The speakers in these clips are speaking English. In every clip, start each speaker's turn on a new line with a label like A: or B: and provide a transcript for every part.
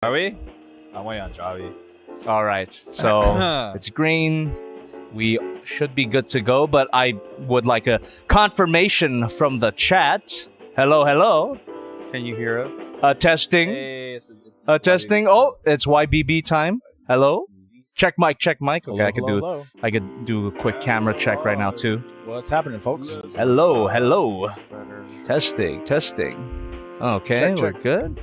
A: Are we? I'm waiting on Jobby.
B: All right, so it's green. We should be good to go, but I would like a confirmation from the chat. Hello, hello.
A: Can you hear us?
B: Testing.
A: Hey, it's
B: Testing. Oh, it's YBB time. Hello. Check mic. Okay,
A: Hello,
B: hello. I could do a quick camera check right now too.
A: What's happening, folks?
B: Hello. Testing. Okay,
A: Check.
B: we're good.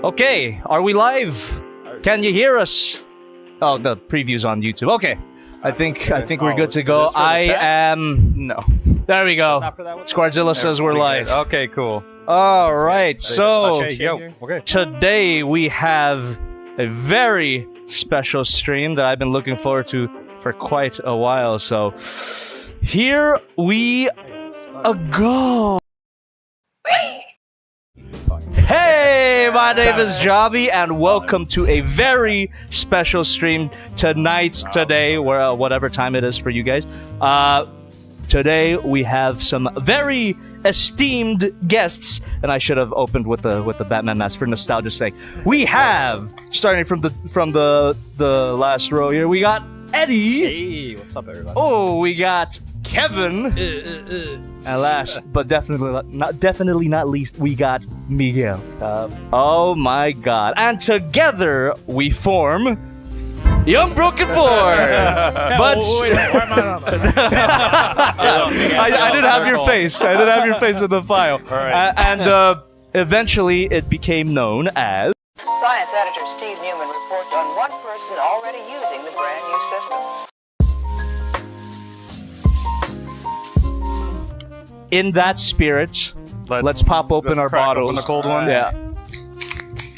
B: Okay, are we live? Can you hear us? Oh, the preview's on YouTube. Okay, I think we're good to go. I am no. There we go. Squadzilla says we're live.
A: Okay, cool.
B: All right, so
A: Okay.
B: today we have a very special stream that I've been looking forward to for quite a while. So here we go. Hey, my name is Jobby, and welcome to a very special stream today, or whatever time it is for you guys. Today we have some very esteemed guests, and I should have opened with the Batman mask for nostalgia's sake. We have, starting from the last row here, we got Eddy.
A: Hey, what's up, everybody?
B: Oh, we got Kevin. And last, but definitely not least, we got Miguel. Oh my God! And together we form Young Broken Board. But I didn't have your face. I didn't have your face in the file.
A: All right.
B: And eventually, it became known as.
C: Science editor Steve Newman reports on one person already using the brand new system.
B: In that spirit, let's pop open our bottles.
A: Open the cold one.
B: Yeah.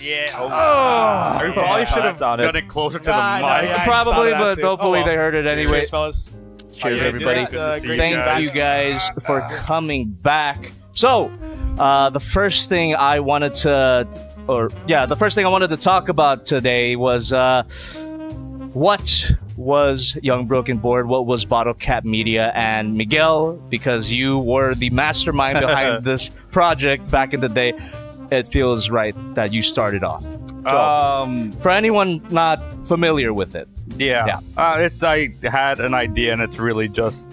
A: Yeah.
B: Oh.
A: We probably should have done it closer to the mic.
B: Probably, but hopefully they heard it anyway.
A: Cheers, fellas.
B: Cheers,
A: Yeah,
B: everybody.
A: dude, good to see you
B: Thank
A: guys.
B: you guys for coming back. So, the first thing I wanted to talk about today was what was Young Broken Board, what was Bottle Cap Media, and Miguel, because you were the mastermind behind this project back in the day, it feels right that you started off. So, for anyone not familiar with it.
A: Yeah. I had an idea, and it's really just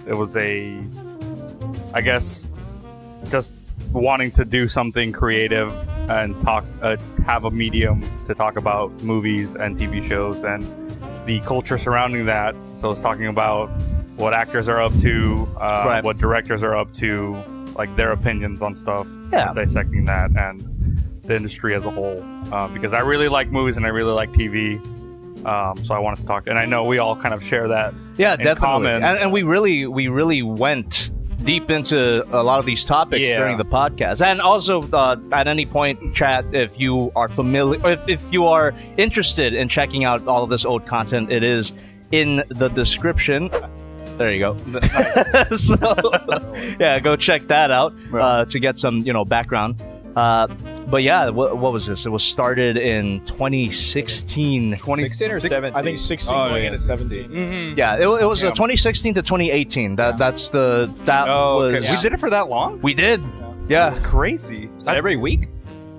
A: wanting to do something creative and have a medium to talk about movies and TV shows and the culture surrounding that. So it's talking about what actors are up to, what directors are up to, like their opinions on stuff, dissecting that and the industry as a whole. Because I really like movies and I really like TV. So I wanted to talk, and I know we all kind of share that.
B: Yeah,
A: in
B: definitely.
A: common.
B: And we really went deep into a lot of these topics during the podcast. And also, at any point, chat, if you are familiar, if you are interested in checking out all of this old content, it is in the description. There you go. Nice. So, yeah, go check that out to get some, background. But yeah, what was this? It was started in 2016.
A: 16 or 17?
D: I think 16 going into 17.
A: Mm-hmm.
B: Yeah, it was 2016 to 2018. Was.
A: Okay. We did it for that long?
B: We did. Yeah.
A: That's crazy.
D: Is that every week?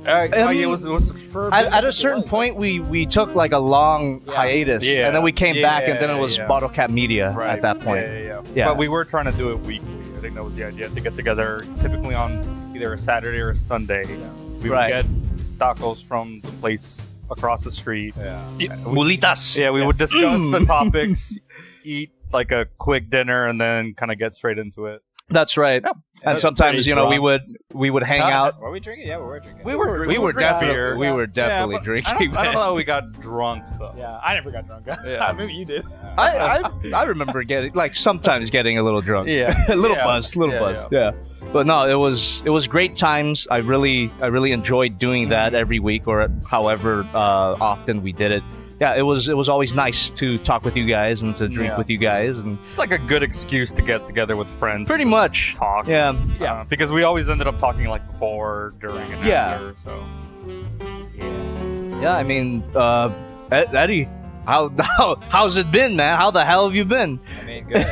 A: It was for
B: at a certain point, we took like a long hiatus, and then we came back, and then it was Bottle Cap Media at that point.
A: Yeah. But we were trying to do it weekly. I think that was the idea, to get together typically on either a Saturday or a Sunday. We would get tacos from the place across the street.
B: Mulitas.
A: Yeah, we would discuss the topics, eat like a quick dinner, and then kind of get straight into it.
B: That's right.
A: Yeah.
B: And sometimes, we would hang out.
D: Were we drinking? Yeah, we were drinking.
A: We were
B: definitely drinking.
A: I don't know how we got drunk though.
D: Yeah, I never got drunk.
A: Yeah.
D: Maybe you did.
B: I remember sometimes getting a little drunk.
A: Yeah.
B: a little buzz. Yeah. But no, it was great times. I really enjoyed doing that every week, or however often we did it. Yeah, it was always nice to talk with you guys and to drink with you guys, and
A: it's like a good excuse to get together with friends.
B: Pretty much
A: talk.
B: Yeah.
A: Because we always ended up talking like before, during, and after. So.
B: Yeah. I mean, Eddy, How's it been, man? How the hell have you been?
D: I mean, good.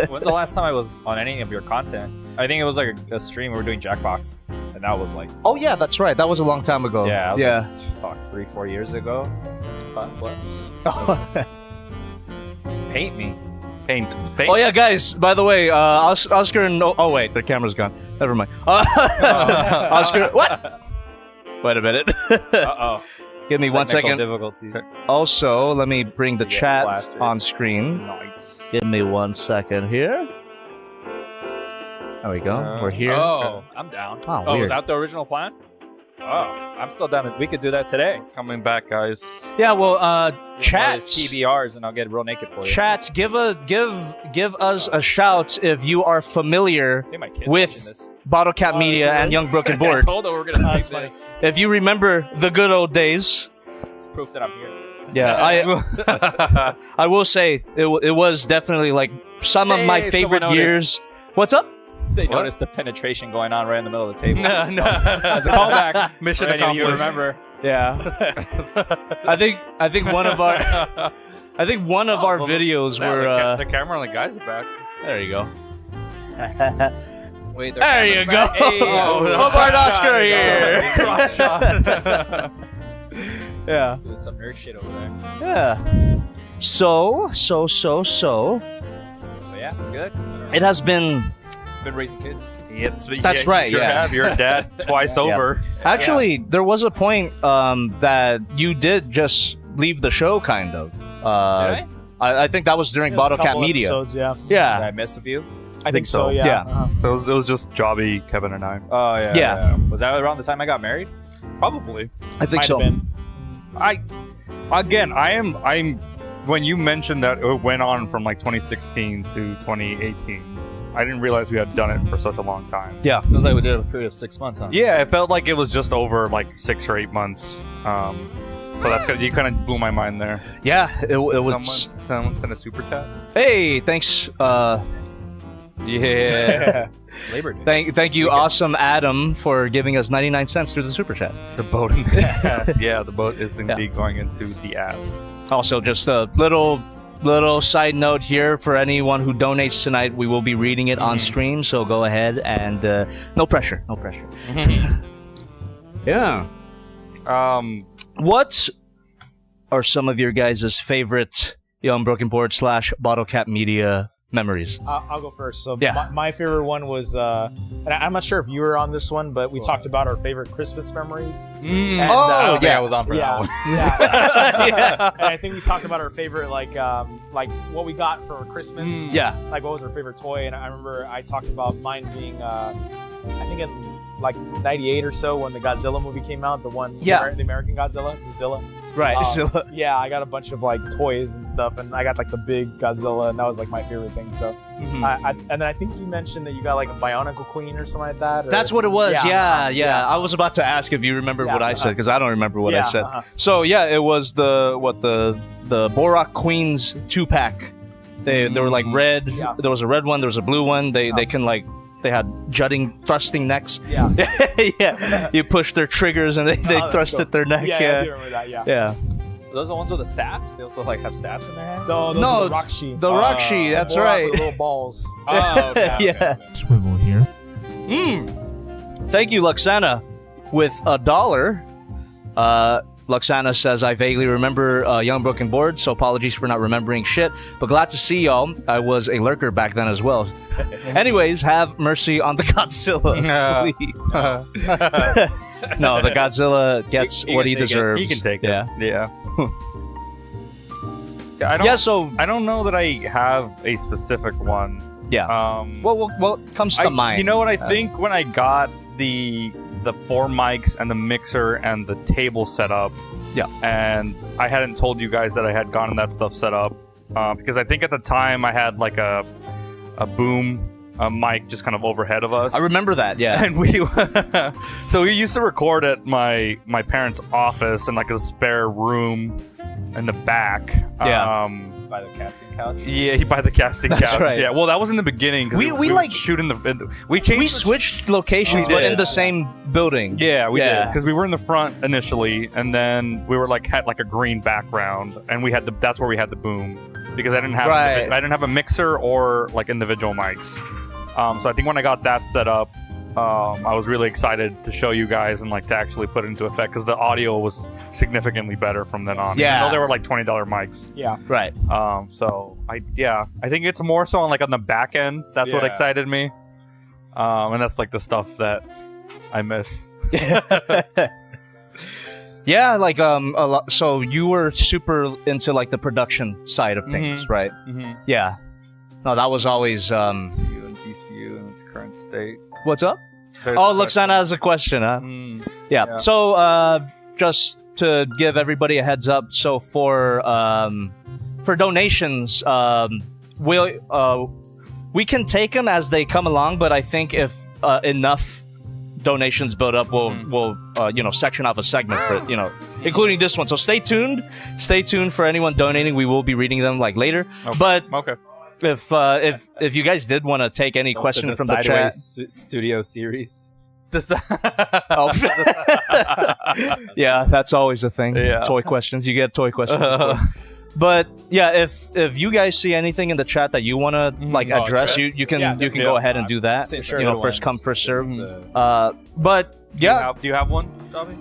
D: When's the last time I was on any of your content? I think it was like a stream we were doing Jackbox, and that was like,
B: Oh yeah, that's right. That was a long time ago.
D: yeah, I was
B: yeah.
D: like, fuck, 3-4 years ago. What? Hate me.
A: Paint.
B: Oh yeah, guys. By the way, Oscar and oh wait, the camera's gone. Never mind. Oscar, what? Wait a minute.
D: Uh-oh.
B: Give me 1 second.
D: Difficulties.
B: Also, let me bring the
D: Yeah,
B: chat
D: blaster.
B: on screen.
A: Nice.
B: Give me 1 second here. There we go. We're here.
D: Oh, I'm down.
B: Oh,
D: was
B: weird.
D: that the original plan? Oh, I'm still down. We could do that today.
A: Coming back, guys.
B: Yeah. Well,
D: One of those
B: chats.
D: TBRs, and I'll get real naked for you.
B: Chats. Give us a shout if you are familiar
D: I think my kid's
B: with
D: watching this.
B: Bottle Cap Media and Young Broken
D: I
B: Board.
D: told her we were gonna speak this.
B: If you remember the good old days.
D: It's proof that I'm here.
B: Yeah, I will say it was definitely like some of my
D: Hey,
B: favorite
D: someone
B: years. What's up?
D: They noticed the penetration going on right in the middle of the table.
A: No.
D: As a callback.
A: Mission
D: for any of you
A: accomplished.
D: remember?
B: Yeah. I think one of our videos were
A: the camera and the guys are back.
B: there you go.
D: Wait,
B: There you go.
D: Hey,
B: Hobart Oscar here.
A: Cross shot.
B: Yeah.
D: doing some nerd shit over there.
B: Yeah. So.
D: But yeah, good.
B: It has been
D: Been raising kids.
B: That's right,
A: You sure
B: yeah.
A: have. You're a dad twice over.
B: actually there was a point that you did just leave the show kind of.
D: Did
B: I think that was during Bottle Cap Media.
E: Episodes, yeah.
B: Yeah.
D: I missed a few.
E: I think so, yeah.
B: Yeah.
E: Uh-huh.
A: So it was just Jobby, Kevin, and I.
D: Oh yeah.
B: Yeah.
D: Was that around the time I got married?
A: Probably.
B: I think
E: Might
B: so.
E: have been.
A: I'm when you mentioned that it went on from like 2016 to 2018, I didn't realize we had done it for such a long time.
B: Yeah.
D: Feels like we did a period of 6 months, huh?
A: Yeah, it felt like it was just over like 6 or 8 months. So that's good. You kind of blew my mind there.
B: Yeah, it was.
A: Someone sent a super chat.
B: Hey, thanks.
A: Yeah.
D: Labor Day.
B: Thank you, awesome Adam, for giving us 99 cents through the super chat.
A: The boat. Yeah, the boat is indeed going into the ass.
B: Also, just a little side note here for anyone who donates tonight. We will be reading it on stream, so go ahead and no pressure. Yeah. What are some of your guys' favorite Young Broken Board / Bottle Cap Media memories?
E: I'll go first. So
B: Yeah.
E: my favorite one was, and I'm not sure if you were on this one, but we talked about our favorite Christmas memories. And,
D: I don't think
B: yeah.
D: I was on for that one.
E: Yeah. And I think we talked about our favorite, like what we got for Christmas.
B: Yeah.
E: Like what was our favorite toy? And I remember I talked about mine being, I think in like '98 or so when the Godzilla movie came out, the one,
B: Yeah.
E: the American Godzilla.
B: Right.
E: Yeah, I got a bunch of like toys and stuff, and I got like the big Godzilla, and that was like my favorite thing. So, and then I think you mentioned that you got like a Bionicle Queen or something like that. Or...
B: That's what it was. Yeah.
E: Yeah.
B: I was about to ask if you remember what I said because I don't remember what I said. So yeah, it was the Borak Queens 2-pack. They were like red.
E: Yeah.
B: There was a red one. There was a blue one. They can like. They had thrusting necks.
E: Yeah.
B: Yeah. You push their triggers and they
E: that's
B: thrusted
E: cool.
B: their neck.
E: Yeah, I do remember that. Yeah.
B: Yeah.
D: Those are the ones with the staffs? They also like have staffs in their hands?
E: No, those are the Rakshi.
B: The Rakshi, that's
E: Borak
B: right.
E: with little balls.
D: Oh, okay.
B: Yeah.
F: Swivel here.
B: Thank you, Luxana, with $1. Luxana says, I vaguely remember Young Broken Board, so apologies for not remembering shit, but glad to see y'all. I was a lurker back then as well. Anyways, have mercy on the Godzilla, please. No, the Godzilla gets what he deserves.
A: He can take it.
B: Yeah.
A: I don't know that I have a specific one.
B: Yeah. What comes to mind?
A: You know what I think when I got the 4 mics and the mixer and the table set up.
B: Yeah.
A: And I hadn't told you guys that I had gotten that stuff set up because I think at the time I had like a boom mic just kind of overhead of us.
B: I remember that. Yeah.
A: And we so we used to record at my parents' office in like a spare room in the back.
B: Yeah.
D: by the casting couch.
A: Yeah, he by the casting
B: That's
A: couch.
B: right.
A: Yeah, well, that was in the beginning. 'Cause
B: We
A: were
B: like-
A: shooting we changed.
B: We switched locations,
A: We
B: but
A: did.
B: in the same building.
A: Yeah, we did
B: Yeah.
A: because we were in the front initially, and then we were had like a green background, and we had that's where we had the boom because I didn't have
B: Right.
A: I didn't have a mixer or like individual mics. So I think when I got that set up, I was really excited to show you guys and like to actually put it into effect because the audio was significantly better from then on.
B: Yeah.
A: Even though they were like $20 mics.
E: Yeah.
B: Right.
A: So I think it's more so on like on the back end. That's what
D: Yeah.
A: excited me, and that's like the stuff that I miss.
B: Yeah, like a lot. So you were super into like the production side of things, right?
A: Mm-hmm.
B: Yeah. No, that was always.
A: CU and DCU in its current state.
B: What's up? Oh, Luxana has a question, huh? Yeah.
A: Yeah.
B: So, just to give everybody a heads up, so for donations, we can take them as they come along, but I think if enough donations build up, we'll section off a segment for including this one. So stay tuned. Stay tuned for anyone donating. We will be reading them like later.
A: Okay.
B: But
A: Okay.
B: if you guys did want to take any question from the chat.
D: Studio series.
B: Oh. Yeah, that's always a thing.
A: Yeah.
B: Toy questions. You get toy questions. But yeah, if you guys see anything in the chat that you want to address, you can go ahead and do that.
D: Same, sure,
B: First come, first serve.
D: The-
B: But yeah,
A: Do you have one, Jobby?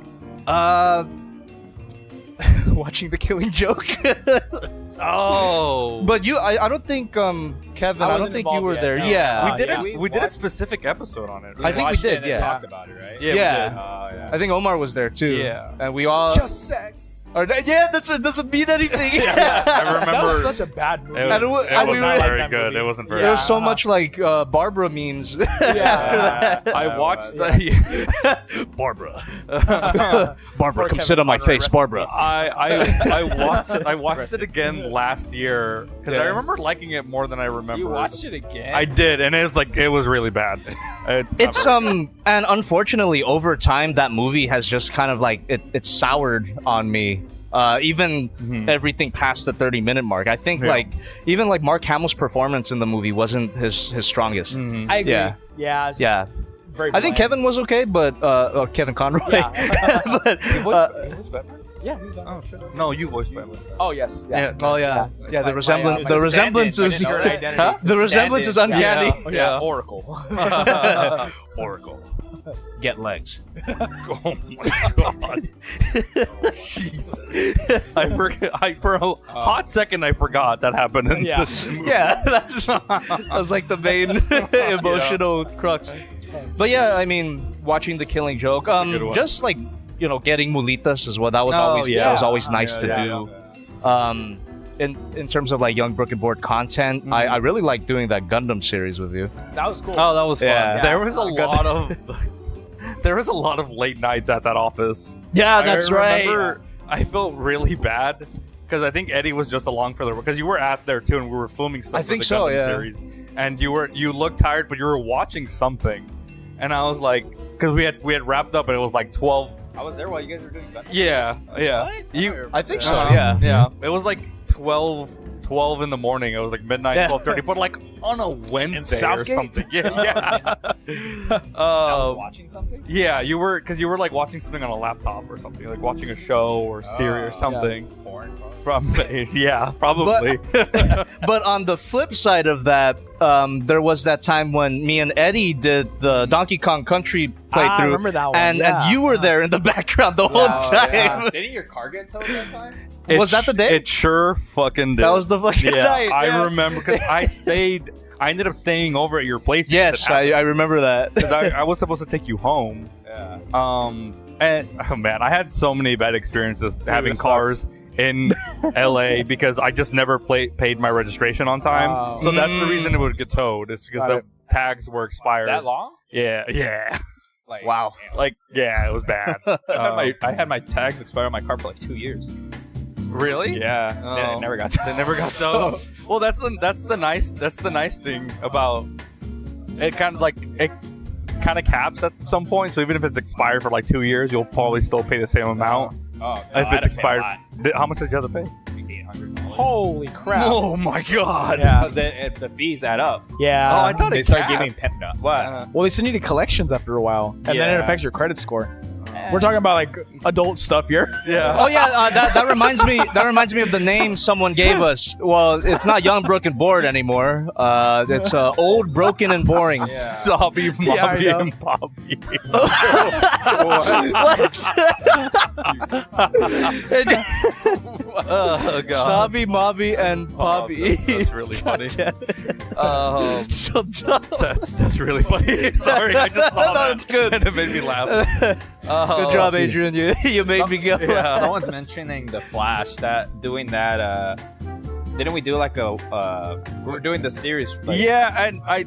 B: watching The Killing Joke.
A: Oh.
B: But I don't think Kevin. I don't
E: wasn't
B: think you
E: involved
B: were
E: yet,
B: there.
E: no.
B: Yeah,
A: we did
E: yeah.
A: we did a specific episode on it.
B: I think we
D: watched
B: did,
D: it and
B: yeah.
D: talked about it, right?
A: Yeah,
B: Yeah.
A: we did.
D: Oh, yeah.
B: I think Omar was there too.
A: Yeah.
B: and we all.
D: Just sex.
B: That doesn't mean anything.
A: I remember
E: That was such a bad movie.
A: it was,
B: And we
A: it was
B: were-
A: not
B: like
A: very
E: that
A: good.
E: movie.
A: It wasn't very
B: There was
A: good.
B: so much like Barbara memes after that.
A: I watched
B: Barbara.
E: Poor
B: Barbara, come
E: Kevin
B: sit on my
E: Conroy,
B: face,
E: rest in
B: Barbara.
E: peace.
A: I watched it again last year because I remember liking it more than I remember.
D: You watched it again?
A: I did, and it was really bad.
B: It's and unfortunately over time that movie has just kind of like it soured on me. Even everything past the 30-minute mark. I think even Mark Hamill's performance in the movie wasn't his strongest.
E: I agree.
B: Yeah.
E: Yeah. It's just
B: Yeah.
E: Very
B: I think
E: bland.
B: Kevin was okay, but or Kevin Conroy.
E: Yeah.
B: but
E: Yeah. he was on.
A: Oh shit! No, you voiced Batman.
E: Oh yes.
A: Yeah.
B: oh yeah, yeah. The resemblance,
E: my
B: the resemblance is
E: stand-in. My identity.
B: Huh? The resemblance is uncanny.
A: Yeah. Yeah.
E: Oracle.
B: Oracle, get legs.
A: Oh my god! Jesus! For a hot second I forgot that happened. In
E: Yeah.
A: this movie.
B: Yeah, that was like the main emotional crux. But yeah, I mean, watching The Killing Joke,
A: good one.
B: just like getting mulitas as well. That was
A: Oh,
B: always
A: yeah.
B: that was always nice
A: Yeah,
B: to
A: yeah.
B: do. In terms of like Young Brook and Board content, I really like doing that Gundam series with you.
E: That was cool.
A: Oh, that was fun.
B: Yeah.
A: There was a lot of late nights at that office.
B: Yeah,
A: I remember I felt really bad because I think Eddy was just along for the because you were at there too, and we were filming stuff.
B: I think
A: for the
B: so,
A: Gundam
B: yeah.
A: series, and you looked tired, but you were watching something, and I was like, because we had wrapped up, and it was like 12.
D: I was there while you guys were doing Gundam.
A: Yeah.
D: What?
B: I think so.
A: Uh-huh.
B: Yeah.
A: It was like 12 in the morning. It was like midnight,
B: Yeah.
A: 12:30, but like on a Wednesday or
E: Southgate?
A: something. Yeah.
D: I was watching something?
A: Yeah, you were like watching something on a laptop or something, like watching a show or series or something.
D: Porn, probably.
A: Probably, yeah, probably.
B: But on the flip side of that, there was that time when me and Eddy did the Donkey Kong Country playthrough.
E: I remember that one,
B: And
E: yeah.
B: you were there in the background the whole
D: Oh,
B: time.
D: yeah. Didn't your car get towed that time?
B: Was that the day?
A: It sure fucking did.
B: That was the fucking
A: yeah,
B: night.
A: I
B: yeah.
A: remember because I ended up staying over at your place.
B: Yes, I remember that.
A: Because I was supposed to take you home.
D: Yeah.
A: And oh man, I had so many bad experiences having
D: it sucks.
A: cars in LA because I just never paid my registration on time.
E: Oh.
A: So that's the reason it would get towed. It's because
E: Got
A: the
E: it.
A: tags were expired.
D: That long?
A: Yeah.
D: Like,
B: Wow.
A: Like, yeah, it was bad.
D: I had my tags expire on my car for like 2 years.
A: Really?
D: Yeah.
A: Oh.
D: And it never got towed.
A: They never got towed. Well, that's the nice thing about it. Kind of caps at some point. So even if it's expired for like 2 years, you'll probably still pay the same amount.
D: Oh,
A: If it's expired, how much did you have to pay?
D: $800.
E: Holy crap!
A: Oh my god.
E: Yeah.
D: Because the fees add up.
E: Yeah.
A: Oh, I thought
D: They
A: it
D: start
A: capped.
D: giving pep. What?
E: Well, they send you to collections after a while, and then it
A: Yeah.
E: affects your credit score. We're talking about like adult stuff here.
A: Yeah.
B: Oh yeah, that reminds me. That reminds me of the name someone gave us. Well, it's not Young, Broken, Bored anymore. It's Old, Broken, and Boring.
A: Sobby,
E: Yeah, I
A: Mobby,
E: know.
A: and Bobby. Oh god.
B: Sabi, Mobby, and Bobby.
A: That's really funny.
B: So dumb.
A: That's really funny. Sorry, I just saw
B: No,
A: that.
B: it's good.
A: And it made me laugh.
B: Good job, Adrian. You made me go.
A: Yeah.
D: Someone's mentioning the Flash. Doing that. Didn't we do like we were doing the series? Like,
A: Yeah, and I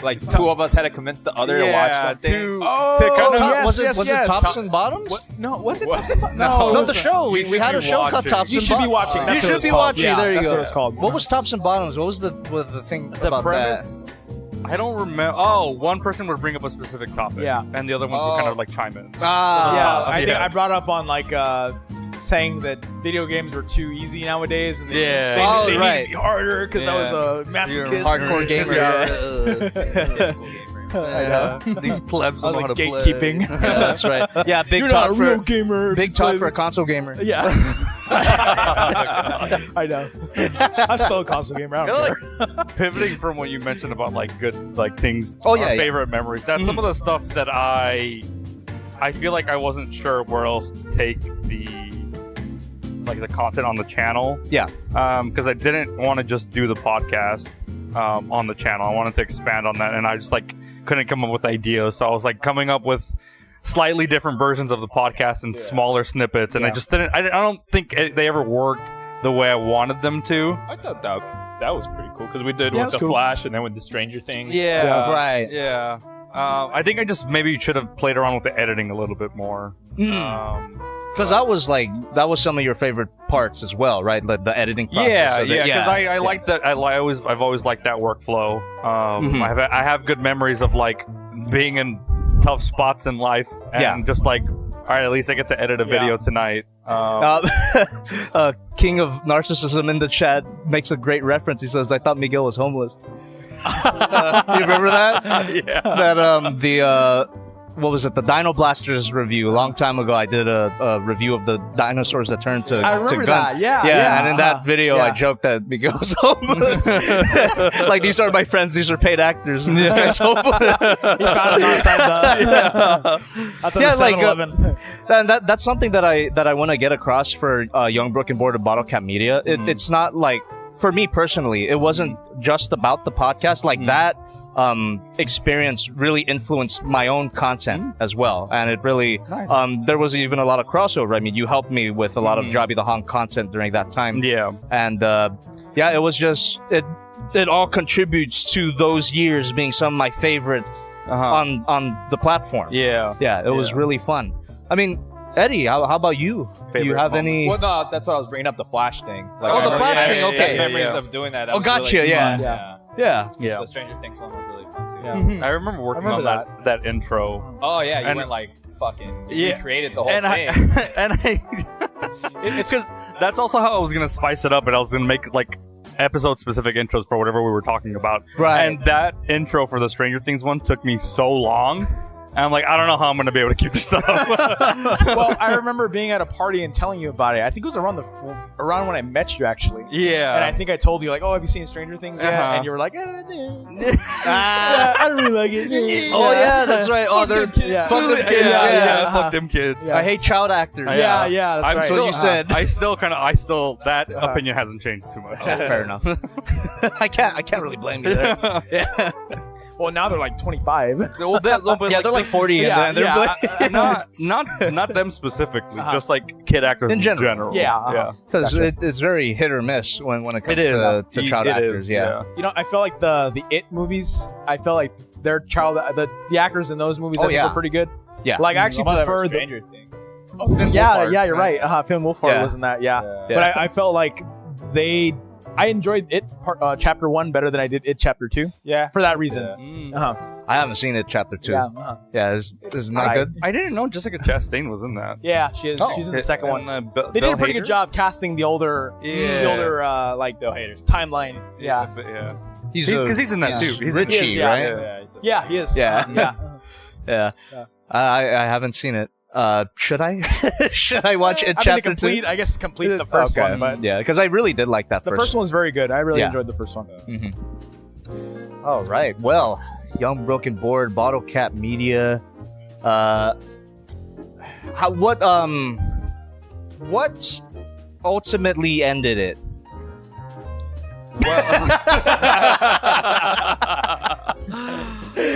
D: Like two of us had to convince the other to watch something.
A: to
E: Oh,
A: kind of
E: yes,
B: was it
E: yes,
B: was
E: yes.
B: it Tops and Bottoms?
E: No, was it?
A: What?
E: No,
B: No, the show. We had a show called Tops
E: You
B: and
E: should be
B: Bottoms.
E: watching. That's
B: You
E: what
B: should
E: it's
B: be
E: called.
B: watching.
E: Yeah,
B: There you
E: that's
B: go.
E: what it's called.
B: What was Tops and Bottoms? What was the thing
A: The
B: about
A: premise. I don't remember. Oh, one person would bring up a specific topic,
E: Yeah.
A: and the other ones would kind of like chime in.
B: that? Ah,
E: Yeah, I think
A: yeah.
E: I brought up on like saying that video games were too easy nowadays, and they,
A: Yeah.
E: they,
B: Oh,
E: they need
B: right.
E: to be harder because I was a masochist.
B: hardcore gamer.
E: Yeah.
A: These plebs
E: I was
A: don't know how
E: like
A: to
E: gatekeeping.
B: Yeah, that's right. Yeah, big
E: You're
B: talk
E: not a real
B: for
E: gamer.
B: big talk for a console gamer.
E: Yeah. I know. I'm still a console gamer. I don't care.
A: Like, pivoting from what you mentioned about like good like things.
B: Oh, yeah,
A: our
B: yeah.
A: favorite memories. That's some of the stuff that I feel like I wasn't sure where else to take the content on the channel.
B: Yeah.
A: Because I didn't want to just do the podcast on the channel. I wanted to expand on that, and I just like couldn't come up with ideas. So I was like coming up with slightly different versions of the podcast and smaller snippets, and I just didn't. I don't think they ever worked the way I wanted them to.
D: I thought that was pretty cool because we did
E: Yeah,
D: with
E: it's
D: the
E: cool.
D: Flash and then with the Stranger Things.
A: Yeah,
B: right.
A: Yeah. I think I just maybe should have played around with the editing a little bit more.
B: Because that was some of your favorite parts as well, right? Like the editing process.
A: Yeah,
B: of it.
A: yeah. Because I like that. I've always liked that workflow. I have good memories of like being in tough spots in life and just like, all right, at least I get to edit a video tonight.
B: King of Narcissism in the chat makes a great reference. He says, "I thought Miguel was homeless." You remember that?
A: Yeah.
B: That what was it? The Dino Blasters review. A long time ago, I did a review of the dinosaurs that turned to
E: I remember
B: to gun.
E: that. Yeah,
B: yeah.
E: yeah.
B: And in that video, I
E: Yeah.
B: joked that Miguel was homeless. Like, these are my friends. These are paid actors. And this guy's homeless.
E: He found it outside the. That's on
B: Yeah,
E: the
B: like,
E: 7-Eleven.
B: And that's something that I want to get across for Young, Broken, Bored of Bottle Cap Media. It's not like, for me personally, it wasn't just about the podcast. Like that experience really influenced my own content as well, and it really there was even a lot of crossover. I mean, you helped me with a lot of Jobby the Hang content during that time.
A: Yeah.
B: And it was just it all contributes to those years being some of my favorites on the platform.
A: Yeah.
B: Yeah, it was really fun. I mean, Eddie, how about you? Do you
A: Favorite
B: have
A: moment?
B: any?
D: Well, no, that's what I was bringing up, the Flash thing. Like,
B: Oh,
D: I
B: the
D: remember-
B: Flash
D: yeah,
B: thing,
D: yeah,
B: okay.
D: yeah, memories
A: Yeah.
D: of doing that. That
B: Oh,
D: was
B: gotcha,
D: really
B: yeah.
D: fun.
E: Yeah.
B: Yeah.
A: Yeah.
D: The Stranger Things one was really fun too.
E: Yeah.
A: I remember working
E: remember
A: on that intro.
D: Oh yeah, you
A: And-
D: went like fucking.
A: Yeah.
D: You created the whole
A: And
D: thing.
A: it's because that's also how I was gonna spice it up, and I was gonna make like episode specific intros for whatever we were talking about.
B: Right.
A: And that intro for the Stranger Things one took me so long. And I'm like, I don't know how I'm gonna be able to keep this up.
E: Well, I remember being at a party and telling you about it. I think it was around when I met you actually.
A: Yeah.
E: And I think I told you like, "Oh, have you seen Stranger Things yet?"
A: Uh-huh.
E: And you were like, I don't really like it."
B: Oh yeah, that's right. Oh, they're
E: Yeah.
B: fuck them kids.
A: yeah,
B: Yeah.
A: fuck them kids.
B: I hate child actors.
E: Yeah, yeah, that's
A: I'm
E: right.
A: still,
B: you said.
A: that opinion hasn't changed too much.
B: Fair enough. I can't really blame you there. Yeah.
E: Well, now they're like 25.
A: Well,
B: Yeah, they're like 40
E: Yeah,
B: and they're
E: yeah.
A: not them specifically, just like kid actors
B: In general.
E: Yeah,
B: Because it's very hit or miss when it comes
A: It is.
B: to child
A: It
B: actors.
A: is,
B: Yeah.
E: You know, I felt like the It movies. I felt like their the actors in those movies
B: Oh,
E: I think
B: yeah.
E: were pretty good.
B: Yeah.
E: Like I actually prefer the.
D: Stranger Things.
E: Yeah, you're right. Finn Wolfhard
B: Yeah.
E: was in that. Yeah,
B: Yeah.
E: but I felt like they I enjoyed it chapter 1 better than I did it chapter 2.
D: Yeah.
E: For that reason.
D: Yeah.
B: I haven't seen it chapter 2. Yeah, it's not good.
A: I didn't know Jessica Chastain was in that.
E: Yeah, she is. She's in the second one. They did a pretty good job casting the older, like
D: Bill Hader.
E: timeline. Yeah.
A: Yeah.
B: Because
A: he's in that too. He's
B: Richie, right?
E: Yeah, he is.
B: Yeah.
E: Yeah.
B: I haven't seen it. Should I? Should I watch it?
E: I mean,
B: Chapter 2.
E: I guess complete the first one, but
B: yeah, because I really did like that.
E: the first one was very good. I really
B: Yeah.
E: enjoyed the first one.
B: All right. Well, Young Broken Board, Bottle Cap Media. What ultimately ended it?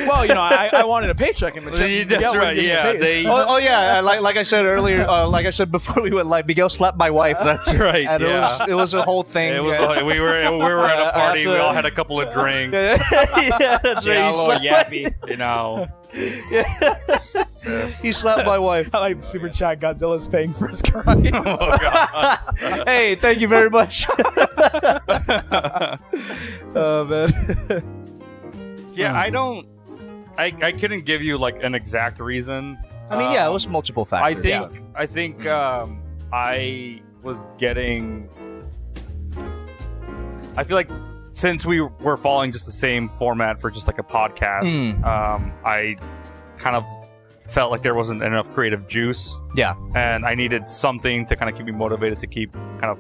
E: Well, I wanted a paycheck in between.
A: That's right. Yeah.
B: Yeah. Like I said earlier, like I said before we went live, Miguel slapped my wife.
A: That's right.
B: And
A: Yeah.
B: it was a whole thing.
A: It was. We were at a party. We all had a couple of drinks.
B: Yeah, that's
D: Yeah, a
B: right.
D: little yappy.
A: You know.
B: He slapped my wife.
E: I like the super chat. Godzilla's paying for his crime.
A: Oh God.
B: Hey, thank you very much. Oh man.
A: Yeah, I couldn't give you like an exact reason.
B: I mean, yeah, it was multiple factors.
A: I think I was getting. I feel like since we were following just the same format for just like a podcast, I kind of felt like there wasn't enough creative juice.
B: Yeah.
A: And I needed something to kind of keep me motivated to keep kind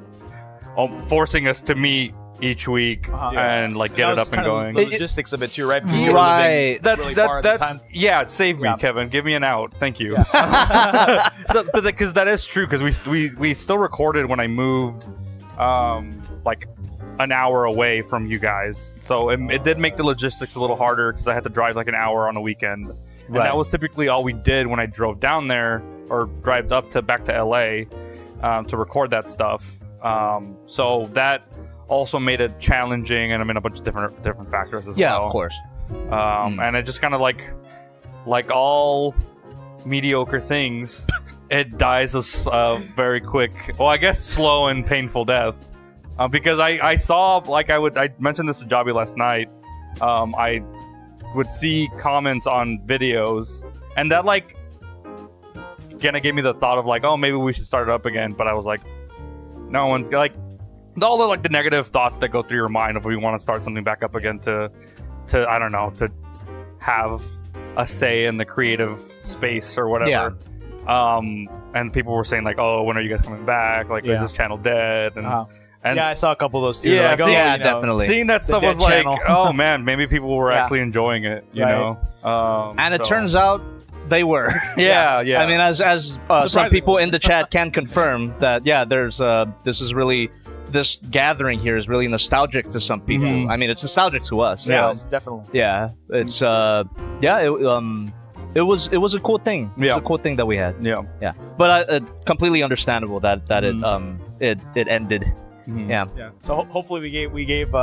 A: of forcing us to meet each week and like get it up and going.
E: The logistics of it too, right? Because
B: Right.
A: That's
E: really far at the
A: that's
E: time.
A: yeah. Save me,
E: Yeah.
A: Kevin. Give me an out. Thank you. But because that is true. Because we still recorded when I moved, like an hour away from you guys. So it did make the logistics a little harder because I had to drive like an hour on a weekend, and that was typically all we did when I drove down there or drive up to back to LA to record that stuff. So that also made it challenging, and I mean a bunch of different factors as well.
B: Yeah, of course.
A: And it just kind of like all mediocre things, it dies a very quick, well, I guess slow and painful death. Because I saw, like I mentioned this to Jobby last night, I would see comments on videos, and that like kind of gave me the thought of like, oh, maybe we should start it up again. But I was like, no one's like, all the like the negative thoughts that go through your mind if we want to start something back up again to I don't know, to have a say in the creative space or whatever. And people were saying like, oh, when are you guys coming back? Like, is this channel dead? And
E: yeah, I saw a couple of those too.
A: Yeah,
E: like, oh,
B: yeah,
E: you know,
B: definitely.
A: seeing that stuff
E: dead
A: was like,
E: channel.
A: oh man, maybe people were
E: Yeah.
A: actually enjoying it, you
E: Right.
A: know.
B: And it turns out they were.
A: yeah.
B: I mean, as some
E: Surprising.
B: people in the chat can confirm that, yeah, there's this gathering here is really nostalgic to some people.
A: Mhm.
B: I mean, it's nostalgic to us.
E: Yeah,
B: you know?
E: it's definitely.
B: Yeah, it's it was a cool thing. It was a cool thing that we had.
A: yeah.
B: Yeah, but completely understandable that it ended.
A: Mhm.
B: Yeah.
E: Yeah. So hopefully we gave.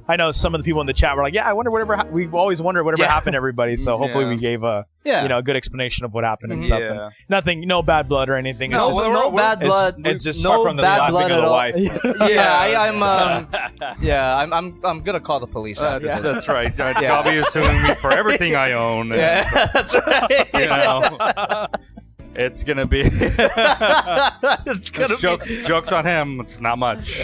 E: I know some of the people in the chat were like, yeah, I wonder whatever. We've always wondered whatever happened to everybody. So hopefully we gave a good explanation of what happened and stuff.
A: Yeah.
E: And nothing, no bad blood or anything.
B: No,
E: it's just,
B: no bad blood.
E: It's just
B: no
D: from the
B: bad
D: slapping
B: blood
D: of
B: at
D: the
B: all.
D: wife.
B: I'm gonna call the police after this.
A: That's right. Jobby is suing me for everything I own. and,
B: Yeah, that's right.
A: you know, it's gonna be
B: It's gonna
A: jokes on him. It's not much.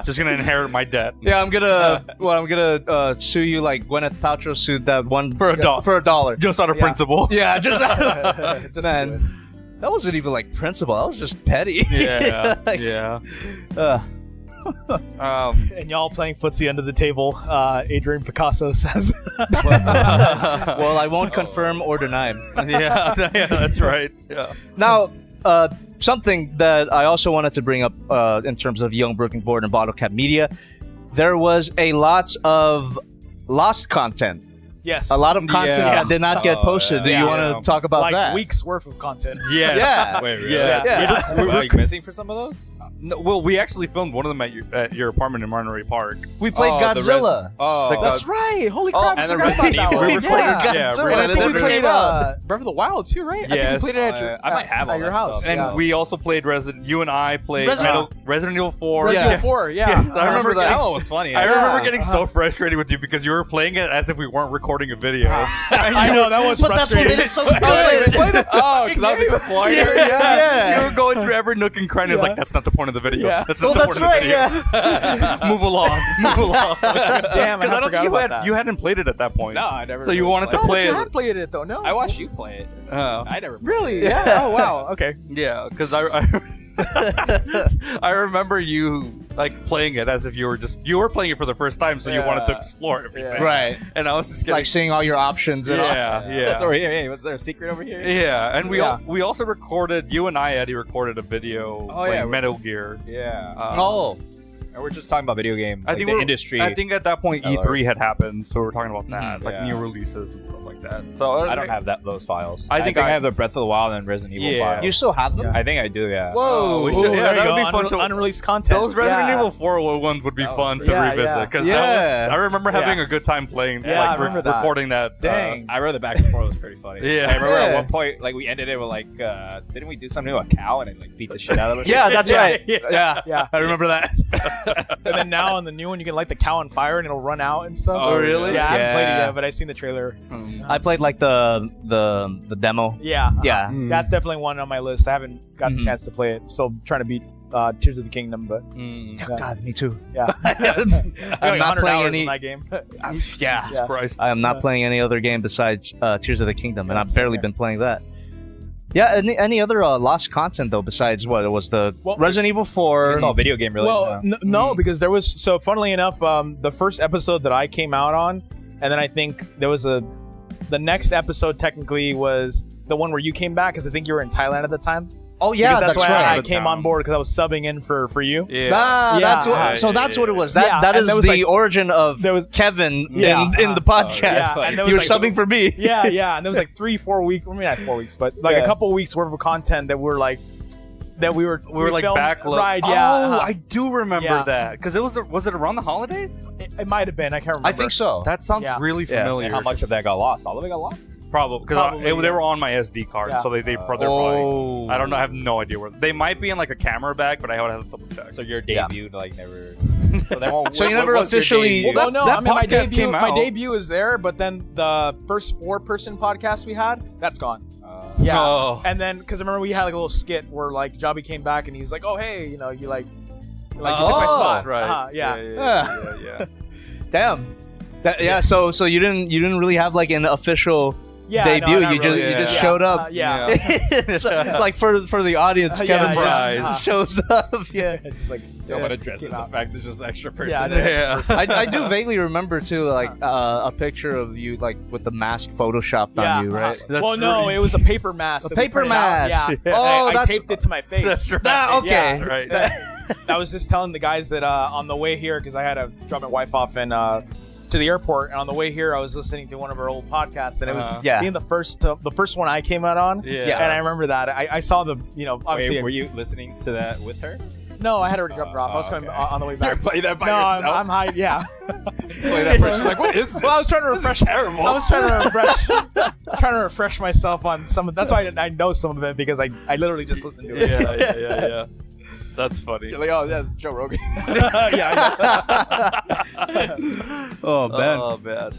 A: Just gonna inherit my debt.
B: Yeah, I'm gonna sue you like Gwyneth Paltrow sued that one
A: For a dollar. Just out of principle.
B: Yeah, just man, that wasn't even like principle. That was just petty.
A: Yeah.
B: Like,
A: Yeah.
E: and y'all playing footsie under the table. Adrian Picasso says.
B: well, I won't confirm or deny.
A: yeah, that's right. Yeah.
B: Now, something that I also wanted to bring up in terms of Young Broken Board and Bottle Cap Media, there was a lot of lost content
E: Yes.
B: A lot of content
A: Yeah.
B: that did not get posted. Do you
E: Yeah.
B: want to talk about
E: like
B: that?
E: weeks worth of content.
A: Yes.
B: Yeah.
D: Wait, really?
E: Yeah.
D: Were like missing for some of those?
A: No, well, we actually filmed one of them at your apartment in Monterey Park.
B: We played
D: Oh, the
B: Godzilla.
E: That's right. Holy crap! I
D: and the
E: forgot
D: Resident
E: about that
D: Evil.
E: one.
A: We recorded
B: Yeah.
A: Godzilla.
E: And I
B: And
E: think
B: it
E: we
B: never
E: played
B: came out.
E: Breath of the Wild too, right? I think
A: Yes.
E: we played it at your,
D: I might have all
E: at your
D: that
E: house.
D: stuff.
A: And
E: yeah.
A: we also played you and I played Resident Evil 4.
E: Resident
B: Yeah.
E: Evil 4, yeah.
A: Yes, I remember
D: that
A: getting,
D: one was funny.
A: I remember
B: Yeah.
A: getting so frustrated with you because you were playing it as if we weren't recording a video.
E: I know that was
B: But that's what
E: frustrating.
B: made it so good.
D: Oh, because I was exploring.
A: You were going through every nook and cranny. It's like, that's not the point of the video.
E: Yeah.
A: That's not
B: Well,
A: the
B: that's
A: point
B: right.
A: of the video.
B: Yeah.
A: Move along. Move along.
E: Damn, I
A: Because I don't
E: forgot
A: think
E: about that.
A: you hadn't played it at that point.
D: No, I never.
A: So you
D: really
A: wanted to
D: played
A: play
E: You
A: it.
E: had played it though, no?
D: I watched you play it.
A: Oh.
D: I never.
E: Really? Yeah. Oh wow. Okay.
A: Yeah, because I remember you like playing it as if you were playing it for the first time, so you wanted to explore everything.
E: Yeah.
B: Right.
A: And I was just getting
B: Like seeing all your options and all.
A: yeah.
D: That's over here. Hey, what's there a secret over here?
A: Yeah, and
E: Yeah.
A: we also recorded. You and I, Eddie, recorded a video playing Metal Gear.
D: Yeah.
B: Oh.
D: And we're just talking about video game.
A: I think
D: the
A: we're-
D: industry.
A: I think at that point
D: Hello.
A: E3 had happened, so we're talking about that, like
D: yeah.
A: new releases and stuff like that. So
D: I don't have those files.
A: I think I-
D: I have the Breath of the Wild and Resident Evil
A: Yeah.
D: files.
B: You still have them?
D: I think I do. Yeah.
B: Whoa.
A: we should-
E: Ooh,
A: yeah,
E: there
A: that
E: you
A: would
E: go.
A: be fun to
E: unreleased content.
A: Those Resident
E: Yeah.
A: Evil 4 ones would be fun to
E: Yeah,
A: revisit
E: yeah.
A: because
B: Yeah.
A: I remember having
E: Yeah.
A: a good time playing,
E: Yeah, I
A: like
E: remember that.
A: recording that.
E: Dang.
D: I read the back and forth. It was pretty funny.
A: Yeah.
D: I remember at
B: Yeah.
D: one point, like we ended it with like, didn't we do something to a cow and it like beat the shit out of it?
B: Yeah, that's right.
A: Yeah,
E: Yeah.
A: I remember that.
E: And then now on the new one, you can light the cow on fire and it'll run out and stuff.
A: Oh, really?
E: Yeah, I haven't played it
B: Yeah.
E: yet, but I've seen the trailer.
B: I played like the demo.
E: Yeah.
B: Yeah.
E: That's definitely one on my list. I haven't gotten
B: Mhm.
E: a chance to play it. Still trying to beat Tears of the Kingdom, but
A: Mm.
B: Oh, God, me too.
E: yeah.
B: I'm not playing any.
E: in that game.
B: Yeah.
A: Jesus Christ.
B: I am not playing any other game besides Tears of the Kingdom, and I've barely been playing that. Yeah, any other lost content though besides what it was the
E: Well,
B: Resident Evil 4?
D: It's all video game related.
E: Well,
D: now.
E: no, because there was funnily enough, the first episode that I came out on, and then I think there was the next episode technically was the one where you came back because I think you were in Thailand at the time.
B: Oh yeah,
E: Because
B: that's
E: why
B: right.
E: I came on board because I was subbing in for you.
A: Yeah.
B: Ah,
E: Yeah.
B: that's what.
A: Yeah,
B: So
A: yeah,
B: that's
A: yeah,
B: what it was.
E: yeah.
B: That
E: And
B: is
E: there was,
B: the
E: like-
B: origin of
E: there was-
B: Kevin
E: Yeah.
B: in the podcast.
E: Yeah, and there was,
B: You were
E: like,
B: subbing for me.
E: Yeah, and there was like 3-4 weeks. I mean, not 4 weeks, but like
B: Yeah.
E: a couple weeks worth of content that were like we were
A: like
E: filmed-
A: backload.
E: Right? Yeah.
A: Oh, I do remember
E: Yeah.
A: that because was it around the holidays?
E: It might have been. I can't remember.
B: I think so.
A: That sounds
E: Yeah.
A: really
B: Yeah.
A: familiar.
D: And how much of that got lost? All of it got lost?
A: Probably because
E: Probably,
A: they were on my SD card,
E: Yeah.
A: so they're probably. I don't know. I have no idea where they might be in like a camera bag, but I would have to double check.
D: So your
B: Yeah.
D: debut like never. So, they won't,
B: So you
D: what
B: never
D: was your
B: officially-
D: debut?
E: Well, no,
A: that
E: I mean my
A: podcast
E: debut.
A: came
E: My
A: out.
E: debut is there, but then the first 4-person podcast we had, that's gone.
D: Uh,
E: Yeah,
A: Oh.
E: and then because I remember we had like a little skit where like Jobby came back and he's like, "Oh hey, you know, you took my
B: Oh,
E: spot."
A: Right.
E: Yeah.
A: Yeah.
B: Damn. Yeah. So you didn't really have like an official
E: Yeah,
B: debut.
E: no, not
B: you just
E: really.
B: you just
E: Yeah.
B: showed up.
E: Yeah.
B: It's, like for the audience,
E: Yeah,
B: Kevin
E: yeah.
B: just shows up. Yeah.
E: It's just like
D: no one addresses
E: came
D: the
E: out.
D: fact there's just extra person.
E: Yeah,
D: there.
A: Yeah.
B: I do vaguely remember too, like a picture of you, like with the mask photoshopped on you, right?
A: That's
E: well, no,
A: really-
E: it was a paper mask.
B: A
E: that we
B: paper
E: printed out.
B: mask.
E: Yeah.
B: Oh,
E: I
B: that's-
E: taped it to my face.
A: That's right.
B: Ah, okay.
E: Yeah.
A: That's right.
E: I was just telling the guys that on the way here, because I had to drop my wife off and to the airport, and on the way here, I was listening to one of our old podcasts, and it was
B: Yeah.
E: being the first one I came out on.
A: Yeah.
E: And I remember that. I saw the, obviously.
D: Wait, were you listening to that with her?
E: No, I had already dropped her off. I was
D: okay.
E: going on the way back.
D: Play that by
E: no,
D: yourself.
E: I'm high. Yeah.
D: Play that first. She's like, what is this?
E: Well, I was trying to refresh.
D: terrible.
E: I was trying to refresh myself on some of. That's why I know some of it because I literally just listened to it.
A: Yeah. That's funny.
D: You're like, oh, that's Joe Rogan.
E: yeah.
B: Oh man.
A: Oh man.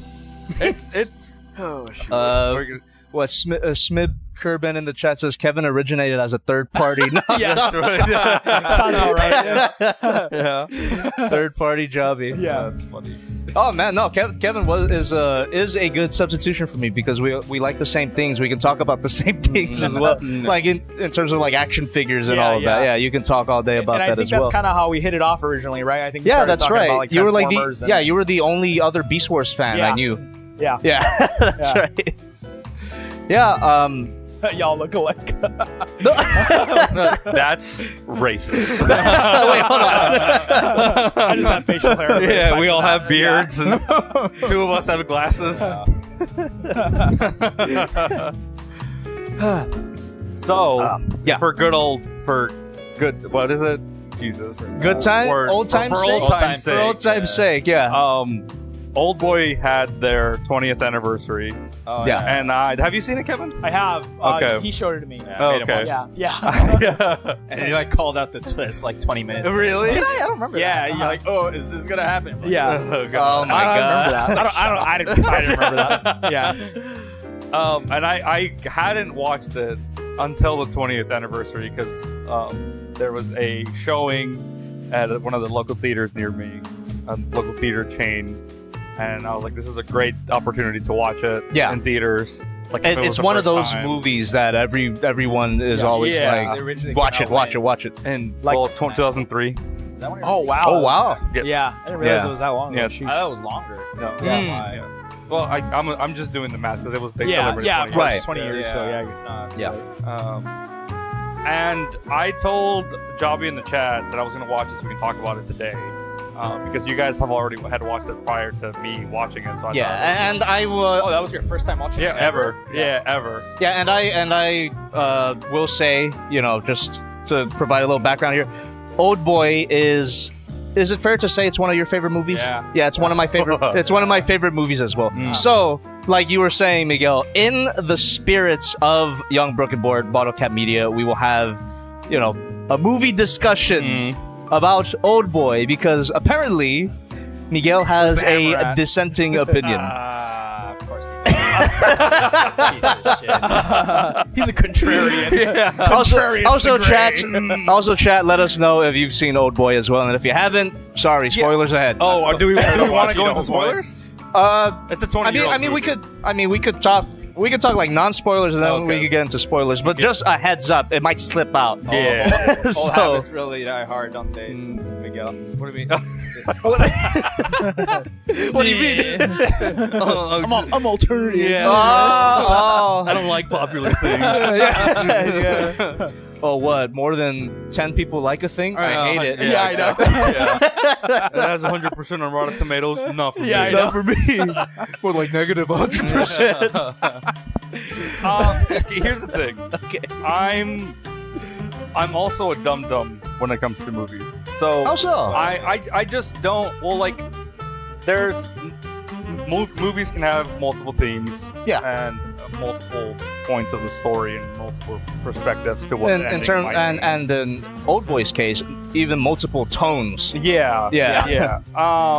A: It's.
E: Oh shit.
A: we're gonna-
B: What Smib Kerben in the chat says Kevin originated as a third party. No,
E: Yeah.
A: Right.
E: Sound all right. Yeah.
A: Yeah.
B: third party Jobby.
E: Yeah.
A: That's funny.
B: Oh man, no, Kevin is a good substitution for me because we like the same things. We can talk about the same things as well. Like in terms of like action figures and
E: Yeah,
B: all of that.
E: yeah.
B: Yeah, you can talk all day about
E: And I
B: that
E: think
B: as
E: that's
B: well.
E: kind of how we hit it off originally, right? I think. We
B: Yeah,
E: started
B: that's
E: talking
B: right.
E: About, like,
B: you were like
E: Transformers
B: the
E: and-
B: you were the only other Beast Wars fan
E: Yeah.
B: I knew.
E: Yeah.
B: Yeah, that's
E: Yeah.
B: right. Yeah,
E: Y'all look alike.
A: That's racist.
B: wait, hold on.
E: I just have facial hair.
A: Yeah,
E: Aside
A: we
E: from
A: all
E: that,
A: have beards, and 2 of us have glasses. So,
B: yeah.
A: for good, what is it? Jesus.
B: Good time?
A: Word.
B: Old time's
A: For
B: sake?
A: old time's
B: For old time's sake, yeah.
A: Old Boy had their 20th anniversary.
D: Oh,
B: Yeah.
A: And have you seen it, Kevin?
E: I have.
A: Okay.
E: He showed it to me.
A: Oh,
D: made him
A: okay.
D: watch
E: Yeah.
A: Yeah.
D: And you like called out the twist like 20 minutes.
A: Really?
D: Did I don't remember.
E: Yeah,
D: that.
E: yeah.
D: You're like, oh, is this gonna happen? Like,
E: Yeah.
A: Oh, God.
B: Oh my
E: I
B: god.
E: don't remember that. I didn't remember that. Yeah.
A: And I hadn't watched it until the 20th anniversary because there was a showing at one of the local theaters near me, a local theater chain, and I was like, this is a great opportunity to watch it in theaters. Like, if it was
B: It's
A: the
B: one of
A: first
B: those
A: time.
B: movies that everyone is always
A: Yeah.
B: like,
D: They originally
B: watch
D: came
B: it,
D: out
B: watch it,
D: when?
B: watch it.
A: And
E: Like-
A: 2003.
D: Is that when
E: Oh wow.
B: Oh wow.
E: Yeah. I didn't realize
B: Yeah.
E: it was that long.
A: Yeah.
E: ago. Sheesh.
D: I thought it was longer.
A: No.
B: Mm.
A: Well, I'm just doing the math because they
E: Yeah.
A: celebrated
E: Yeah.
A: 20
E: Of course,
B: Right.
E: 20 years. So yeah. I guess.
D: No, it's
B: Yeah.
D: like-
A: And I told Jobby in the chat that I was going to watch this. We can talk about it today because you guys have already had watched it prior to me watching it. So I
B: Yeah,
A: thought,
B: and I will.
D: Oh, that was your first time watching
A: yeah,
D: it?
A: ever. Yeah, ever.
B: Yeah, and I will say, just to provide a little background here, Old Boy is it fair to say it's one of your favorite movies?
D: Yeah.
B: It's one of my favorite. It's one of my favorite movies as well.
A: Mm.
B: So, like you were saying, Miguel, in the spirits of Young Broken Board Bottle Cap Media, we will have, a movie discussion about Old Boy because apparently Miguel has
E: hammer
B: a
E: at?
B: dissenting opinion.
D: Of course he does. Piece of shit.
E: He's a contrarian.
B: Also, chat. Let us know if you've seen Old Boy as well, and if you haven't, sorry, spoilers ahead.
A: Oh, do we want to
D: watching
A: go into
D: Old Boy.
A: spoilers?
B: It's
A: a 20-year-old
B: we could talk. We could talk like non-spoilers, and then
A: Okay.
B: we could get into spoilers. But just a heads up, it might slip out.
A: Yeah.
D: Old
B: So-
D: habits really die hard, don't they, Miguel?
A: What do you mean?
B: What do you mean?
E: I'm alternative.
B: Oh,
A: I don't like popular things.
B: yeah. Oh, what? More than 10 people like a thing? I hate it.
E: Yeah, I know.
A: It has 100% on Rotten Tomatoes. Not for me.
E: Yeah, I know.
B: Not for me. More like negative 100%.
A: Okay, here's the thing.
B: Okay.
A: I'm also a dum-dum when it comes to movies. So
B: How so?
A: I just don't. Well, like, there's movies can have multiple themes.
B: Yeah.
A: And multiple points of the story and multiple perspectives to what the
B: in
A: ending
B: term
A: might
B: and in Old Boy's case, even multiple tones.
A: be. Yeah.
B: Yeah.
A: Yeah.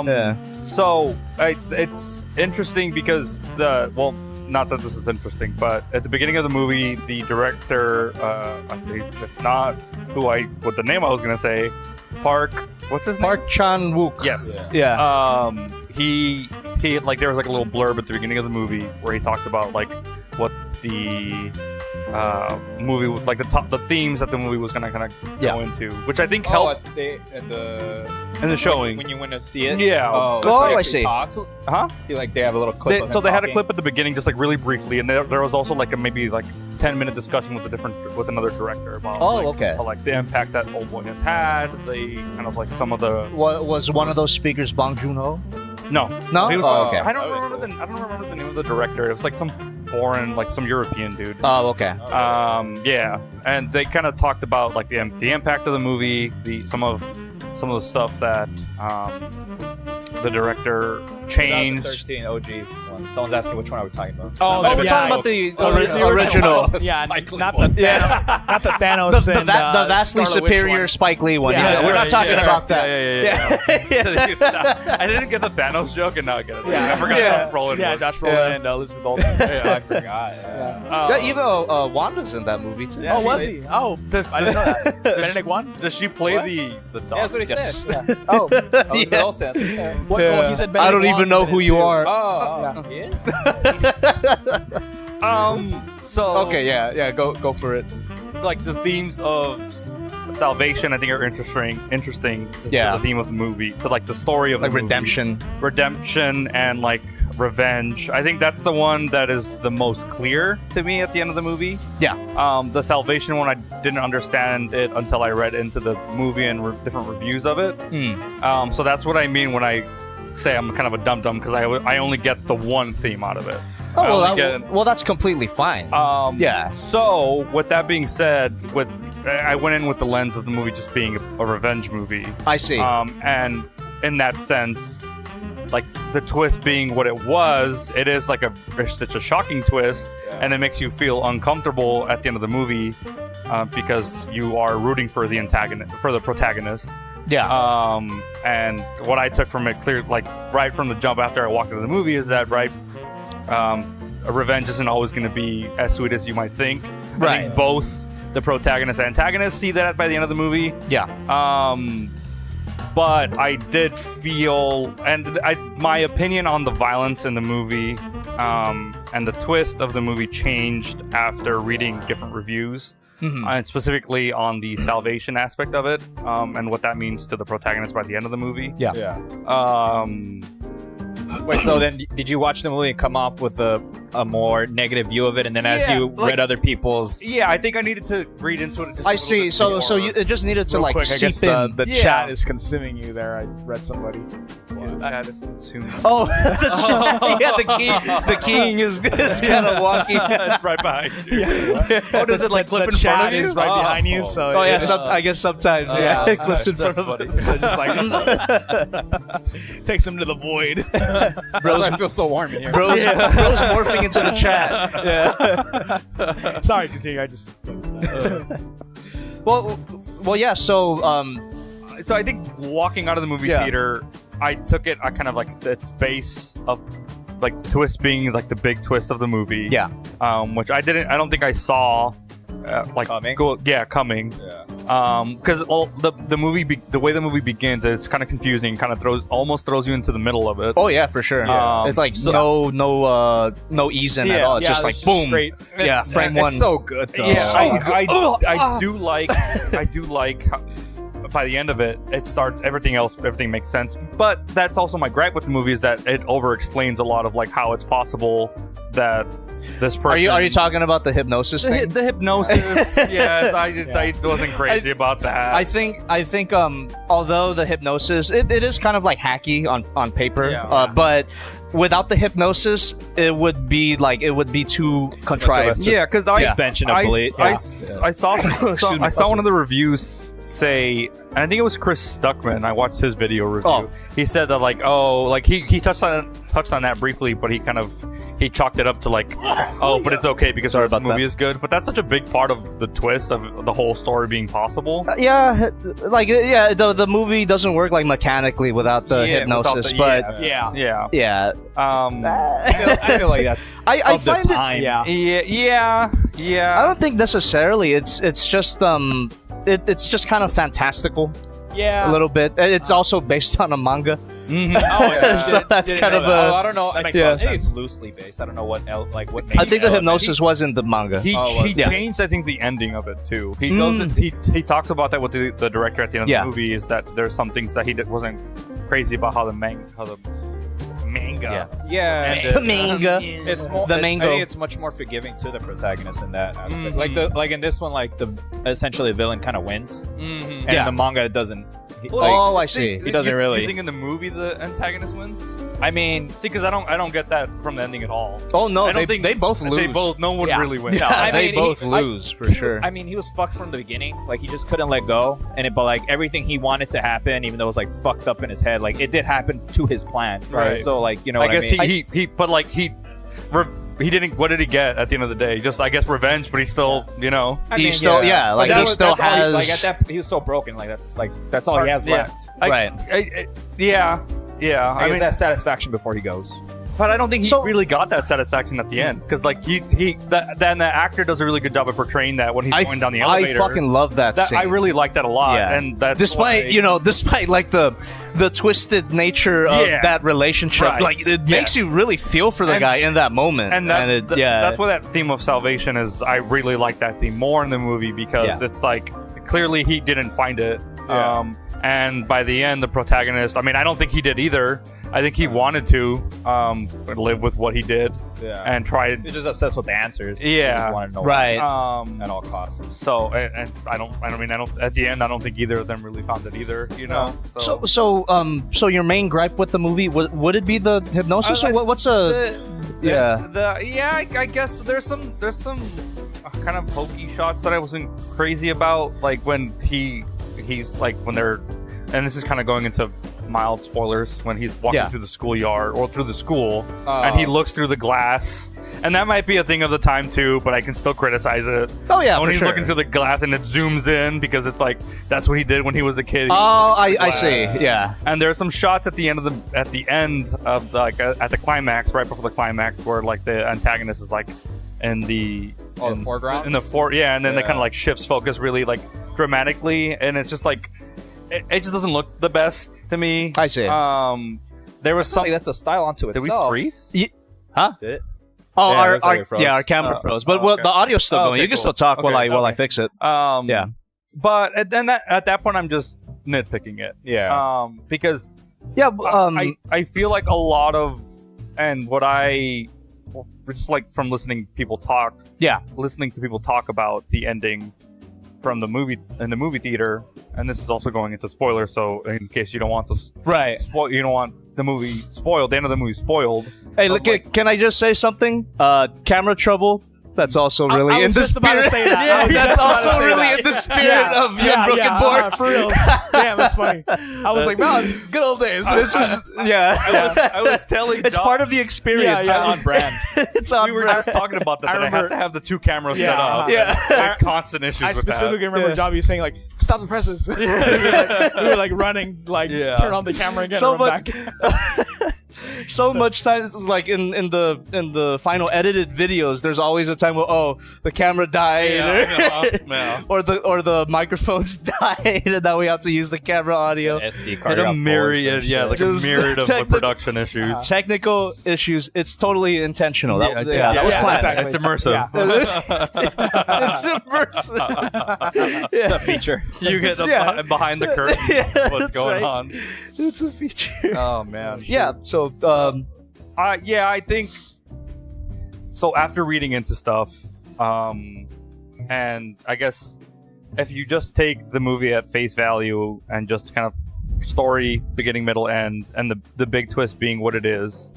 B: Yeah.
A: So it's interesting because not that this is interesting, but at the beginning of the movie, the director, it's not what the name I was gonna say, what's his name?
B: Park Chan-wook.
A: Yes.
B: Yeah.
A: He like there was like a little blurb at the beginning of the movie where he talked about like what the movie was like, the themes that the movie was gonna kind of go into, which I think helped
D: at the
A: in the showing.
D: when you went to see it.
A: Yeah.
B: Oh,
D: he
B: I
D: actually
B: see.
D: Talks.
A: Huh?
D: They have a little clip. of him
A: So they had a
D: talking.
A: clip at the beginning, just like really briefly, and there was also like a maybe like 10-minute discussion with another director about
B: okay.
A: like the impact that Old Boy has had, the kind of like some of the
B: Was one of those speakers Bong Joon-ho?
A: no.
B: No?
A: He was,
B: Oh, okay.
A: I don't remember the name of the director. It was like some foreign, like some European dude.
B: Oh, okay.
A: Yeah, and they kind of talked about like the impact of the movie, some of the stuff that the director changed.
D: 2013 OG one. Someone's asking which one are we talking about.
E: Oh,
B: we're talking about the
E: the
B: original.
E: Yeah,
D: Spike Lee
E: not
D: one.
E: the Thanos, not the Thanos
B: The
E: and
B: vastly
E: Scarlet Witch
B: superior
E: one.
B: Spike Lee one.
E: Yeah,
B: Yeah, we're not talking about that.
A: Yeah. I didn't get the Thanos joke, and now I get it. I forgot Josh Brolin.
E: Yeah,
A: was.
E: Josh Brolin
B: Yeah.
E: and Elizabeth Olsen.
D: I forgot.
B: Yeah, even Wanda's in that movie too.
D: Yeah,
E: Oh, was he? Oh,
A: Does,
E: I didn't know that. Benedict Wong?
A: does she play
D: What?
A: the dog?
D: Yeah, that's what he
B: Yes.
D: said. Yeah.
E: Oh,
D: Elizabeth
B: Yeah.
D: Olsen, that's what he said.
E: what?
B: Yeah.
E: Well, he said
B: I
E: Benedict
B: don't even
E: Wong's
B: know
E: in
B: who
E: it,
B: you
E: too.
B: are.
D: Oh, he is?
A: So
B: Okay, yeah, go for it.
A: like the themes of salvation, I think are interesting.
B: Yeah.
A: To the theme of the movie, to like the story of
B: Like
A: the movie. redemption, and like revenge. I think that's the one that is the most clear to me at the end of the movie.
B: Yeah.
A: The salvation one, I didn't understand it until I read into the movie and different reviews of it. So that's what I mean when I say I'm kind of a dum-dum, because I only get the one theme out of it.
B: Oh, well,
A: Again,
B: well, that's completely fine. Yeah.
A: So, with that being said, I went in with the lens of the movie just being a revenge movie.
B: I see.
A: And in that sense, like the twist being what it was, it is like it's a shocking twist, and it makes you feel uncomfortable at the end of the movie because you are rooting for the protagonist.
B: Yeah.
A: And what I took from it, clear, like right from the jump after I walked into the movie, is that a revenge isn't always going to be as sweet as you might think. I think both the protagonist and antagonist see that by the end of the movie.
B: Yeah.
A: But I did feel, and my opinion on the violence in the movie and the twist of the movie changed after reading different reviews. And specifically on the salvation aspect of it, and what that means to the protagonist by the end of the movie.
B: Yeah.
D: Wait, so then did you watch the movie and come off with a more negative view of it, and then as you read other people's?
A: Yeah, I think I needed to read into it. Just
B: I see. So it just needed to
E: Real quick, I guess
B: seep in.
E: the chat is consuming you there. I read somebody.
A: That is consuming.
B: Oh, the king is kind of walking.
A: It's right behind you. Oh, does it like clip in front
E: chat
A: of you?
E: is right behind you. So
B: Oh yeah, I guess sometimes it clips in front of him.
E: So just like takes him to the void.
D: Bros, I feel so warm in here.
B: Bros morphing into the chat.
E: Yeah. Sorry, continue. I just.
B: Well, yeah. So,
A: So I think walking out of the movie theater, I took it. I kind of like its base of like the twist being like the big twist of the movie.
B: Yeah.
A: Which I don't think I saw. Like
D: coming.
A: Coming.
D: Yeah.
A: Because the movie, the way the movie begins, it's kind of confusing. Kind of almost throws you into the middle of it.
B: oh yeah, for sure. It's like no ease in at all. It's just like boom.
E: Straight.
B: Yeah, frame one.
D: It's so good though.
A: Yeah,
B: so good.
A: I do like how, by the end of it, everything makes sense. But that's also my gripe with the movie, is that it over explains a lot of like how it's possible that this person.
B: Are you talking about the hypnosis thing?
A: The hypnosis? Yes, I wasn't crazy about that.
B: I think although the hypnosis it is kind of like hacky on paper, but without the hypnosis it would be too contrived.
A: Yeah, because
D: suspension of belief.
A: I saw one of the reviews say, and I think it was Chris Stuckman. I watched his video review.
B: Oh.
A: He said that he touched on that briefly, but he chalked it up to like, but it's okay because the movie is good. But that's such a big part of the twist of the whole story being possible.
B: The movie doesn't work like mechanically without the hypnosis, but
A: yeah.
D: I feel like that's
B: I
D: of the
B: find it-
D: time.
A: Yeah.
B: I don't think necessarily. It's just it's just kind of fantastical.
E: Yeah.
B: A little bit. It's also based on a manga.
A: Mm-hmm.
B: So that's kind of a.
D: I don't know.
E: That makes
D: Yeah.
E: a lot of
D: I think
E: sense.
D: it's loosely based. I don't know what else. Like what.
B: I think the
D: main
B: hypnosis was in the manga.
A: He
D: was it?
A: changed, I think, the ending of it too. He goes, he talks about that with the director at the end of the movie. Is that there's some things that he wasn't crazy about how the manga.
D: Yeah.
B: The manga.
D: It's more.
B: The
D: I
B: mango.
D: think it's much more forgiving to the protagonist in that aspect. Like in this one, like essentially the villain kind of wins, and in the manga it doesn't.
B: I see.
D: He doesn't really.
A: You think in the movie the antagonist wins?
D: I mean,
A: See, because I don't get that from the ending at all.
B: Oh no,
A: I don't
B: they both lose.
A: No one really wins.
B: Yeah,
D: I
B: they
D: mean,
B: both lose for sure.
D: I mean, he was fucked from the beginning. Like he just couldn't let go, but like everything he wanted to happen, even though it was like fucked up in his head, like it did happen to his plan.
A: Right.
D: So like
A: I guess he didn't. What did he get at the end of the day? Just I guess revenge, but he's still
B: He still has.
D: Like at that, he was so broken. Like that's all he has left.
B: Right.
A: I
D: I
A: mean,
D: guess that satisfaction before he goes.
A: but I don't think he really got that satisfaction at the end, because like then the actor does a really good job of portraying that when he's going down the elevator.
B: I fucking love that scene.
A: I really like that a lot, and that's
B: despite like the twisted nature of that relationship,
A: Right.
B: like it makes you really feel for the guy in that moment,
A: and that's what that theme of salvation is. I really like that theme more in the movie because it's like clearly he didn't find it, and by the end the protagonist, I mean, I don't think he did either. I think he wanted to live with what he did and try.
D: He's just obsessed with the answers.
A: Yeah.
D: He just wanted to know
A: Right.
D: at all costs.
A: So and I don't at the end I don't think either of them really found it either, you know.
B: So your main gripe with the movie would it be the hypnosis or what's a
A: I guess there's some kind of hokey shots that I wasn't crazy about, like when he's like when they're, and this is kind of going into mild spoilers, when he's walking through the schoolyard or through the school, and he looks through the glass. And that might be a thing of the time too, but I can still criticize it.
B: Oh yeah,
A: when
B: for
A: he's
B: sure.
A: looking through the glass and it zooms in because it's like that's what he did when he was a kid.
B: Oh, I see. Yeah.
A: And there's some shots at the end of the climax, right before the climax, where like the antagonist is like in the
D: foreground.
A: and then they kind of like shifts focus really like dramatically, and it's just like it just doesn't look the best to me.
B: I see.
A: There was something
D: that's a style unto
A: Did
D: itself.
A: we freeze?
B: Huh?
D: Did it?
B: Oh,
D: Yeah, it looks like it froze.
B: our camera froze, but
A: okay.
B: the audio's still going.
A: Okay,
B: You can
A: cool.
B: still talk while
A: Okay,
B: I fix it. Yeah.
A: But at that point, I'm just nitpicking it.
D: Yeah.
A: Because
B: Yeah.
A: I feel like a lot of, and what just like from listening to people talk about the ending from the movie in the movie theater, and this is also going into spoilers. So in case you don't want to you don't want the movie spoiled, the end of the movie spoiled.
B: Hey, look, can I just say something? Camera trouble. That's also really
E: I
B: in
E: was
B: the
E: just about to
B: spirit.
E: say that. I was
B: That's
E: just about to
B: also
E: say
B: really
E: that.
B: in the spirit of Young Broken Board.
E: For real. Damn, that's funny. I was like, man, it's good old days.
B: This is
A: I was telling
B: it's
A: John,
B: part of the experience.
E: Yeah,
D: on brand.
B: It's on
A: we were
B: brand.
A: just talking about that.
E: I
A: That I have
E: remember-
A: to have the two cameras set
E: Yeah,
A: up.
B: yeah.
A: Like, constant issues
E: I
A: with
E: specifically
A: that.
E: remember Jobby saying like, "Stop the presses." we were like running, like turn on the camera again.
B: So
E: and run
B: much-
E: back.
B: So much time, it's like in the final edited videos, there's always a time where the camera died,
A: Yeah.
B: or the microphones died, and now we have to use the camera audio.
D: SD card.
A: Had a
D: got
A: myriad,
D: forged and
A: like
D: shit.
A: a
B: Just
A: myriad of
B: technical-
A: production issues.
B: Technical issues. It's totally intentional. That was
E: yeah,
B: planned.
E: exactly.
A: It's immersive.
E: Yeah.
B: It's immersive.
D: It's a feature.
A: You get behind the curtain. What's
B: that's
A: going
B: right.
A: on?
B: It's a feature.
A: Oh man.
B: Yeah. So
A: I think so. After reading into stuff, and I guess if you just take the movie at face value and just kind of story, beginning, middle, end, and the big twist being what it is,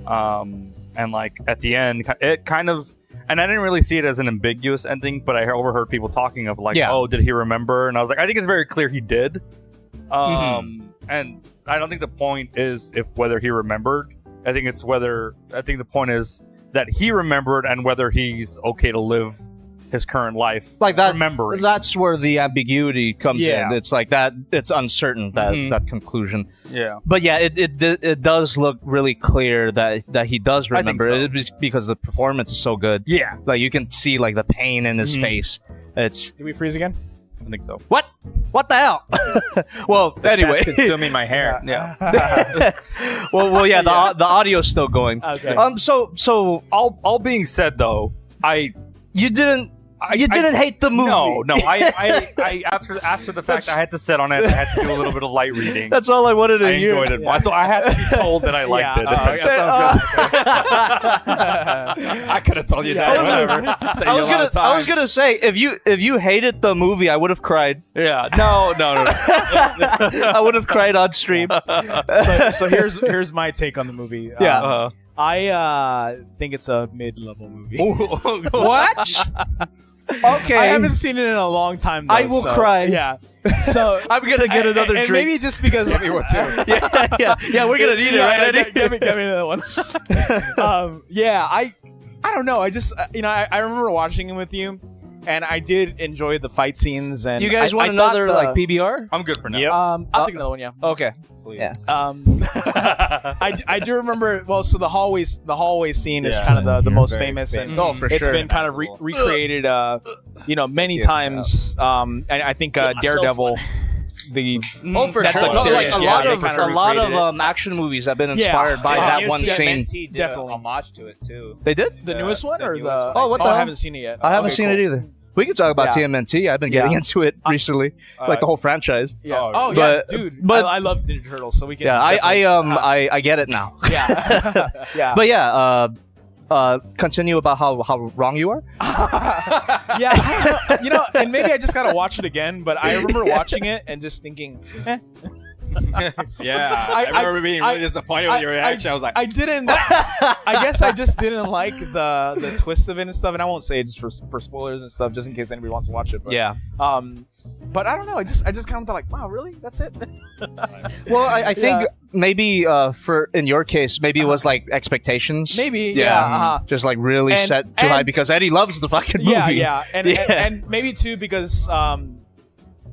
A: and like at the end, it kind of. And I didn't really see it as an ambiguous ending, but I overheard people talking of like, oh, did he remember? And I was like, I think it's very clear he did. And I don't think the point is whether he remembered. I think the point is that he remembered and whether he's okay to live his current life
B: like that.
A: remembering.
B: That's where the ambiguity comes in. It's like that. It's uncertain that conclusion.
A: Yeah.
B: But yeah, it does look really clear that he does remember
A: so.
B: it because the performance is so good.
A: Yeah.
B: Like you can see like the pain in his face. It's
E: Did we freeze again?
A: I think so.
B: what the hell? Well, anyway.
D: Chat's consuming my hair.
A: Yeah.
B: well, yeah. The audio's still going.
E: Okay.
B: So
A: All being said, though,
B: you didn't hate the movie.
A: No. I after the fact, I had to sit on it. I had to do a little bit of light reading.
B: That's all I wanted to
A: I
B: hear.
A: enjoyed it, so I had to be told that I liked it. essentially.
D: I could have told you that. Whatever.
B: I was gonna say if you hated the movie, I would have cried.
A: Yeah. No.
B: I would have cried on stream.
E: So here's my take on the movie.
B: Yeah.
E: I think it's a mid-level movie.
B: What? Okay.
E: I haven't seen it in a long time. Though,
B: I will
E: so,
B: cry.
E: Yeah. So
B: I'm gonna get another
E: and
B: drink.
E: maybe just because
B: yeah. We're gonna need it, right, Eddie?
E: Get me another one. I don't know. I just I remember watching it with you, and I did enjoy the fight scenes. And
B: You guys want
E: I thought
B: another like PBR?
A: I'm good for now.
E: I'll take another one. Yeah.
B: Okay.
A: Please.
B: Yeah.
E: I do remember. Well, so the hallway scene is kind of the most
D: very
E: famous, and
B: for
E: it's
B: sure.
E: been kind of recreated, many times. And I think Daredevil,
B: For
E: Netflix
B: sure.
E: series,
B: A
E: yeah,
B: lot
E: they
B: of
E: kinda
B: a lot
E: recreated
B: of action movies have been inspired by that one scene.
D: TMNT did
E: Definitely.
D: a homage to it too.
B: They did?
E: the newest one or
D: newest
E: the
D: one.
B: Oh, what the
E: I
B: hell?
E: haven't seen it yet.
B: I haven't
E: Okay,
B: seen
E: cool.
B: it either. We can talk about
E: Yeah.
B: TMNT. I've been getting
E: Yeah.
B: into it recently, like the whole franchise.
E: Yeah.
D: Oh,
E: Oh,
B: but-
E: yeah, dude.
B: but-
E: I love Ninja Turtles, so we can.
B: Yeah,
E: definitely-
B: I get it now.
E: Yeah. Yeah.
B: But yeah, continue about how wrong you are.
E: Yeah. I don't know, and maybe I just gotta watch it again. But I remember watching it and just thinking,
F: Yeah, I remember being really disappointed with your reaction. I was like,
E: I didn't. I guess I just didn't like the twist of it and stuff. And I won't say it just for spoilers and stuff, just in case anybody wants to watch it. But,
B: Yeah.
E: But I don't know. I just kind of thought like, wow, really? That's it?
B: Well, I think maybe for in your case, maybe it was like expectations.
E: Maybe. Yeah.
B: Just like really
E: And-
B: set too
E: and-
B: high because Eddie loves the fucking movie.
E: Yeah. And maybe too because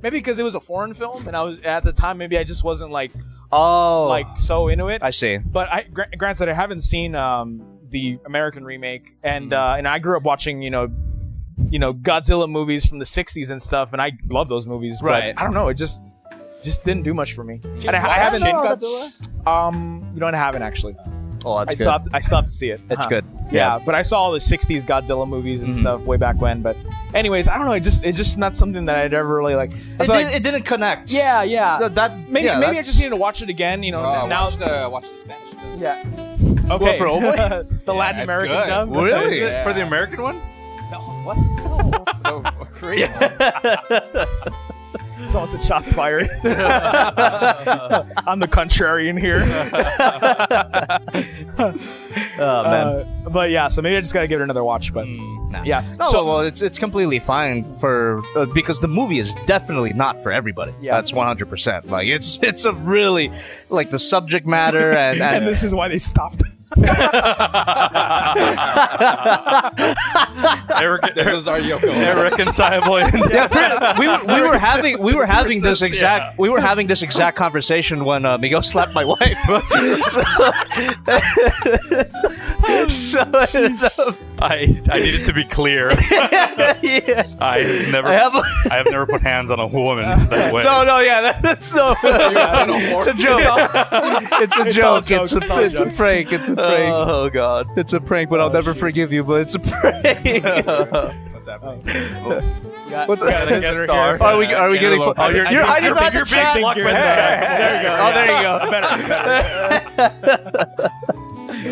E: it was a foreign film, and I was at the time maybe I just wasn't like so into it.
B: I see.
E: But granted, I haven't seen the American remake, and I grew up watching Godzilla movies from the '60s and stuff, and I love those movies.
B: Right.
E: But I don't know. It just didn't do much for me. And I
D: watch
E: haven't
D: Shin
E: Godzilla. I haven't actually.
B: Oh, that's
E: I
B: good.
E: still have to see it.
B: It's good.
E: Yeah, but I saw all the '60s Godzilla movies and stuff way back when. But anyways, I don't know. It's just not something that I'd ever really like.
B: It didn't connect.
E: Yeah. Maybe I
B: that's-
E: just need to watch it again. Now.
F: watch the Spanish film.
E: Yeah. Okay.
B: For Oboy?
E: The Latin
F: it's
E: American
F: good.
E: stuff.
B: Really?
F: Yeah.
A: For the American one?
F: No, what? No, Korean.
E: Someone said shots fired. I'm the contrarian here.
B: Oh man.
E: But yeah, so maybe I just gotta give it another watch. But yeah.
B: No, well, it's completely fine for because the movie is definitely not for everybody.
E: Yeah.
B: That's 100%. Like it's a really like the subject matter and
E: and this is why they stopped.
F: This is our Yoko.
A: Irreconcilable.
B: we were having this exact conversation when Miguel slapped my wife. So I ended up,
A: I needed to be clear.
B: yeah.
A: I have never put hands on a woman that way.
B: No, that's no. It's a joke. It's a joke. It's a prank. It's a prank.
A: Oh god.
B: It's a prank, but I'll never forgive you. But it's a prank.
F: What's happening?
B: What's
A: a guest star.
B: Are we getting?
A: Oh, you're
B: hiding behind the
A: big
B: chat.
A: block with
E: There you go.
B: Oh, there you go.
E: Better.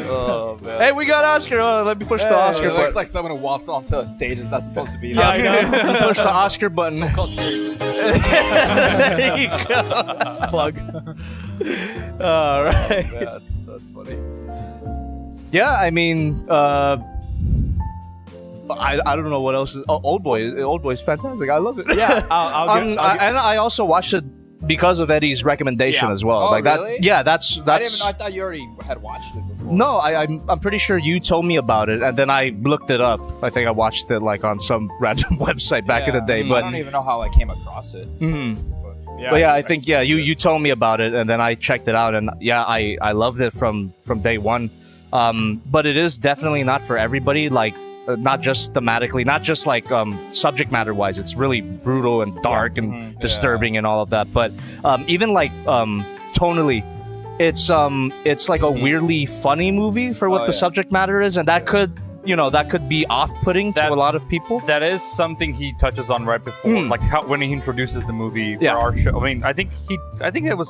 A: Oh man.
B: Hey, we got Oscar. Oh, let me push the Oscar
F: It looks
B: button.
F: like someone who walks onto a stage is not supposed to be
E: Yeah, I
F: there.
E: know.
B: Push the Oscar button.
F: There
B: There you go.
E: Plug.
B: All right.
A: That's funny.
B: Yeah, I mean, I don't know what else is. Oh, Old Boy's fantastic. I love it.
E: Yeah,
B: And I also watched it because of Eddie's recommendation as well.
F: Oh,
B: like
F: really?
B: that. Yeah, that's.
F: I thought you already had watched it before.
B: No, I'm pretty sure you told me about it, and then I looked it up. I think I watched it like on some random website back in the day.
F: I
B: But
F: don't even know how I came across it.
B: but yeah, I think you told me about it, and then I checked it out, and yeah, I loved it from day one. But it is definitely not for everybody. Like. Not just thematically, not just like subject matter wise. It's really brutal and dark and disturbing and all of that. But even like tonally, it's like a weirdly funny movie for what the subject matter is, and that could be off-putting to a lot of people.
A: That is something he touches on right before, like when he introduces the movie for our show. I mean, I think it was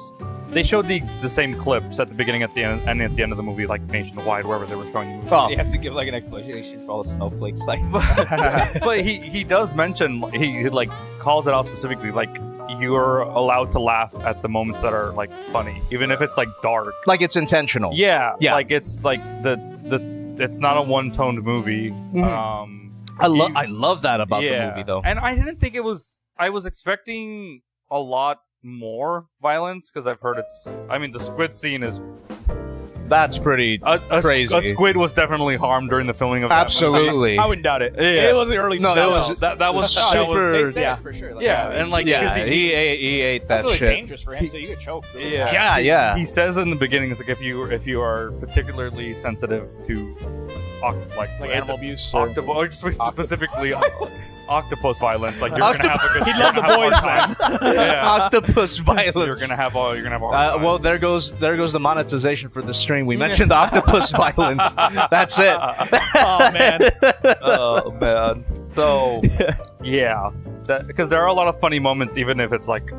A: they showed the same clips at the beginning, at the end, and at the end of the movie, like nationwide, wherever they were showing the movie.
B: Oh.
F: You have to give like an explanation for all the snowflakes. Like,
A: But he does mention, he like calls it out specifically, like you're allowed to laugh at the moments that are like funny, even if it's like dark.
B: Like it's intentional.
A: Yeah.
B: Like
A: it's like it's not a one-toned movie.
B: I love that about the movie though.
A: And I didn't think it was. I was expecting a lot more violence because I've heard the squid scene is.
B: That's pretty crazy.
A: A squid was definitely harmed during the filming of that movie.
B: Absolutely.
E: I wouldn't doubt it.
A: Yeah.
E: It was the early.
B: No,
A: that was super.
F: they say it for sure. Like,
A: And like
B: He ate that
F: that's really
B: shit.
F: dangerous for him, so you could choke. Really.
B: Yeah.
A: He says in the beginning, it's like if you are particularly sensitive to like
E: animal abuse,
A: or just specifically octopus violence, like you're gonna have a good.
E: He'd love the boys
A: time.
B: Octopus violence.
A: You're gonna have a hard time.
B: Well, there goes the monetization for the stream. We mentioned octopus violence. That's it.
E: Oh man.
A: Oh man. So yeah, because there are a lot of funny moments, even if it's like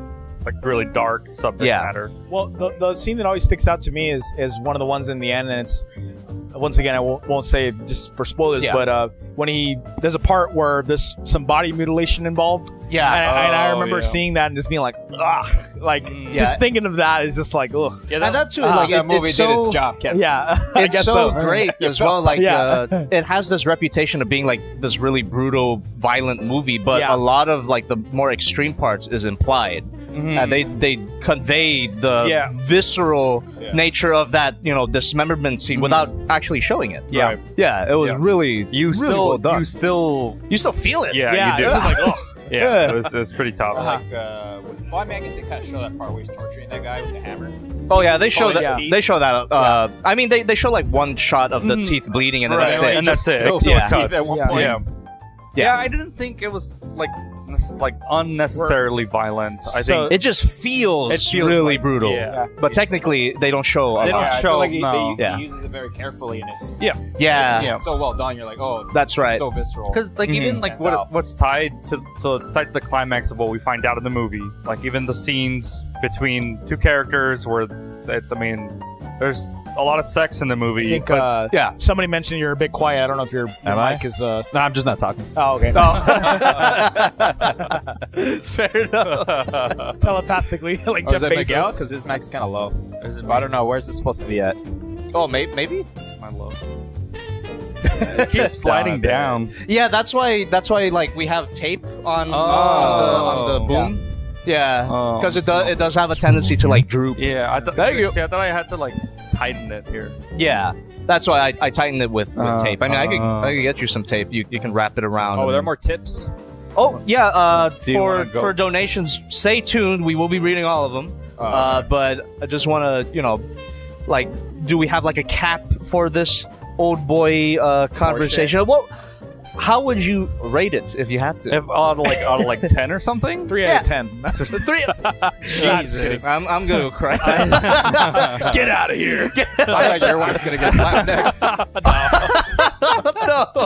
A: really dark subject matter.
E: Well, the scene that always sticks out to me is one of the ones in the end, and it's once again I won't say it just for spoilers, but when there's a part where there's some body mutilation involved,
B: Yeah.
E: And I remember
A: yeah.
E: seeing that and just being like, ugh. Like,
B: Yeah.
E: just thinking of that is just like, ugh.
B: and that too, like
F: that movie
B: it's
F: did
B: so,
F: its job, Kevin.
E: Yeah, I
B: It's
E: guess
B: so
E: so.
B: great as well. Like,
E: Yeah.
B: it has this reputation of being like this really brutal, violent movie, but
E: Yeah.
B: a lot of like the more extreme parts is implied. And they convey the
A: Yeah.
B: visceral
F: Yeah.
B: nature of that, dismemberment scene without actually showing it.
E: Yeah.
A: Right.
B: Yeah, it was
A: Yeah.
B: really
A: You
B: really
A: still,
B: well done.
A: you still,
B: You still feel it.
A: yeah,
E: Yeah,
A: you do.
E: it's just like, ugh.
A: yeah, it was pretty tough.
F: Well, I mean, I guess they kind of show that part where he's torturing that guy with the hammer.
B: Oh yeah, they show
F: Oh,
B: that.
F: yeah.
B: They show that. I mean, they show like one shot of the teeth bleeding, and then
A: Right,
B: that's
A: right,
B: it.
A: and that's it.
F: Spills
B: Yeah.
F: his teeth at one
E: Yeah.
F: point.
A: Yeah.
B: Yeah.
A: Yeah, I didn't think it was like unnecessarily violent. I
E: So-
A: think
B: It just feels,
A: It feels
B: really
A: like-
B: brutal.
A: yeah.
B: But technically, they don't show a
A: They
B: lot.
A: don't
F: I
A: show-
F: feel like he,
A: no.
F: he
B: Yeah.
F: uses it very carefully, and it's
A: yeah,
B: Yeah.
A: Yeah.
F: it's so well done. You're like, oh,
B: That's right.
F: It's so visceral.
A: because like even like
F: Stands out.
A: what's tied to it's tied to the climax of what we find out in the movie. Like even the scenes between two characters where there's a lot of sex in the movie.
E: I think
A: but
B: Yeah.
E: somebody mentioned you're a bit quiet. I don't know if your
D: I?
E: mic is.
D: No, I'm just not talking.
E: Oh, okay.
B: Fair enough.
E: Telepathically, like
F: Oh,
E: Jeff
F: is that Miguel?
E: Bezos.
F: Because his mic's kind of low. I don't know. Where's it supposed to be at?
B: Oh, maybe.
A: my love. It keeps sliding down.
B: Yeah, that's why. Like we have tape on
A: Oh.
B: the boom. Yeah,
A: Oh.
B: because it does have a tendency to like droop.
A: Yeah, I
B: Thank you.
A: See, I thought I had to like tighten it here.
B: Yeah, that's why I tightened it with tape. I mean, I could get you some tape. You can wrap it around.
F: Oh,
B: and
F: there are
B: then-
F: more tips.
B: Oh yeah,
A: you wanna
B: for
A: go?
B: for donations, stay tuned. We will be reading all of them. But I just want to, like, do we have like a cap for this old boy conversation? Well, how would you rate it if you had to?
A: If out of like 10 or something.
E: 3 out of 10.
B: That's three.
E: Just kidding.
B: I'm gonna cry.
E: Get out of here.
F: Sounds like your wife's gonna get slapped next.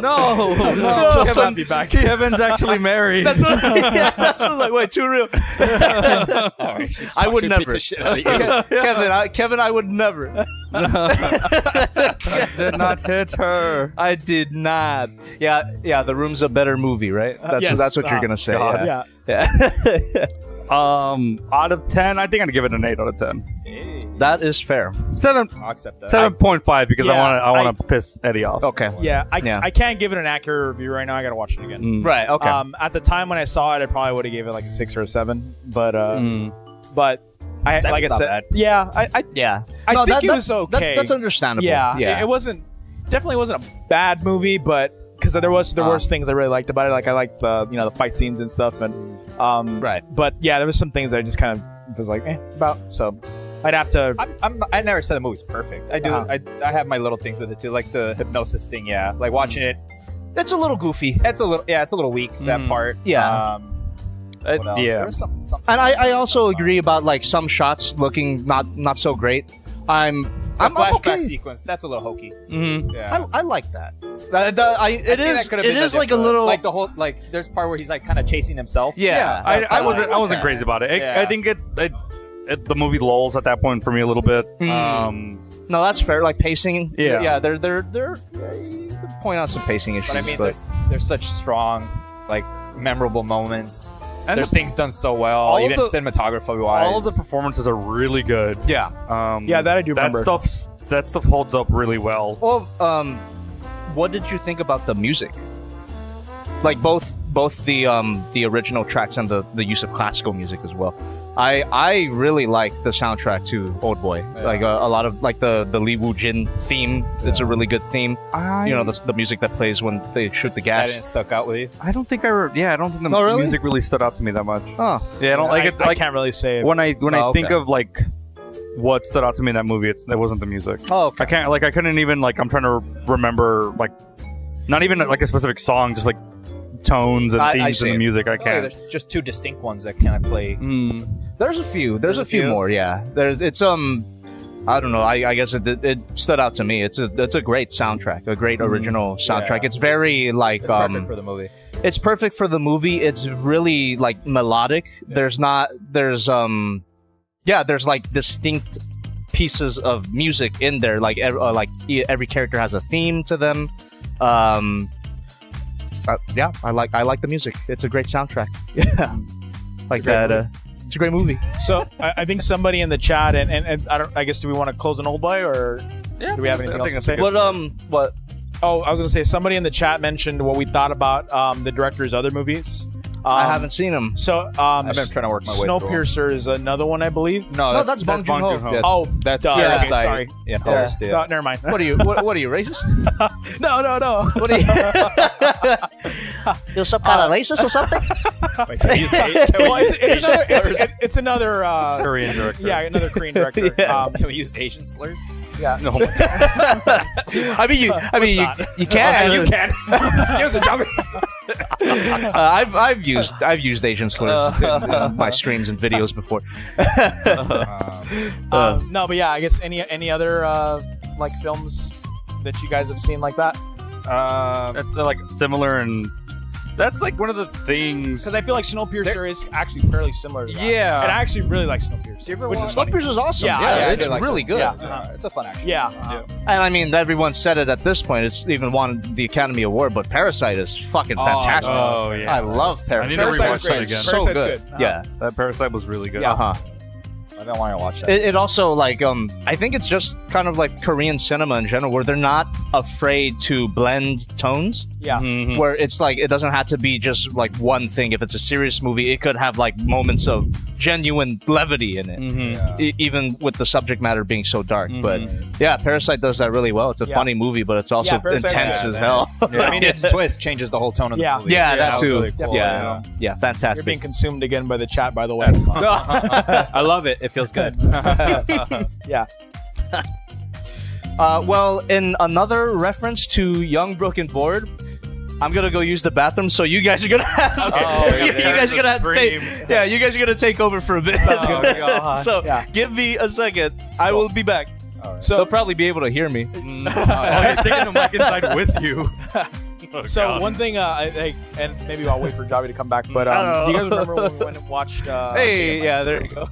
A: No,
E: She'll slap
A: Kevin,
E: you back.
A: Kevin's actually married.
B: That's what I was like. Wait, too real. I would never. Kevin, I would never.
A: Did not hit her.
B: I did not. Yeah. The Room's a better movie, right?
E: Yes.
B: That's what you're gonna say.
A: God.
B: Yeah.
E: Yeah.
A: Out of 10, I think I'd give it an 8 out of 10.
B: That is fair.
F: 'I'll accept that.
A: 7.5 because
E: Yeah,
A: I want to piss Eddie off.
B: Okay.
E: Yeah,
B: Yeah.
E: I can't give it an accurate review right now. I gotta watch it again.
B: Right. Okay.
E: At the time when I saw it, I probably would have gave it like a 6 or a 7. But
A: Mm.
E: like I
F: Seven's not
E: said,
F: bad.
E: yeah, I
B: yeah.
E: I
B: No,
E: think it
B: that-
E: was okay.
B: that's understandable.
E: yeah,
B: Yeah.
E: It wasn't definitely wasn't a bad movie, but because there was things I really liked about it. Like I liked the the fight scenes and stuff, and
B: Right.
E: But yeah, there was some things I just kind of was like about. So I'd have to.
F: I never said the movie's perfect. I do.
E: Uh-huh.
F: I have my little things with it too, like the hypnosis thing. Yeah, like watching it.
B: It's a little goofy.
F: It's a little weak that part.
B: Yeah.
F: What else?
A: yeah.
F: There was some
B: And I also agree about like some shots looking not so great. I'm
F: flashback
B: okay.
F: sequence. That's a little hokey.
A: Mm-hmm.
F: Yeah.
B: I like that. It
F: I think that
B: is.
F: could have
B: It
F: been the
B: is like a
F: difference.
B: little.
F: like the whole there's part where he's like kind of chasing himself.
B: Yeah.
A: I
F: That's kinda
A: wasn't
F: like-
A: crazy about it.
F: Yeah.
A: I think the movie lulls at that point for me a little bit.
B: No, that's fair. Like pacing.
A: Yeah.
B: Yeah. They're. You could point out some pacing issues.
F: But I mean, there's such strong, like memorable moments.
A: And
F: There's
A: the-
F: things done so well,
A: all of
F: even
A: the-
F: cinematography wise.
A: all of the performances are really good.
B: yeah.
E: Yeah, that I do remember.
A: That stuff holds up really well.
B: Well, what did you think about the music? Like both the original tracks and the use of classical music as well. I really like the soundtrack to Old Boy.
F: Yeah.
B: Like a lot of like the Lee Woo Jin theme. It's a really good theme. The music that plays when they shoot the
F: that
B: gas.
F: didn't stuck out with you.
A: I don't think the
B: Oh, really?
A: music really stood out to me that much.
B: Oh,
A: Yeah, I don't like it.
E: I
A: Like
E: can't really say.
A: when I
B: Oh,
A: think
B: okay.
A: of like what stood out to me in that movie, it wasn't the music.
B: oh, okay.
A: I couldn't even like. I'm trying to remember like, not even like a specific song, just like tones and
B: I
A: themes
B: see.
A: in the music. I
F: I feel like
A: can't.
F: there's just two distinct ones that kind of play.
B: There's a few. There's a few more. Yeah. It's I don't know. I guess it stood out to me. It's a great soundtrack, a great original soundtrack.
F: Yeah.
B: It's very like
F: It's perfect for the movie.
B: it's perfect for the movie. It's really like melodic. There's like distinct pieces of music in there. Like every character has a theme to them. yeah, I like the music. It's a great soundtrack. Yeah, like that. It's a great movie.
E: So I think somebody in the chat, and I guess, do we want to close an old boy, or do we have anything else to say?
B: What?
E: Oh, I was going to say, somebody in the chat mentioned what we thought about the director's other movies.
B: I haven't seen them.
E: So
F: I've been trying to work my way through.
E: Snowpiercer is another one, I believe.
F: No,
B: that's Bong Joon-ho.
F: Yeah,
E: Oh,
F: that's
E: duh.
F: Parasite.
E: Okay, sorry.
F: Yeah,
E: Oh, never mind.
B: What are you? What are you, racist?
E: No.
B: What are you? You're some kind of racist or something?
E: It's another
A: Korean director.
E: Yeah, another Korean director.
B: Yeah.
F: Can we use Asian slurs?
E: Yeah.
A: Oh my god.
B: I mean, you can.
E: You can.
F: Use it, Jobby.
B: I've used Asian slurs in my streams and videos before.
E: No, but yeah, I guess any other like films that you guys have seen like that?
A: That's like similar, and that's like one of the things.
E: Because I feel like Snowpiercer is actually fairly similar to that.
A: Yeah.
E: And I actually really like Snowpiercer. Which is funny.
B: Snowpiercer is awesome.
E: Yeah,
B: it's
F: like
B: really good.
E: Yeah.
F: It's a fun action.
E: Yeah.
B: And I mean, everyone said it at this point. It's even won the Academy Award, but Parasite is fucking fantastic.
A: Oh yeah.
B: I love
A: I need
B: Parasite.
A: to rewatch
E: Parasite's
A: that
E: great.
A: again.
B: So
E: Parasite's
B: good.
E: good.
B: Yeah.
A: That Parasite was really good.
E: Yeah.
B: Uh-huh.
F: I don't want to watch that.
B: It also like I think it's just kind of like Korean cinema in general, where they're not afraid to blend tones.
E: Yeah.
A: Mhm.
B: Where it's like it doesn't have to be just like one thing. If it's a serious movie, it could have like moments of genuine levity in it,
A: Mhm.
B: even with the subject matter being so dark.
A: Mhm.
B: But yeah, Parasite does that really well. It's a
E: Yeah.
B: funny movie, but it's also
E: Parasite-
B: intense
E: yeah,
B: as hell.
F: I mean, its twist changes the whole tone of the
E: Yeah.
F: movie.
B: Yeah, that
F: was
B: too.
F: really cool.
B: Yeah,
E: You're
B: fantastic.
E: being consumed again by the chat, by the way.
F: That's fun.
D: I love it. It feels good.
E: Yeah.
B: Well, in another reference to Young, Broken, Bored, I'm gonna go use the bathroom, so you guys are gonna have. You guys are gonna have to take. Yeah, you guys are gonna take over for a bit.
A: Oh, God.
B: So
E: Yeah.
B: give me a second. I will be back.
F: Alright.
B: So they'll probably be able to hear me.
A: Oh, you're taking the mic inside with you. Oh,
E: So
A: God.
E: one thing, and maybe I'll wait for Jobby to come back, but do you guys remember when we went and watched...
B: Hey, yeah, there you go.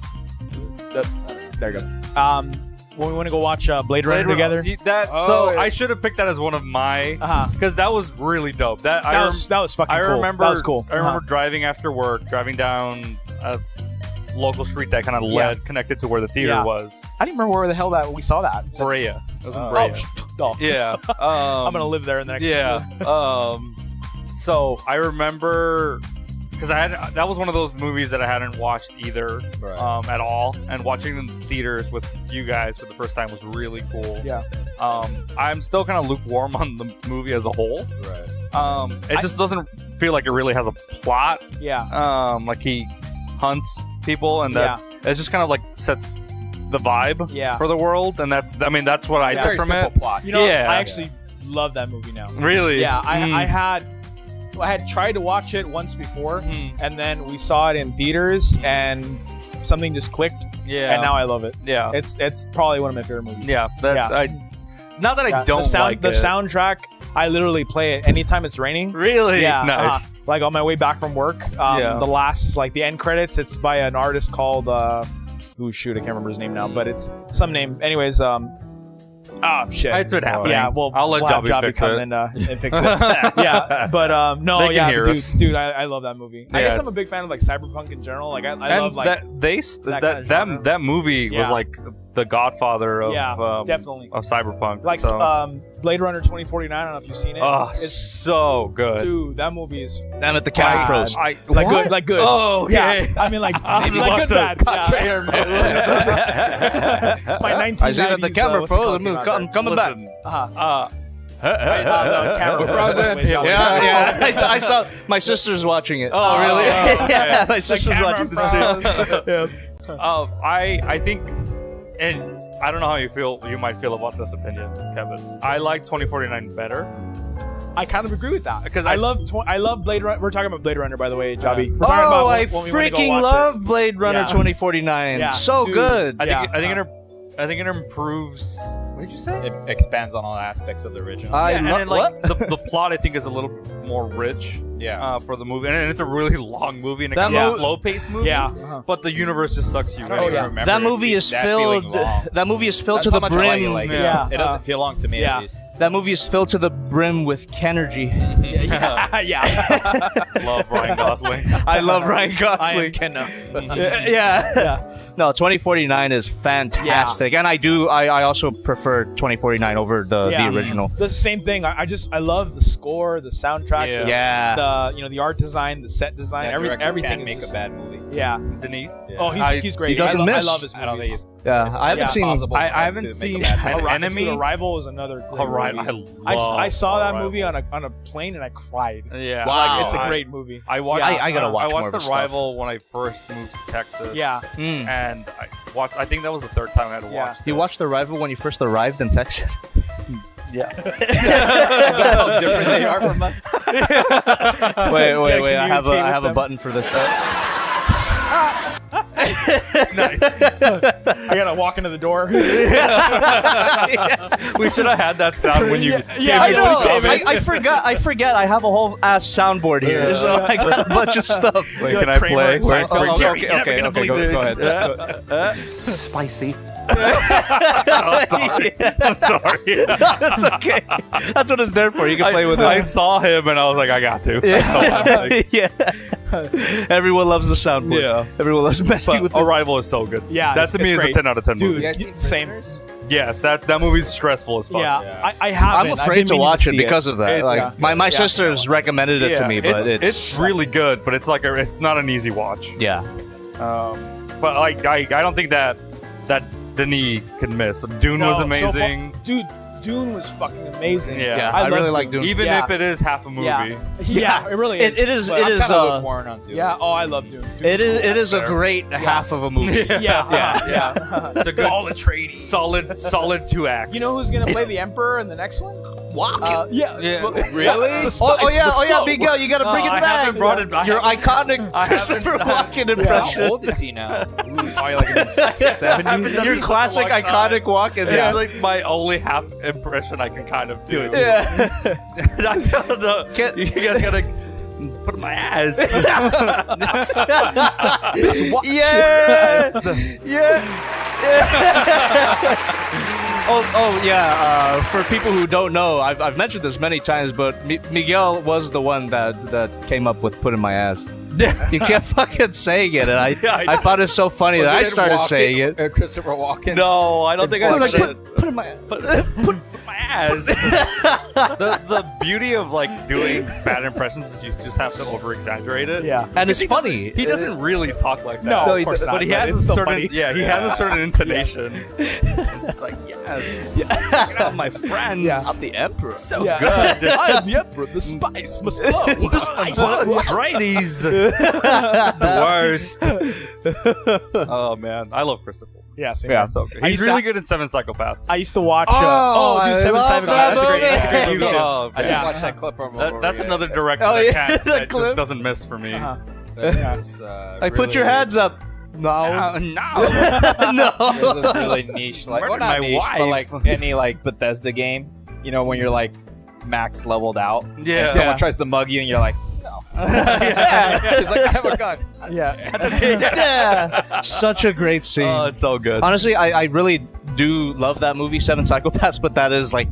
E: There you go. When we went to go watch Blade Runner together.
A: So I should have picked that as one of my, because that was really dope. That
E: was fucking
A: I
E: cool.
A: remember.
E: That was cool.
A: I remember driving after work, driving down a local street that kind of led connected to where the theater
E: Yeah.
A: was.
E: I didn't remember where the hell that we saw that.
A: Brea. It was in
E: Oh,
A: Brea. Yeah.
E: I'm gonna live there in the next.
A: Yeah. So I remember because that was one of those movies that I hadn't watched either at all, and watching in theaters with you guys for the first time was really cool.
E: Yeah.
A: I'm still kind of lukewarm on the movie as a whole.
F: Right.
A: It just doesn't feel like it really has a plot.
E: Yeah.
A: Like he hunts people, and it's just kind of like sets the vibe for the world, and that's what I took
F: Very
A: from
F: simple
A: it.
F: plot.
E: You know,
A: Yeah.
E: I actually love that movie now.
A: Really?
E: Yeah. I had tried to watch it once before, and then we saw it in theaters, and something just clicked.
A: Yeah.
E: And now I love it.
A: Yeah.
E: It's probably one of my favorite movies.
A: Yeah. Not that I don't like
E: the
A: it.
E: soundtrack. I literally play it anytime it's raining.
A: Really?
E: Yeah,
A: Nice.
E: like on my way back from work. The last, like the end credits, it's by an artist called shoot, I can't remember his name now, but it's some name. Anyways, shit.
A: It's been happening.
E: Yeah, well,
A: I'll let
E: we'll have
A: Jobby fix
E: come
A: it.
E: and fix it. Yeah, but no,
A: They can hear
E: dude,
A: us.
E: dude, I love that movie. I
A: Yeah,
E: guess I'm a big fan of like cyberpunk in general. Like I
A: And
E: love like
A: that movie was like the Godfather of
E: definitely
A: of cyberpunk.
E: like
A: so.
E: Blade Runner 2049. I don't know if you've seen it.
A: Oh,
E: It's
A: so good.
E: dude, that movie is
B: And at the camera froze.
E: like
A: what?
E: good, like good.
A: Oh, okay.
E: Yeah, I mean like
A: I was
E: like
A: about
E: good
A: to
E: bad. Yeah. My 1990s.
B: I see that the camera
E: what's it
B: froze.
E: called,
B: I'm coming back.
E: Camera
F: frozen.
E: froze.
B: Yeah. I saw my sister's watching it.
A: Oh, really?
B: Yeah, my sister's
E: camera
B: watching the stream.
E: froze.
A: I think, and I don't know how you might feel about this opinion, Kevin. I like 2049 better.
E: I kind of agree with that
A: Because
E: I love Blade Runner. We're talking about Blade Runner, by the way, Jobby. We're talking
B: Oh,
E: about
B: I
E: when we went to go
B: freaking
E: watch
B: love Blade Runner
E: Yeah.
B: 2049.
E: Yeah,
B: So
E: dude.
B: good.
A: I think it improves. What did you say?
F: It expands on all aspects of the original.
B: I
A: And
B: love
A: then, like the plot, I think is a little more rich.
F: Yeah.
A: For the movie, and it's a really long movie and a
B: That
A: kind of
B: mo-
A: slow-paced movie.
E: Yeah.
A: But the universe just sucks you.
F: I don't
A: in.
F: even
E: yeah.
F: remember
B: That
F: it
B: movie
F: being
B: is
F: that
B: filled.
F: feeling long.
B: That movie is filled
F: That's
B: to
F: how
B: the
F: much I like it.
B: brim.
F: Like,
E: Yeah.
F: it doesn't feel long to me
E: Yeah.
F: at least.
B: That movie is filled to the brim with Kenergy.
E: Yeah.
A: Love Ryan Gosling.
B: I love Ryan
E: I am
B: Gosling.
E: Kenneth.
B: Yeah. No, 2049 is fantastic, and I also prefer 2049 over the original.
E: The same thing. I love the score, the soundtrack,
A: Yeah.
E: the art design, the set design,
F: That director
E: everything
F: can
E: is
F: make
E: just,
F: a bad movie.
E: Yeah.
A: Denise.
E: Oh, he's great.
B: he doesn't miss.
E: I love his
F: I don't think
E: movies.
F: it's
B: Yeah, I haven't seen.
F: possible.
A: I
F: for him
A: haven't
F: to make a
A: seen
F: bad movie.
A: an
E: Dude,
A: enemy.
E: Arrival is another great
A: Arrival.
E: movie.
A: I
E: I saw that
A: Arrival.
E: movie on a plane and I cried.
A: Yeah.
B: Wow.
E: Like, it's a
A: I-
E: great movie.
A: I watched.
B: I gotta watch
A: I
B: more
A: watched
B: of his stuff.
A: Arrival when I first moved to Texas.
E: Yeah.
A: And I watched. I think that was the third time I had watched.
B: You watched Arrival when you first arrived in Texas?
A: Yeah.
F: Is that how different they are from us?
B: Wait!
E: can
B: I
E: you
B: have
E: communicate
B: a
E: with
B: a button for this.
E: I gotta walk into the door.
A: We should have had that sound when you.
E: Yeah,
B: I know.
E: David.
B: I forgot. I have a whole ass soundboard here, so I got a bunch of stuff.
A: Wait,
E: You're
A: can
E: like
A: I
E: Kramer
A: play?
E: and Seinfeld.
A: Wait,
E: Jerry, you're never gonna believe this.
B: Go ahead.
G: Spicy.
A: I'm sorry.
B: It's okay. That's what it's there for. You can play with
A: I
B: it.
A: saw him and I was like, I got to.
B: Yeah. Everyone loves the soundboard.
A: Yeah.
B: Everyone loves messing with
A: But
B: it.
A: Arrival is so good.
E: Yeah,
A: that to
E: it's
A: me is
E: great.
A: a 10 out of 10
E: Dude,
A: movie.
F: You guys seen
E: Same.
F: Prisoners?
A: Yes, that movie's stressful as fuck.
E: Yeah, I haven't.
B: I'm
E: I've
B: afraid
E: been
B: to
E: meaning
B: watch it
E: see
B: because of that.
A: It's-
B: Like my sister's recommended it to me, but
A: it's really good, but it's like it's not an easy watch.
B: yeah.
A: But like I don't think that Denis can miss. Dune was
E: No, so
A: amazing.
E: far- dude, Dune was fucking amazing.
A: Yeah.
B: I
E: love
B: really like Dune.
A: Even
E: Yeah.
A: if it is half a movie.
E: Yeah, it really is.
B: It is.
E: But
B: It
E: I'm
B: is.
F: Kind of lukewarm on Dune.
E: Yeah. Oh, I love Dune. Dune's
B: It is.
E: cool.
B: It is a great half of a movie.
E: Yeah.
A: It's a good
E: All the tradies.
A: solid 2 acts.
E: You know who's gonna play the Emperor in the next one?
A: Yeah.
F: Really?
B: Oh yeah, Miguel, you gotta bring it
A: I
B: back.
A: haven't brought it back.
B: Your iconic
A: I haven't-
B: Christopher Walken
F: How
B: impression.
F: old is he now?
E: Probably like in the 70s.
B: Your classic
A: Long time.
B: iconic Walken.
A: It's like my only half impression I can kind of do.
B: Yeah.
A: I gotta, you gotta put it in my ass.
B: Yes. Oh yeah. For people who don't know, I've mentioned this many times, but Miguel was the one that came up with "put in my ass." You kept fucking saying it, and I found it so funny that I started saying it.
F: Christopher Walken.
A: No, I don't think I
F: Like,
A: said
B: Put in my ass.
A: put my ass. the beauty of like doing bad impressions is you just have to over exaggerate it.
E: Yeah.
B: And it's funny.
A: He doesn't really talk like that.
E: No, of course not.
A: But he has
E: it's
A: a
E: still
A: certain
E: funny.
A: he has a certain intonation. It's like yes, check out my friends.
E: Yeah.
A: I'm the emperor. So
E: Yeah.
A: good.
E: I am the Emperor. The spice must flow.
A: Tradies. It's the worst. Oh man, I love Christopher.
E: Yeah, same
A: Yeah,
E: here.
A: so good.
E: I
A: He's
E: used
A: really
E: to-
A: good in Seven Psychopaths.
E: I used to watch.
B: Oh,
E: dude,
B: I
E: Seven
B: love
E: Psychopaths.
B: that
E: That's a great. That's a great
B: movie.
E: movie too.
A: Oh,
F: I just
E: Yeah.
F: watched that clip on
A: that's another director
B: Oh,
A: that,
B: yeah,
A: can't,
B: the
A: that
B: clip.
A: just doesn't miss for me.
E: Uh-huh.
F: It's,
B: Like, put your hands up. No.
A: No.
F: There's this really niche, like, well,
A: Murdered
F: not
A: my
F: niche, but
A: wife.
F: like any like Bethesda game, you know, when you're like max leveled out,
A: Yeah.
F: and someone
E: Yeah.
F: tries to mug you, and you're like, no.
B: Yeah.
F: He's like, I have a gun.
E: Yeah.
B: Yeah. Such a great scene.
A: Oh, it's so good.
B: Honestly, I really do love that movie, Seven Psychopaths, but that is like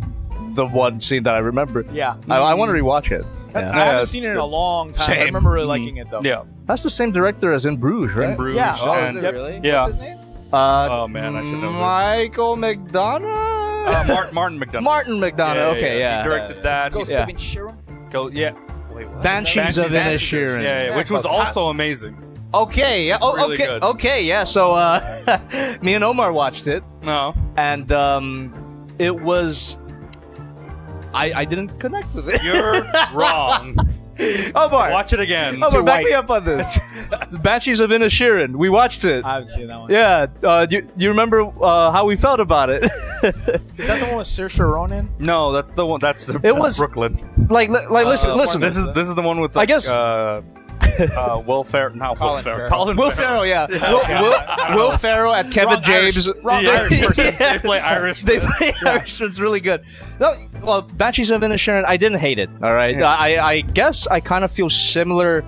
B: the one scene that I remember.
E: Yeah.
B: I want to rewatch it.
E: I
B: Yeah.
E: haven't
A: it's
E: seen it in a long time. I
B: Same.
E: remember really liking it though.
A: Yeah.
B: That's the same director as In Bruges, right?
A: In Bruges.
E: Yeah.
F: Oh, is
A: and,
F: it really?
A: Yeah.
F: What's his name?
A: Oh, man, I should know this.
B: Michael McDonough?
A: Martin McDonough.
B: Martin McDonough. Okay, yeah.
A: He directed that.
F: Ghost
B: Yeah.
F: of Inisherin?
A: Yeah. Wait, what?
B: Banshees of
A: Banshees.
B: Inisherin.
A: Yeah, which was also amazing.
B: Okay, yeah. Oh,
A: really
B: okay,
A: good.
B: okay, yeah. So, me and Omar watched it,
A: No.
B: and it was. I didn't connect with it.
A: You're wrong.
B: Omar,
A: Watch it again.
B: Omar, back me up on this. The Banshees of Inisherin. We watched it.
E: I haven't seen that one.
B: Yeah. You remember how we felt about it?
E: Is that the one with Saoirse Ronan?
A: No, that's the one. That's
B: It was-
A: Brooklyn.
B: like, listen.
A: This is the one with.
B: I
A: Like,
B: guess-
A: Will Ferrell, not
F: Colin
A: Will Ferrell.
F: Farrell.
A: Colin
B: Will
A: Farrell.
B: Ferrell, yeah. Will Ferrell at Kevin
E: Wrong Irish-
B: James.
E: wrong
A: The Irish person.
B: Yeah.
A: They play Irish.
B: They play Irish. It's really good. No, well, Banshees of Inisherin, I didn't hate it. All right, I guess I kind of feel similar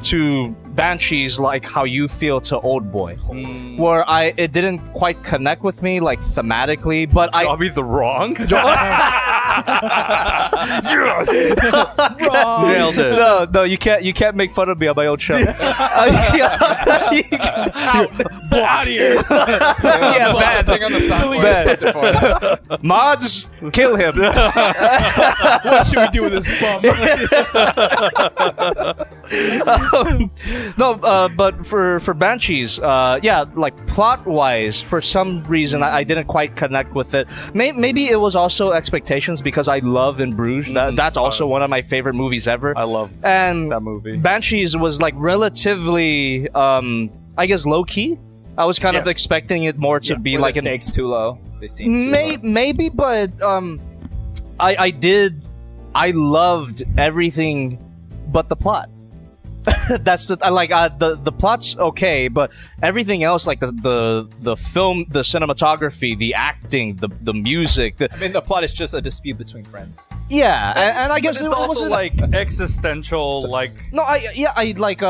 B: to Banshees, like how you feel to Old Boy, where it didn't quite connect with me, like thematically, but
A: Jobby the Wrong.
B: Yes!
A: Nailed it.
B: No, you can't make fun of me on my own show.
E: Out of here.
B: Yeah, bad.
F: Something on the soundboard.
B: Bad.
F: Something for it.
B: Mods, kill him.
E: What should we do with this bum?
B: But for Banshees, yeah, like plot wise, for some reason I didn't quite connect with it. Maybe it was also expectations because I love In Bruges. That's also one of my favorite movies ever.
A: I love
B: And
A: that movie.
B: Banshees was like relatively, I guess, low key. I was kind of
A: Yes.
B: expecting it more to be
D: Were
B: like
D: the
B: an
D: stakes too low? They seem too low.
B: maybe, but I loved everything but the plot. That's the plot's okay, but everything else, like the film, the cinematography, the acting, the music,
F: I mean, the plot is just a dispute between friends.
B: yeah, and I guess
A: But
B: it
A: it's also
B: wasn't
A: like existential, like
B: no, I like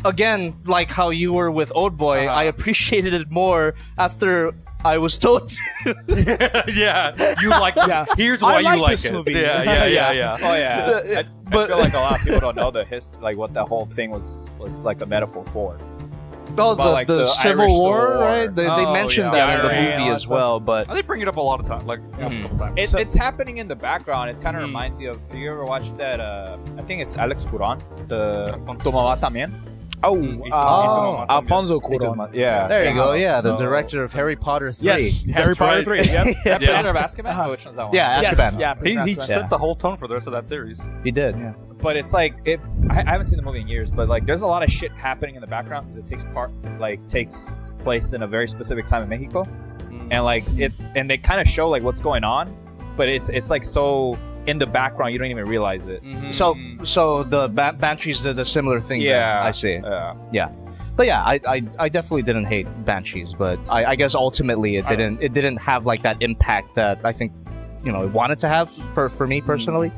B: again, like how you were with Old Boy, I appreciated it more after I was told to.
A: yeah. You like.
E: Yeah.
A: Here's why
E: I like
A: you like
E: this
A: it.
E: movie.
A: Yeah.
F: Oh yeah,
B: But-
F: I feel like a lot of people don't know the like what that whole thing was like a metaphor for.
B: Oh,
F: About, like,
B: the
F: the
B: Civil
F: Irish
B: War,
F: Civil War.
B: right? They
A: Oh,
B: mentioned
A: yeah.
B: that in the
E: Yeah,
B: movie
E: yeah,
B: as
E: stuff.
B: well, but
A: They bring it up a lot of times, like a couple times.
F: It's happening in the background. It kind of reminds you of. Have you ever watched that? I think it's Alex Cuarón, the Tu mamá también.
E: Alfonso Cuarón.
F: Yeah.
B: there you go. Yeah, the
A: Oh.
B: director of Harry Potter 3.
E: Yes, Harry Potter
A: right.
E: 3. Yep.
F: Yeah, Prisoner of Azkaban. Oh, which one's that one?
B: Yeah,
E: Yes,
B: Azkaban.
E: yeah,
A: He
E: Azkaban.
A: set the whole tone for the rest of that series.
B: He did. Yeah.
F: But it's like it. I haven't seen the movie in years, but like there's a lot of shit happening in the background because it takes place in a very specific time in Mexico, and like they kind of show like what's going on, but it's like so in the background you don't even realize it.
B: So the Banshees did a similar thing. then,
F: Yeah,
B: I see.
F: Yeah.
B: But yeah, I definitely didn't hate Banshees, but I guess ultimately it didn't have like that impact that I think it wanted to have for me personally.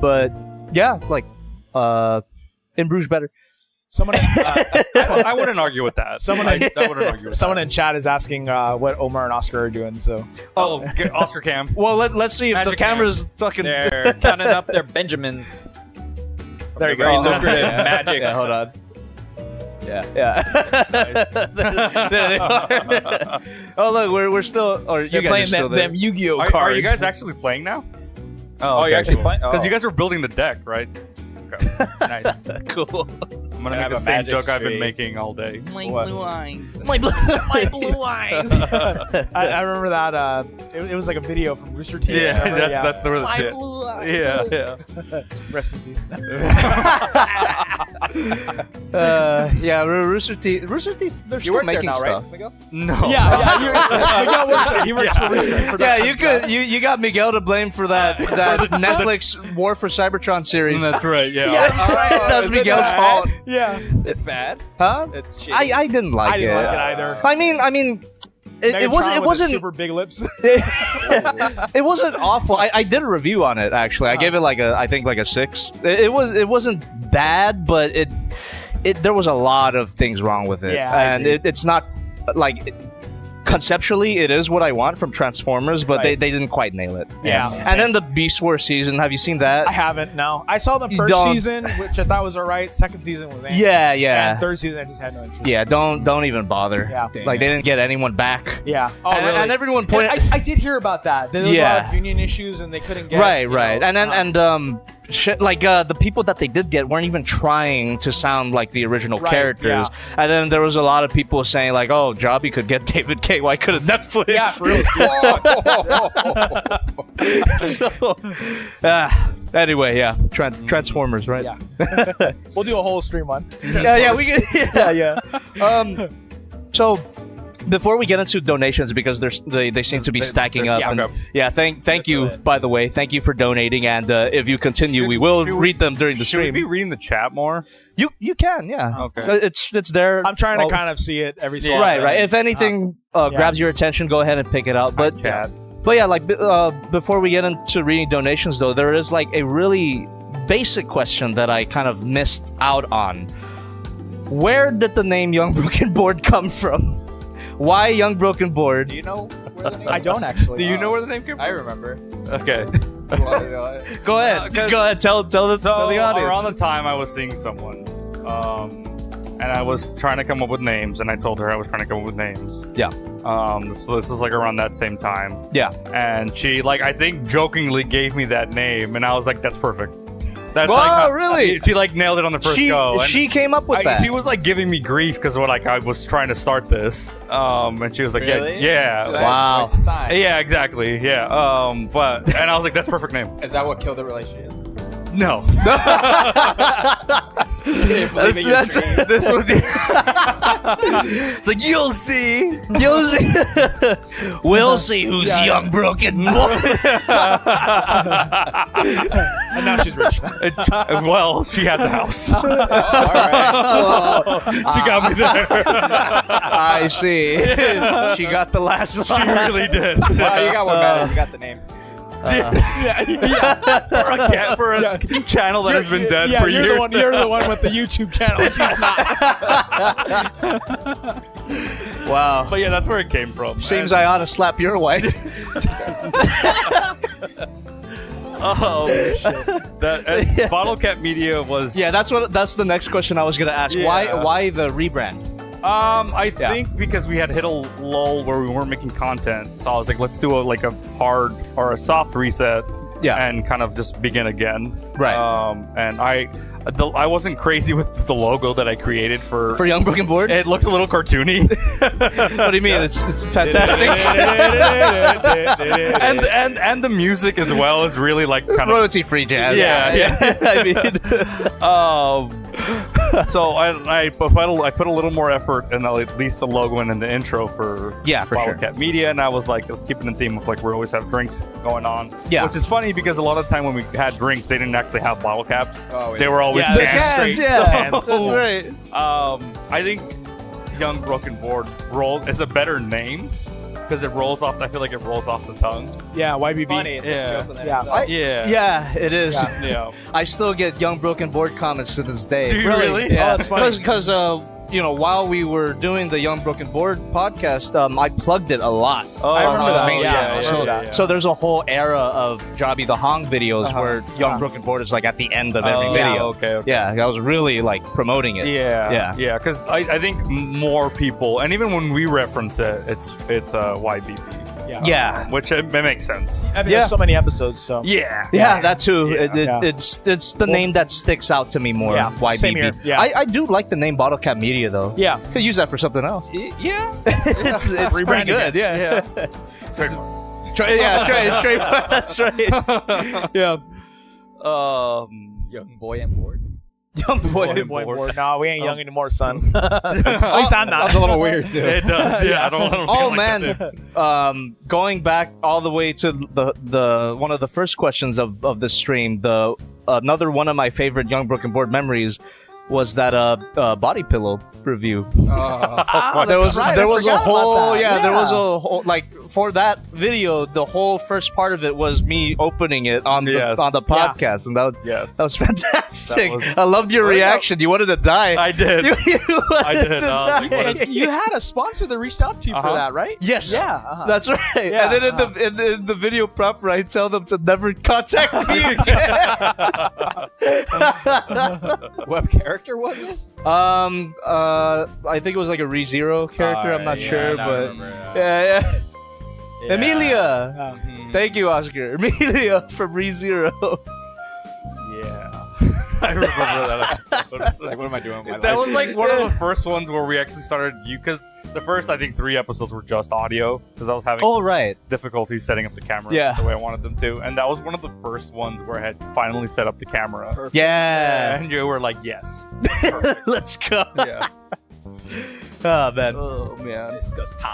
B: But yeah, like In Bruges better.
E: Someone,
A: I wouldn't argue with that.
E: Someone-
A: I wouldn't argue with
E: someone
A: that.
E: in chat is asking what Omar and Oscar are doing. So
A: Oh, get Oscar Cam.
B: Well, let's see if the
A: Magic hand.
B: camera's fucking.
F: They're counting up their Benjamins.
E: there you
F: Very
E: go.
F: lucrative magic.
B: Yeah, hold on.
F: Yeah.
B: There they are. Oh look, we're still. Or you
E: They're
B: guys
E: playing
B: are still
E: them
B: there.
E: Yu-Gi-Oh
A: Are
E: cards.
A: you guys actually playing now?
F: Oh, you're actually playing?
A: Because
F: Oh.
A: you guys were building the deck, right? Okay. Nice.
B: Cool.
A: I'm gonna
F: have
A: make the
F: a
A: same
F: magic
A: joke I've been
F: streak.
A: making all day.
G: My
F: What?
G: blue eyes.
B: My blue eyes.
E: I remember that. It was like a video from Rooster Teeth.
A: Yeah,
E: remember?
A: that's the
G: My
A: yeah.
G: blue eyes.
A: Yeah.
E: Rest in peace.
B: Yeah, Rooster Teeth. They're
F: You
B: still
F: work there
B: making
F: now,
B: stuff.
F: right, Miguel?
A: No.
E: Miguel works there. He works for Rooster Teeth.
B: Yeah, you got Miguel to blame for that Netflix War for Cybertron series.
A: That's right. Yeah.
B: That's
F: is it
B: Miguel's
F: bad?
B: fault,
E: Yeah,
F: It's bad.
B: huh?
F: It's shitty.
B: I didn't like
E: I didn't
B: it.
E: like it either.
B: I mean, it
E: Megatron
B: wasn't. It
E: with his
B: wasn't.
E: super big lips.
B: It wasn't awful. I did a review on it actually. I gave it I think like a 6. It wasn't bad, but there was a lot of things wrong with it,
E: Yeah, I
B: and
E: agree.
B: it's not like. Conceptually, it is what I want from Transformers, but
E: Right.
B: they didn't quite nail it.
E: Yeah.
B: And then the Beast Wars season, have you seen that?
E: I haven't. No, I saw the
B: You
E: first
B: don't-
E: season, which I thought was alright. Second season was
B: Yeah.
E: And third season, I just had no interest.
B: Yeah, don't even bother.
E: Yeah.
B: Like they didn't get anyone back.
E: Yeah. Oh,
B: and,
E: really?
B: and everyone
E: And
B: pointed.
E: I did hear about that. There was a
B: Yeah.
E: lot of union issues, and they couldn't get.
B: Right.
E: you know,
B: And then shit, like the people that they did get weren't even trying to sound like the original
E: Right,
B: characters.
E: yeah.
B: And then there was a lot of people saying like, "Oh, Jobby could get David K. Why couldn't Netflix?"
E: Yeah, for real.
B: So, anyway, yeah, Transformers, right?
E: Yeah. We'll do a whole stream on.
B: yeah, we can. Yeah. So, Before we get into donations, because they seem to be stacking up. And, thank you, by the way. Thank you for donating, and if you continue, we will read them during the
A: Should we
B: stream.
A: be reading the chat more?
B: You can, yeah.
A: Okay.
B: It's there.
E: I'm trying to kind of see it every so often.
B: Right. If anything grabs your attention, go ahead and pick it out. But
A: Chat.
B: But yeah, like before we get into reading donations, though, there is like a really basic question that I kind of missed out on. Where did the name Young Broken Board come from? Why Young Broken Board?
F: Do you know where the name
E: I don't actually.
A: Do you know where the name came from?
F: I remember.
A: Okay.
B: Go ahead. Go ahead. Tell the audience.
A: Around the time I was seeing someone, and I was trying to come up with names, and I told her I was trying to come up with names.
B: Yeah.
A: So this is like around that same time.
B: Yeah.
A: And she, like, I think jokingly gave me that name, and I was like, that's perfect. That's
B: Whoa,
A: like how-
B: really?
A: She like nailed it on the first go. And
B: She came up with that.
A: She was like giving me grief because like I was trying to start this. And she was like,
F: Really?
A: yeah.
F: So that's
B: Wow.
F: a waste of time.
A: Yeah, exactly. Yeah. But and I was like, that's perfect name.
F: Is that what killed the relationship?
A: No.
F: This
A: This was it's like you'll see.
B: You'll see. We'll see who's Young Broken Boy.
E: And now she's rich.
A: Well, she had the house.
F: all right.
A: She got me there.
B: I see. She got the last
A: She
B: one.
A: really did.
F: Wow, you got what matters. You got the name.
A: For a channel that has been dead for years.
E: You're the one with the YouTube channel. She's not.
B: Wow.
A: But yeah, that's where it came from.
B: Seems I ought to slap your wife.
A: Oh shit. That Bottle Cap Media was.
B: Yeah, that's the next question I was gonna ask.
A: Yeah.
B: Why the rebrand?
A: I think because we had hit a lull where we weren't making content, so I was like, let's do a hard or a soft reset, and kind of just begin again.
B: Right.
A: And I wasn't crazy with the logo that I created for
B: Young Broken Board?
A: It looked a little cartoony.
B: What do you mean? It's fantastic.
A: and the music as well is really like kind of
B: royalty free jazz.
A: Yeah.
B: I mean,
A: so I put a little more effort in at least the logo and in the intro for
B: for
A: Bottle
B: sure.
A: Cap Media, and I was like, let's keep it in the theme of like we always have drinks going on.
B: Yeah.
A: Which is funny because a lot of the time when we had drinks, they didn't actually have bottle caps.
F: Oh, yeah.
A: They were always
E: Yeah,
A: cans.
E: straight.
B: That's
A: So,
B: right.
A: I think Young Broken Board is a better name because it rolls off. I feel like it rolls off the tongue.
E: Yeah,
F: It's
E: YBB.
F: funny. It's
A: Yeah.
F: a joke within
E: Yeah.
F: itself.
A: Yeah.
B: It is.
A: Yeah.
B: I still get Young Broken Board comments to this day.
A: Do you really?
B: Yeah.
E: Oh, that's funny.
B: Because while we were doing the Young Broken Board podcast, I plugged it a lot.
E: I remember that.
B: main
E: Yeah,
B: channel.
E: I
B: So,
E: remember that.
B: so there's a whole era of Jobby the Hang videos where Young Broken Board is like at the end of every video.
A: Okay.
B: Yeah, I was really like promoting it.
A: Yeah. Because I think more people, and even when we reference it, it's YBB.
B: Yeah.
A: Which it makes sense.
E: I mean, there's so many episodes, so.
A: Yeah.
B: Yeah, that too.
E: Yeah.
B: It's the name that sticks out to me more.
E: Yeah,
B: YBB.
E: same here. Yeah.
B: I do like the name Bottle Cap Media though.
E: Yeah.
B: Could use that for something else.
A: Yeah.
B: it's pretty
E: Rebranding
B: good.
E: it.
B: Yeah. Trade. That's right. Yeah.
F: Young boy and board.
B: Young boy.
E: No, we ain't young anymore, son. At least I'm not.
F: Sounds a little weird too.
A: It does. Yeah. I don't want to.
B: Oh man, going back all the way to the one of the first questions of this stream, another one of my favorite Young Broken Board memories was that body pillow review. There was a whole like for that video, the whole first part of it was me opening it on the podcast, and that was fantastic. I loved your reaction. You wanted to die.
A: I did.
B: You
A: I did.
E: And you had a sponsor that reached out to you for that, right?
B: Yes.
E: Yeah.
B: That's right.
E: Yeah,
B: And then in the video proper, I tell them to never contact me again.
F: What character was it?
B: I think it was like a ReZero character. I'm not sure, but yeah. Emilia. Thank you, Oscar. Emilia from ReZero.
A: Yeah. I remember that episode.
F: Like, what am I doing with my
A: That
F: life?
A: was like one of the first ones where we actually started because the first I think 3 episodes were just audio because I was having
B: Right.
A: difficulty setting up the camera
B: Yeah.
A: the way I wanted them to, and that was one of the first ones where I had finally set up the camera.
F: Perfect.
B: Yeah.
A: And you were like, yes.
B: Let's go.
A: Yeah.
B: Oh man.
E: Oh man.
F: Disgusting.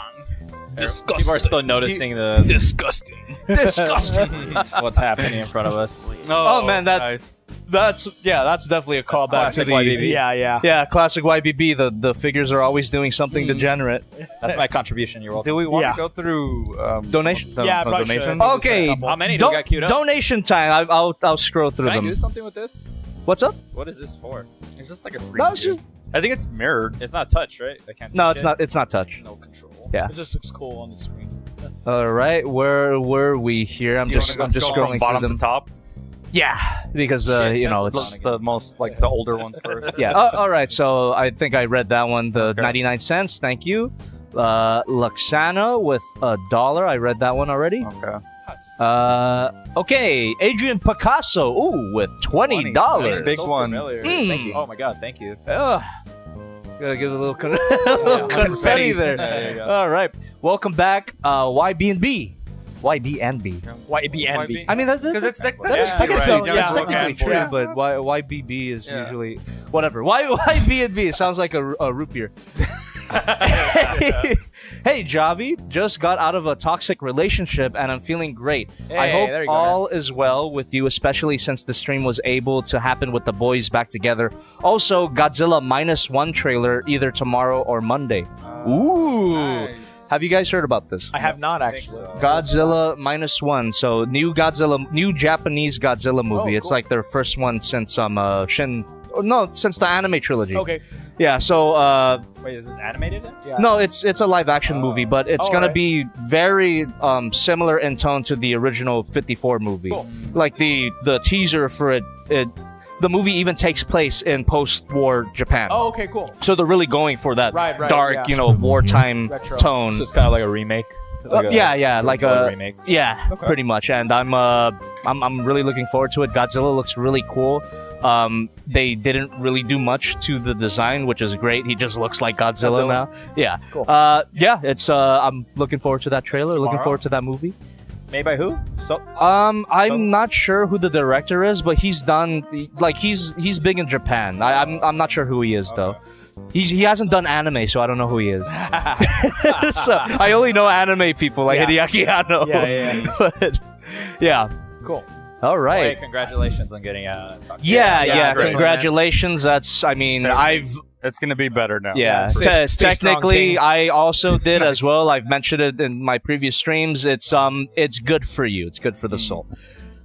B: Disgusting.
F: People are still noticing the
B: Disgusting. Disgusting.
F: what's happening in front of us.
B: Oh, man,
A: nice.
B: that's definitely a callback to
F: classic
B: the
F: YBB.
E: Yeah.
B: classic YBB. The figures are always doing something degenerate.
F: That's my contribution. You're welcome.
A: Do we want
E: Yeah.
A: to go through
B: Donation?
E: Yeah, probably
A: donation?
E: should.
B: Okay.
F: How many do we got queued up?
B: Donation time. I'll scroll through
F: Can I
B: them.
F: do something with this?
B: What's up?
F: What is this for?
A: It's just like a
B: No, it's
A: preview. I think it's mirrored.
F: It's not touch, right? I can't. do
B: No, it's
F: shit.
B: not. It's not touch.
F: No control.
B: Yeah.
E: It just looks cool on the screen.
B: All right. Where were we here? I'm just
A: Go
B: scrolling
A: from
B: through
A: bottom
B: them.
A: to top.
B: Yeah, because
F: Shit,
B: you know
F: Tesla's
B: it's
A: The most like the older ones first.
B: yeah. All right. So I think I read that one. The
A: Okay.
B: 99 cents. Thank you. Luxana with $1. I read that one already.
A: Okay.
B: Okay. Adrian Picasso. Ooh, with $20.
A: Big
F: so
A: one.
F: familiar.
B: Mm.
F: Thank you. Oh my god, thank you.
B: Ugh. Gotta give a little, little confetti there.
F: There you go.
B: All right. Welcome back, YB&B. YB&B.
E: YBNB.
B: I mean, that's
A: Because it's next
B: That's
E: Yeah,
B: technically,
E: so,
B: that's
E: yeah.
B: technically true,
E: Yeah.
B: but YBB is
A: Yeah.
B: usually whatever. YB&B. It sounds like a root beer. Hey, Jobby, just got out of a toxic relationship and I'm feeling great. I
E: Hey,
B: hope
E: there you go.
B: all is well with you, especially since the stream was able to happen with the boys back together. Also, Godzilla -1 trailer either tomorrow or Monday. Ooh.
A: Nice.
B: Have you guys heard about this?
E: I have not actually.
F: so.
B: Godzilla -1. So new Japanese Godzilla movie.
E: Oh,
B: It's
E: cool.
B: like their first one since since the anime trilogy.
E: Okay.
B: Yeah, so
F: Wait, is this animated?
E: Yeah.
B: no, it's a live action movie, but it's
E: Oh,
B: gonna
E: right.
B: be very similar in tone to the original 54 movie.
E: Cool.
B: Like the teaser for it, the movie even takes place in post-war Japan.
E: Oh, okay, cool.
B: So they're really going for that
E: Right,
B: dark,
E: yeah.
B: wartime
E: Retro.
B: tone.
F: So it's kind of like a remake.
B: Yeah, like a
F: remake.
B: yeah, pretty much. And I'm really looking forward to it. Godzilla looks really cool. They didn't really do much to the design, which is great. He just looks like Godzilla now. Yeah.
E: Cool.
B: Yeah, it's I'm looking forward to that trailer, looking
F: Tomorrow?
B: forward to that movie.
F: Made by who? So
B: I'm not sure who the director is, but he's done like he's big in Japan. I'm not sure who he is though. He hasn't done anime, so I don't know who he is. So I only know anime people like
E: Yeah.
B: Hideaki Anno.
E: Yeah.
B: But yeah.
E: Cool.
B: All
F: hey,
B: right.
F: congratulations on getting
B: Yeah.
A: great.
B: Congratulations. That's. I mean,
A: It's gonna be better now.
B: Yeah.
E: Stay strong,
B: Technically,
E: King.
B: I also did
E: Nice.
B: as well. I've mentioned it in my previous streams. It's good for you. It's good for the soul.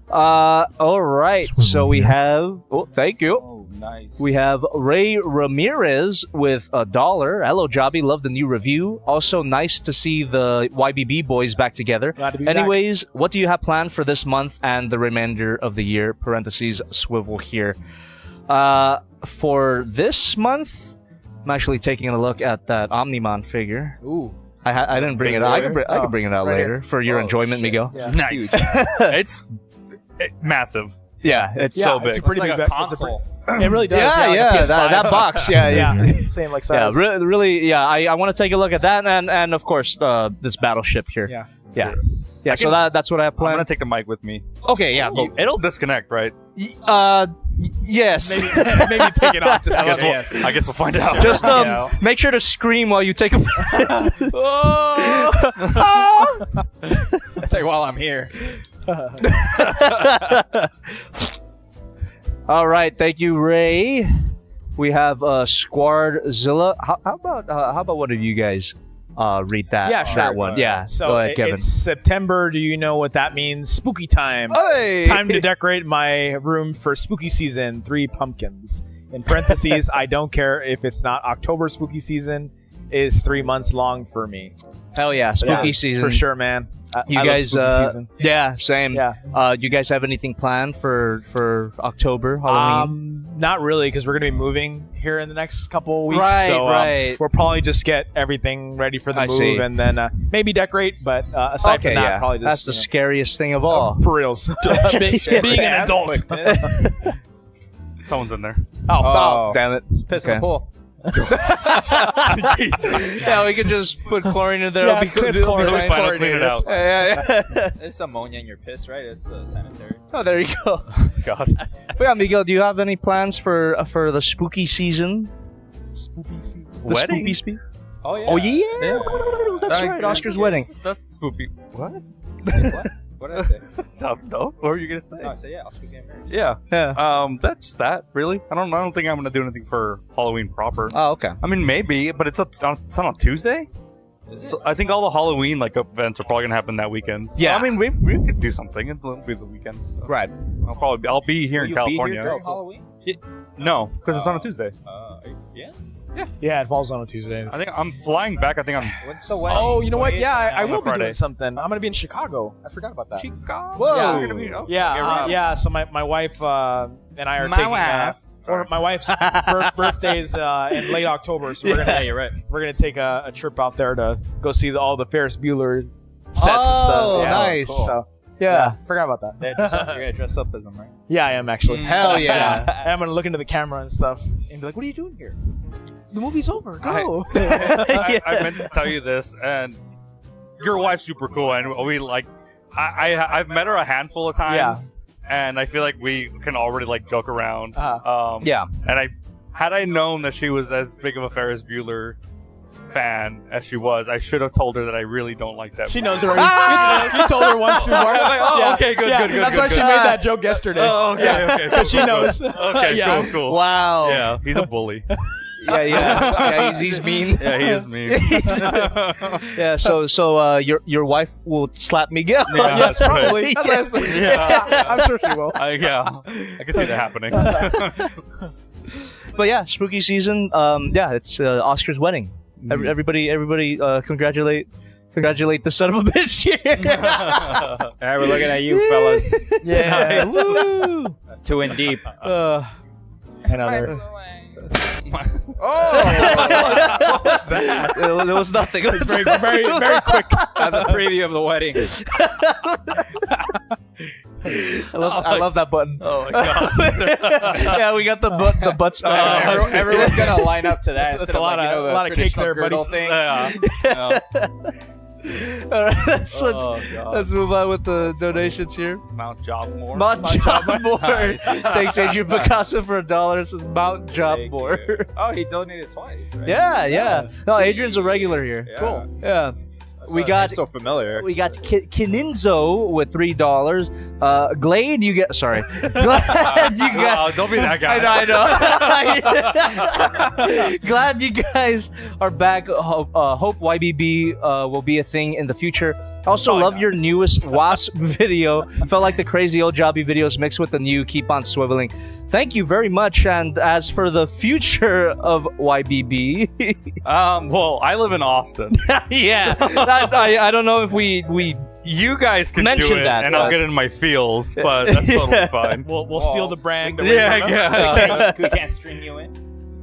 B: All right. So we have. Oh, thank you.
A: Oh, nice.
B: We have Ray Ramirez with $1. Hello, Jobby. Love the new review. Also, nice to see the YBB boys back together.
E: Glad to be back.
B: Anyways, what do you have planned for this month and the remainder of the year? Parentheses, swivel here. For this month, I'm actually taking a look at that Omnimon figure.
E: Ooh.
B: I didn't bring it out. I could bring it out
E: right
B: later for your
F: Oh,
B: enjoyment,
F: shit.
B: Miguel.
E: Yeah.
A: Nice. It's massive.
B: Yeah, it's
E: Yeah,
B: so
E: it's
B: big.
E: a pretty
F: It's like
E: big
F: a
E: it's a
F: console.
E: It really does.
B: Yeah,
E: like a
B: yeah,
E: PS5.
B: that box. Yeah,
E: Yeah. Same like
B: Yeah,
E: size.
B: really, yeah. I want to take a look at that, and of course, this battleship here.
E: Yeah.
B: Yeah.
A: Yes.
B: Yeah, so that's what I have
A: I'm gonna
B: planned.
A: take the mic with me.
B: Okay, yeah.
A: It'll disconnect, right?
B: Yes.
E: Maybe take it off. Just
A: I guess,
E: yes.
A: I guess we'll find out.
B: Just
E: Yeah.
B: make sure to scream while you take a.
F: It's like while I'm here.
B: All right, thank you, Ray. We have Squardzilla. How about one of you guys read that?
E: Yeah, sure.
B: That one. Yeah.
E: So
B: Go ahead, Kevin.
E: it's September. Do you know what that means? Spooky time.
B: Hey!
E: Time to decorate my room for spooky season. 3 pumpkins. In parentheses, I don't care if it's not October spooky season. Is 3 months long for me.
B: Hell yeah, spooky
E: Yeah,
B: season
E: for sure, man.
B: You
E: I love
B: guys,
E: spooky season.
B: yeah, same.
E: Yeah.
B: You guys have anything planned for October, Halloween?
E: Not really, because we're gonna be moving here in the next couple of weeks.
B: Right,
E: so
B: right.
E: we'll probably just get everything ready for the
B: I
E: move,
B: see.
E: and then maybe decorate. But aside
B: Okay,
E: from that,
B: yeah.
E: probably just
B: That's the scariest thing of all.
E: for reals. Being an adult.
A: Someone's in there.
F: Oh.
B: Damn it!
F: Just piss in
B: Okay.
F: the pool.
B: Yeah, we could just put chlorine in there.
E: Yeah,
B: It'll be
E: it's
B: it'll be
E: chlorine.
B: fine.
A: It's fine, I'll clean it out.
B: Yeah.
F: There's ammonia in your piss, right? It's sanitary.
B: Oh, there you go.
A: God.
B: But yeah, Miguel, do you have any plans for the spooky season?
E: Spooky season.
B: The
A: Wedding?
B: spooky
F: Oh yeah.
B: Oh yeah. That's right. Oscar's wedding.
A: That's spoopy. What?
F: What did I say?
A: No. What were you gonna say?
F: No, I said yeah. Oscar's getting married.
A: Yeah.
B: Yeah.
A: That's that. Really. I don't think I'm gonna do anything for Halloween proper.
B: Oh, okay.
A: I mean, maybe, but it's on a Tuesday. So I think all the Halloween events are probably gonna happen that weekend.
B: Yeah.
A: I mean, we could do something. It'll be the weekend. So.
B: Right.
A: I'll be here
F: Will
A: in
F: you
A: California.
F: Be here during Halloween?
A: No, because it's on a Tuesday.
F: Yeah.
E: Yeah, it falls on a Tuesday.
A: I think I'm flying back. I think I'm.
F: What's the wedding?
E: Oh, you know what?
F: 28th?
E: Yeah, I will be
A: Friday.
E: doing something. I'm gonna be in Chicago. I forgot about that.
A: Chicago.
E: Whoa.
A: Yeah, you're gonna be- okay.
E: Yeah. So my wife and I are
A: My
E: taking.
A: wife.
E: Or my wife's birthday's in late October, so we're gonna.
F: You're right.
E: We're gonna take a trip out there to go see all the Ferris Bueller sets and
B: Oh,
E: stuff. Yeah,
B: nice.
E: cool. So, yeah, forgot about that.
F: You're gonna dress up as them, right?
E: Yeah, I am actually.
B: Hell yeah.
E: And I'm gonna look into the camera and stuff and be like, "What are you doing here? The movie's over. Go."
A: I meant to tell you this, and your wife's super cool, and we like. I've met her a handful of times, and I feel like we can already joke around.
B: Yeah.
A: And had I known that she was as big of a Ferris Bueller fan as she was, I should have told her that I really don't like that.
E: She
A: movie.
E: knows already. You told her once before.
A: Okay, good.
E: That's why she made that joke yesterday.
A: Oh, okay.
E: Because she knows.
A: Okay,
E: Yeah.
A: cool.
B: Wow.
A: Yeah, he's a bully.
B: Yeah. He's mean.
A: Yeah, he is mean.
B: Yeah. So your wife will slap Miguel.
A: Yeah,
E: Yes,
A: that's right.
E: probably.
A: Yeah.
E: I'm sure she will.
A: I can see that happening.
B: But yeah, spooky season. It's Oscar's wedding. Everybody, congratulate the son of a bitch here.
F: All right, we're looking at you, fellas.
E: Yeah.
B: Woo!
F: Two in deep.
E: Another.
B: There was nothing.
E: It's very, very, very quick.
F: As a preview of the wedding.
B: I love that button.
A: Oh my god.
B: Yeah, we got the butts.
F: Everyone's gonna line up to that.
E: It's
F: instead
E: a lot
F: of,
E: of- a lot of cake there, buddy.
F: girdle thing.
A: Yeah.
B: All right, let's
A: God.
B: move on with the donations here.
A: Mount Jobmore.
B: Mount Jobmore.
A: Nice.
B: Thanks, Adrian Picasso, for $1. It says Mount
F: Thank
B: Jobmore.
F: you. Oh, he donated twice. Right?
B: Yeah. No, Adrian's a regular here.
F: Yeah.
B: Cool. Yeah.
F: That's
B: We
F: why
B: got-
F: I'm so familiar.
B: We got Kininzo with $3. Glade, you get. Sorry. Glad you
A: Wow,
B: got.
A: don't be that guy.
B: I know. Glad you guys are back. Hope YBB will be a thing in the future. Also, love your newest Wasp video. I felt like the crazy old Jobby videos mixed with the new Keep on Swiveling. Thank you very much. And as for the future of YBB,
A: Well, I live in Austin.
B: yeah, I don't know if we
A: You guys can
B: Mention
A: do it,
B: that,
A: and I'll
B: but-
A: get in my feels, but that's totally fine.
E: We'll steal the brand.
A: Yeah.
F: We can't string you in.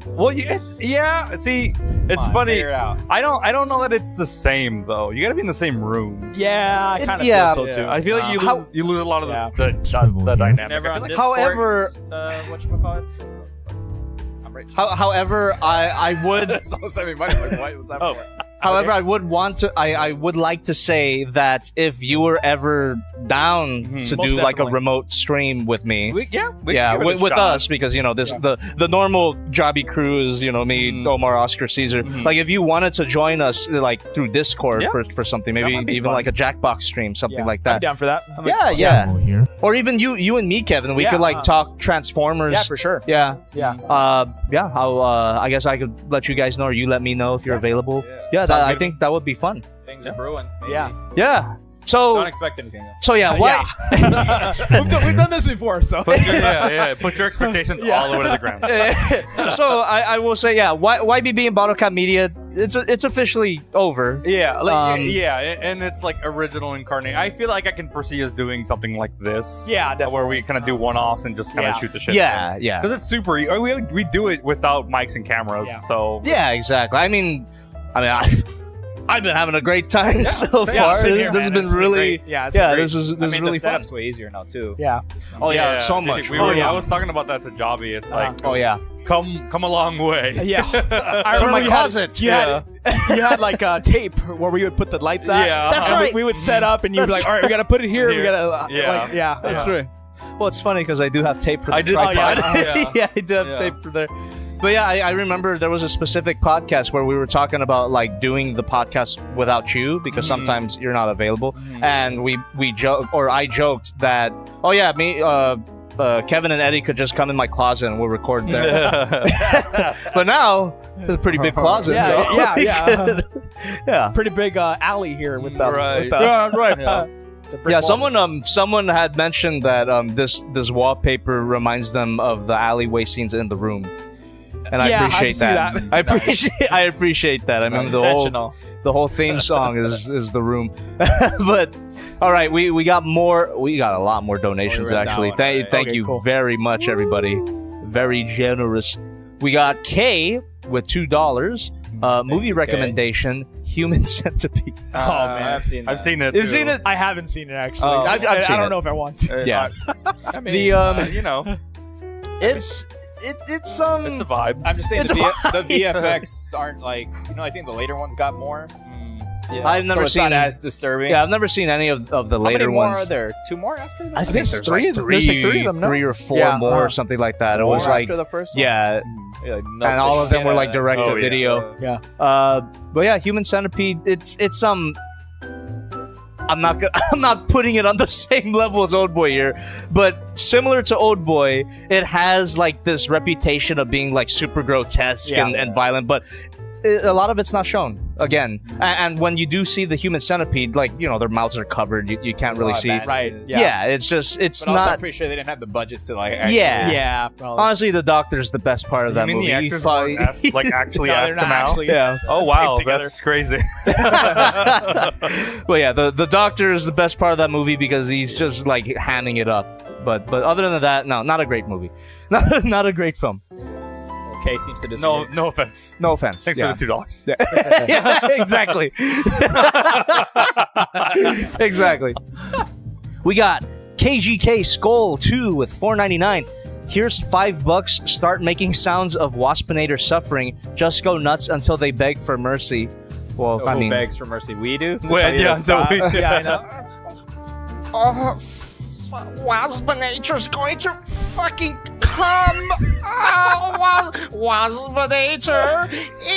A: Well, yeah. See, it's
F: Come on,
A: funny.
F: figure it out.
A: I don't know that it's the same though. You gotta be in the same room.
E: Yeah, I kind of
B: Yeah.
E: feel so too.
A: I feel like you lose a lot of
E: Yeah.
A: the dynamic.
F: Never
A: I feel
F: on
A: like-
F: Discord.
B: However-
F: whatchamacallit? I'm right.
B: however, I would.
F: Someone sent me money. Like, what was that for?
B: However, I would want to. I would like to say that if you were ever down to
E: Most
B: do like a
E: definitely.
B: remote stream with me,
A: we can give it a
B: with
A: shot.
B: us, because this the normal Jobby crew is me, Omar, Oscar, Caesar. Like if you wanted to join us like through Discord
A: Yeah.
B: for something,
A: That
B: maybe
A: might be
B: even
A: fun.
B: like a Jackbox stream, something like
E: I'm
B: that.
E: down for that.
B: Yeah. Or even you and me, Kevin. We
E: Yeah,
B: could like talk Transformers.
E: Yeah, for sure.
B: Yeah.
E: Yeah.
B: I guess I could let you guys know, or you let me know if you're available. Yeah,
E: Sounds
B: I
E: good.
B: think that would be fun.
F: Things are brewing. Maybe.
E: Yeah.
B: Yeah. So
F: Don't expect anything. Though.
B: So yeah, why?
E: we've done this before, so.
A: Put your expectations all the way to the ground.
B: So I will say, yeah, YBB and Bottlecap Media, it's officially over.
A: Yeah,
B: Um,
A: and it's like original incarnate. I feel like I can foresee us doing something like this.
E: Yeah, definitely.
A: Where we kind of do one-offs and just kind of
E: Yeah.
A: shoot the shit.
B: Yeah,
A: Because it's super. We do it without mics and cameras.
E: Yeah.
A: So
B: yeah, exactly. I mean, I've been having a great time so
E: Yeah,
B: far.
E: same here,
B: This has
E: man.
B: been
E: It's been
B: really,
E: great. Yeah, it's
B: yeah.
E: great.
B: This is
F: the
B: really fun.
F: setup's way easier now too.
E: Yeah.
B: Oh yeah, so much.
A: I was talking about that to Jobby. It's like,
B: Oh yeah.
A: come a long way.
E: Yeah. I
B: From
E: remember
B: my
E: you
B: closet.
E: Had, you had like tape where we would put the lights at.
A: Yeah.
B: That's
E: And
B: right.
E: We would set up, and you'd be
B: That's
E: like, "All right, we gotta put it here. We
A: Here.
E: gotta,
A: Yeah.
E: yeah,
B: That's right. Well, it's funny because I do have tape for the
A: I did-
B: tripod.
A: yeah.
B: Yeah, I do have
A: Yeah.
B: tape for there. But yeah, I remember there was a specific podcast where we were talking about like doing the podcast without you because sometimes you're not available, and we joke, or I joked that, oh yeah, me, Kevin and Eddy could just come in my closet and we'll record there. But now it's a pretty big closet.
E: Yeah,
B: so
E: yeah.
B: yeah.
E: Pretty big alley here with the
A: Right.
E: right.
A: Yeah.
B: Yeah, someone had mentioned that this wallpaper reminds them of the alleyway scenes in The Room, and I
E: Yeah,
B: appreciate
E: I can
B: that. I appreciate that. I mean,
F: Intentional.
B: the whole theme song is The Room. But all right, we got more. We got a lot more donations
F: read that
B: actually.
F: one,
B: Thank
F: right.
B: thank
E: Okay,
B: you
E: cool.
B: very much, everybody. Very generous. We got K with $2. Movie
F: you, K.
B: recommendation: Human Centipede.
E: Oh man,
F: I've seen.
A: I've seen it.
B: You've
A: too.
B: seen it?
E: I haven't seen it actually.
B: Oh, I've seen
E: I don't
B: it.
E: know if I want to.
B: Yeah.
F: I mean,
B: The
A: You know,
B: it's
A: it's a vibe.
F: I'm just saying
B: It's
F: the,
B: a
F: the VFX aren't like, you know, I think the later ones got more. Yeah.
B: I've never
F: so it's
B: seen-
F: not as disturbing.
B: Yeah, I've never seen any of the
F: How
B: later
F: many more
B: ones.
F: are there? 2 more after that?
B: I think
E: there's
B: three.
E: like
B: There's like three of them.
E: no?
B: Or four
E: Yeah,
B: more, or something like that. It
F: More
B: was like
F: after the first one?
B: yeah,
F: Yeah, like,
B: and all of them were like direct to
A: Oh, yeah.
B: video.
E: Yeah.
B: But yeah, Human Centipede. It's I'm not putting it on the same level as Old Boy here, but similar to Old Boy, it has like this reputation of being like super grotesque
E: Yeah.
B: and violent, but a lot of it's not shown again. And when you do see the Human Centipede, like, you know, their mouths are covered, you can't really see.
E: Right.
B: Yeah, it's just it's
F: But also, I'm
B: not.
F: pretty sure they didn't have the budget to like actually.
B: Yeah.
E: Yeah. Probably.
B: Honestly, the doctor's the best part of that
A: You mean
B: movie.
A: the
B: He
A: actors
B: fi-
A: weren't asked, like actually
E: No, they're
A: asked
E: not
A: him out?
E: actually-
B: yeah.
A: Oh wow,
E: together.
A: that's crazy.
B: Well, yeah, the doctor is the best part of that movie because he's just like hamming it up. But other than that, no, not a great movie. Not a great film.
F: K seems to disagree.
A: No offense.
B: No offense.
A: Thanks
B: yeah.
A: for the $2.
B: Yeah, exactly. Exactly. We got KGK Skull 2 with $4.99. Here's $5. Start making sounds of Waspinator suffering. Just go nuts until they beg for mercy. Well,
F: So
B: I
F: who
B: mean,
F: begs for mercy? We do. To
A: Wait,
F: tell you to
A: yeah, so
F: stop?
A: we-
E: Yeah, I know.
B: Waspinator's going to fucking come. Waspinator,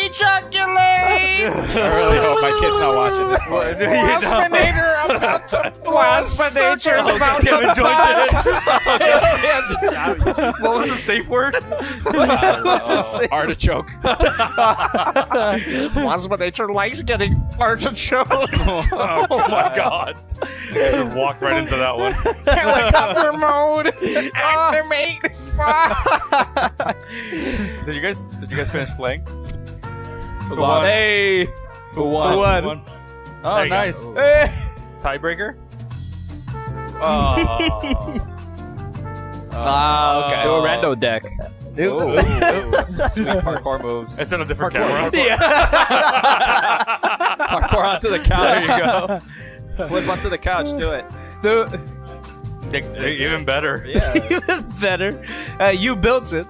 B: ejaculate.
F: I really hope my kid's not watching this part.
B: Waspinator about to blast. Waspinator's about to
A: Kevin joined
B: blast.
A: it. What was the safe word?
F: Artichoke.
B: Waspinator likes getting artichoke.
A: Oh my god. I walked right into that one.
B: Helicopter mode. Activate.
A: Did you guys finish playing?
F: Who lost?
B: Hey.
F: Who won?
B: Who won?
A: Oh,
E: There you go.
A: nice.
B: Hey.
A: Tiebreaker? Oh.
B: Okay.
F: Do a rando deck.
B: Ooh.
F: Some sweet parkour moves.
A: It's in a different camera.
F: Parkour onto the couch.
A: There you go.
F: Flip onto the couch. Do it.
A: Even better.
F: Yeah.
B: Even better. You built it.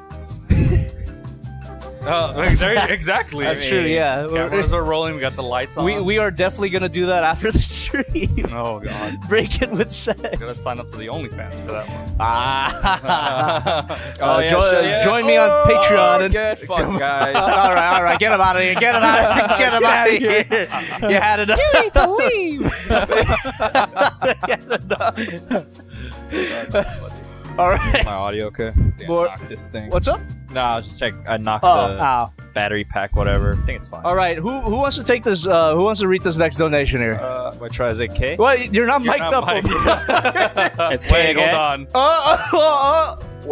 A: Exactly.
B: That's true. Yeah.
A: Cameras are rolling. We got the lights on.
B: We are definitely gonna do that after the stream.
A: Oh god.
B: Break it with
A: Gotta
B: sex.
A: sign up to the OnlyFans for that one.
B: Join me on Patreon. And
F: Get fucked, guys.
B: all right. Get him out of here. Get him out of here. Get him out of here. You had enough. You need to leave. All right.
F: My audio okay? Damn,
B: More-
F: knock this thing.
B: What's up?
F: No, I was just checking. I knocked
B: Oh,
F: the
B: ow.
F: battery pack, whatever. I think it's fine.
B: All right. Who wants to take this? Who wants to read this next donation here?
F: What try is it K?
B: Well, you're not mic'd
A: not
B: up.
A: mic'd.
F: It's K
A: Wait, hold
F: again.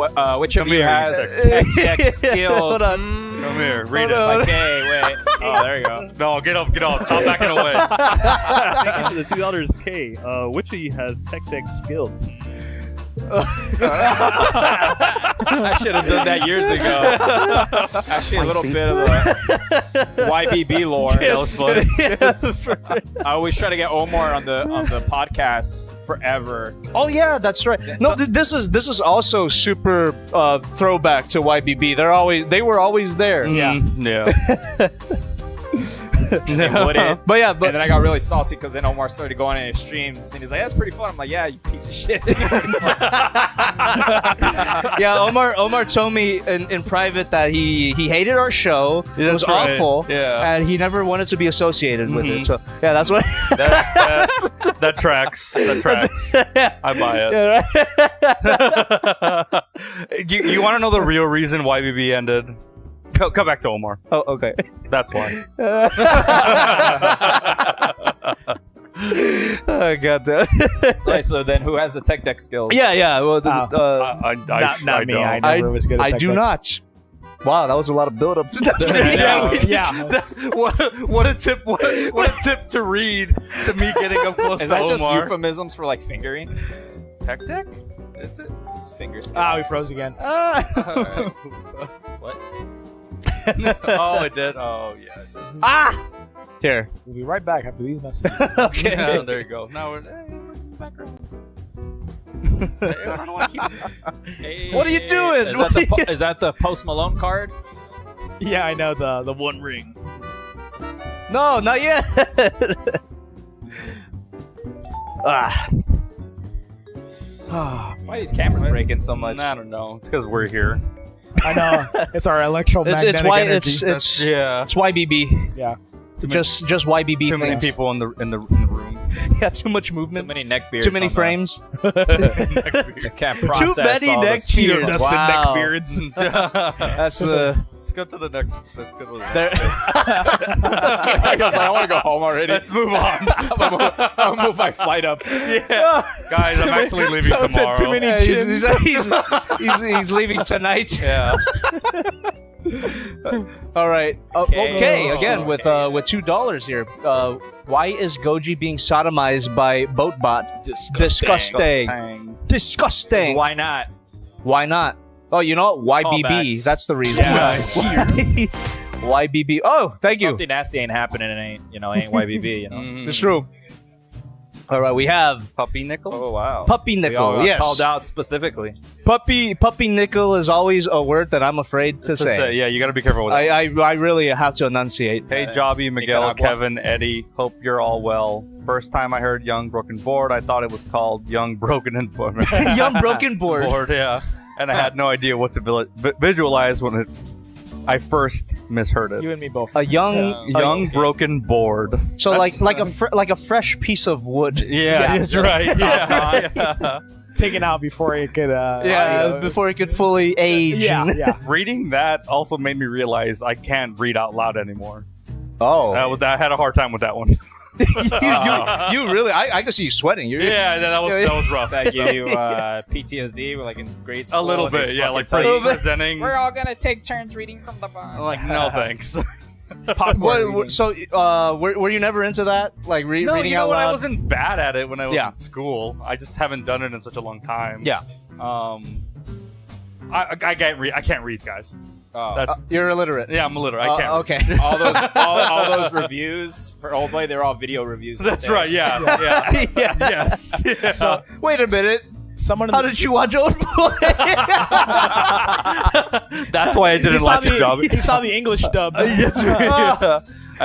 A: on.
F: Which of
A: Come
F: you
A: here,
F: has
A: you
F: tech deck skills?
B: Hold on.
A: Come here. Read
B: Hold on.
A: it.
F: Okay, wait. Oh, there you go.
A: No, get up. Stop backing away.
G: Thank you for the $2, K. Which of you has tech deck skills?
F: I should have done that years ago. Actually, a little bit of the YBB lore. That was funny. I always try to get Omar on the podcast forever.
B: Oh yeah, that's right. No, this is also super throwback to YBB. They were always there.
A: Yeah.
D: and they wouldn't.
B: But yeah,
D: And
B: but
D: then I got really salty because then Omar started going in his streams and he's like, "That's pretty fun." I'm like, "Yeah, you piece of shit."
B: yeah, Omar told me in private that he hated our show. It was
A: That's right.
B: awful.
A: Yeah.
B: And he never wanted to be associated with it. So yeah, that's what.
A: That tracks. That tracks. I buy it.
B: Yeah, right?
A: You want to know the real reason YBB ended? Come back to Omar.
B: Oh, okay.
A: That's why.
B: Oh god damn.
D: Right, so then who has the tech deck skills?
B: Yeah. Well,
E: Not me. I
A: don't.
E: never was good at
B: I
E: tech
B: do
E: decks.
B: not. Wow, that was a lot of build up to that.
E: Yeah.
A: What a tip! What a tip to read to me getting up close
D: Is
A: to
D: that just
A: Omar.
D: euphemisms for like fingering?
A: Tech deck? Is it?
D: It's finger skills.
E: Ah, we froze again.
D: What?
A: Oh, it did. Oh, yeah. It did.
B: Ah! Here.
E: We'll be right back after these messages.
B: Okay.
A: Yeah, there you go. Now we're in the background.
B: What are you doing?
D: Is that the Post Malone card?
E: Yeah, I know the One Ring.
B: No, not yet. Ah.
D: Why are these cameras breaking so much?
A: I don't know. It's because we're here.
E: I know. It's our electromagnetic
B: It's why
E: energy.
B: it's
A: Yeah.
B: it's YBB.
E: Yeah.
B: Just YBB.
A: Too many
B: things.
A: people in the room.
B: Yeah, too much
D: Too
B: movement.
D: many neck beards.
B: Too many
D: on the-
B: frames.
D: Can't process
B: Too many
D: all
B: neck
D: this.
B: beards.
E: Dustin
B: Wow.
E: neckbeards.
B: That's the.
A: Let's go to the next. Let's go to the next.
B: There,
D: I want to go home already.
A: Let's move on.
D: I'll move my flight up.
A: Yeah, guys, I'm actually leaving
E: Someone said
A: tomorrow.
E: too many
B: yeah, he's leaving tonight.
A: Yeah.
B: All right. Okay.
D: Oh,
B: Again, with $2 here. Why is Goji being sodomized by Boatbot? Disgusting. Disgusting.
D: Why not?
B: Why not? Oh, you know what? YBB. That's the reason.
D: Yeah.
B: YBB. Oh, thank you.
D: Something nasty ain't happening. It ain't YBB. You know.
B: It's true. All right, we have
A: Puppy nickel.
D: Oh wow.
B: puppy
D: We all
B: nickel.
D: got
B: Yes.
D: called out specifically.
B: Puppy nickel is always a word that I'm afraid to say.
A: Yeah, you got to be careful with that.
B: I really have to enunciate.
A: Hey, Jobby, Miguel,
D: Nicaragua.
A: Kevin, Eddie. Hope you're all well. First time I heard Young Broken Board, I thought it was called Young Broken and Board.
B: Young broken board.
A: Yeah. And I had no idea what to visualize when I first misheard it.
E: You and me both.
B: A young
A: Young Broken Board.
B: So
A: That's-
B: like a fresh piece of wood.
A: Yeah, that's right. Yeah.
E: Taken out before it could.
B: Before it could fully age.
E: Yeah.
A: Reading that also made me realize I can't read out loud anymore.
B: Oh.
A: I had a hard time with that one.
B: you really? I can see you sweating.
A: Yeah, that was rough.
D: That give you PTSD, like in grade school.
A: A little
D: and they
A: bit, yeah,
D: fucking
A: like
D: tell you,
A: presenting.
D: we're all gonna take turns reading from the book.
A: I'm like, no thanks.
B: So, were you never into that? Like
A: No,
B: reading
A: you know
B: out
A: what?
B: loud?
A: I wasn't bad at it when I was
B: Yeah.
A: in school. I just haven't done it in such a long time.
B: Yeah.
A: I can't read. I can't read, guys.
D: Oh.
A: That's
B: You're illiterate.
A: yeah. I'm illiterate. I can't.
B: Okay.
D: all those reviews for Old Boy, they're all video reviews.
A: That's right. Yeah. Yeah.
B: Yeah.
A: Yes. Yeah.
B: So wait a minute.
E: Someone.
B: How did you watch Old Boy?
A: That's why I didn't like the job.
E: He saw the English dub.
A: I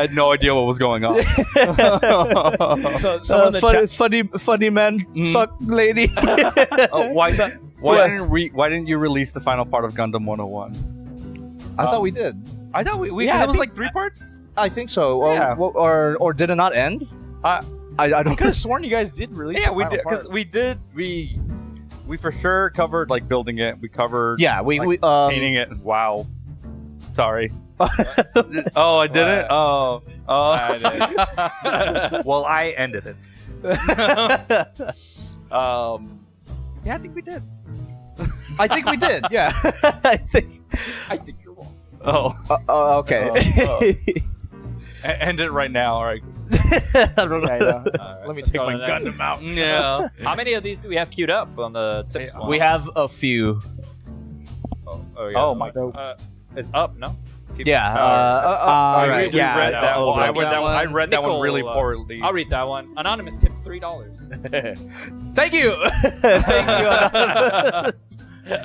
A: had no idea what was going on.
E: So someone in the chat.
B: funny man, fuck lady.
A: Why
B: What?
A: didn't you release the final part of Gundam 101?
B: I thought we did.
A: I thought we
B: Yeah,
A: it
B: I
A: was
B: think-
A: like 3 parts.
B: I think so.
A: Yeah.
B: Or did it not end? I
E: I
B: don't.
E: could have sworn you guys did release.
A: Yeah,
E: the
A: we
E: final
A: did because
E: part.
A: we for sure covered like building it. We covered
B: Yeah, we
A: painting it. Wow. Sorry. Oh, I didn't. Oh. Well, I ended it. Yeah, I think we did.
B: I think we did. Yeah. I think
D: you're wrong.
A: Oh,
B: okay.
A: end it right now. All right.
B: I don't know.
E: Let me take my Gundam out.
A: Yeah.
D: How many of these do we have queued up on the tip?
B: We have a few.
A: Oh my.
D: It's up, no?
B: Yeah.
E: All
A: We
E: right.
A: read that one. I read that one
D: Nickel,
A: really poorly.
D: I'll read that one. Anonymous tip $3.
B: Thank you. Thank you.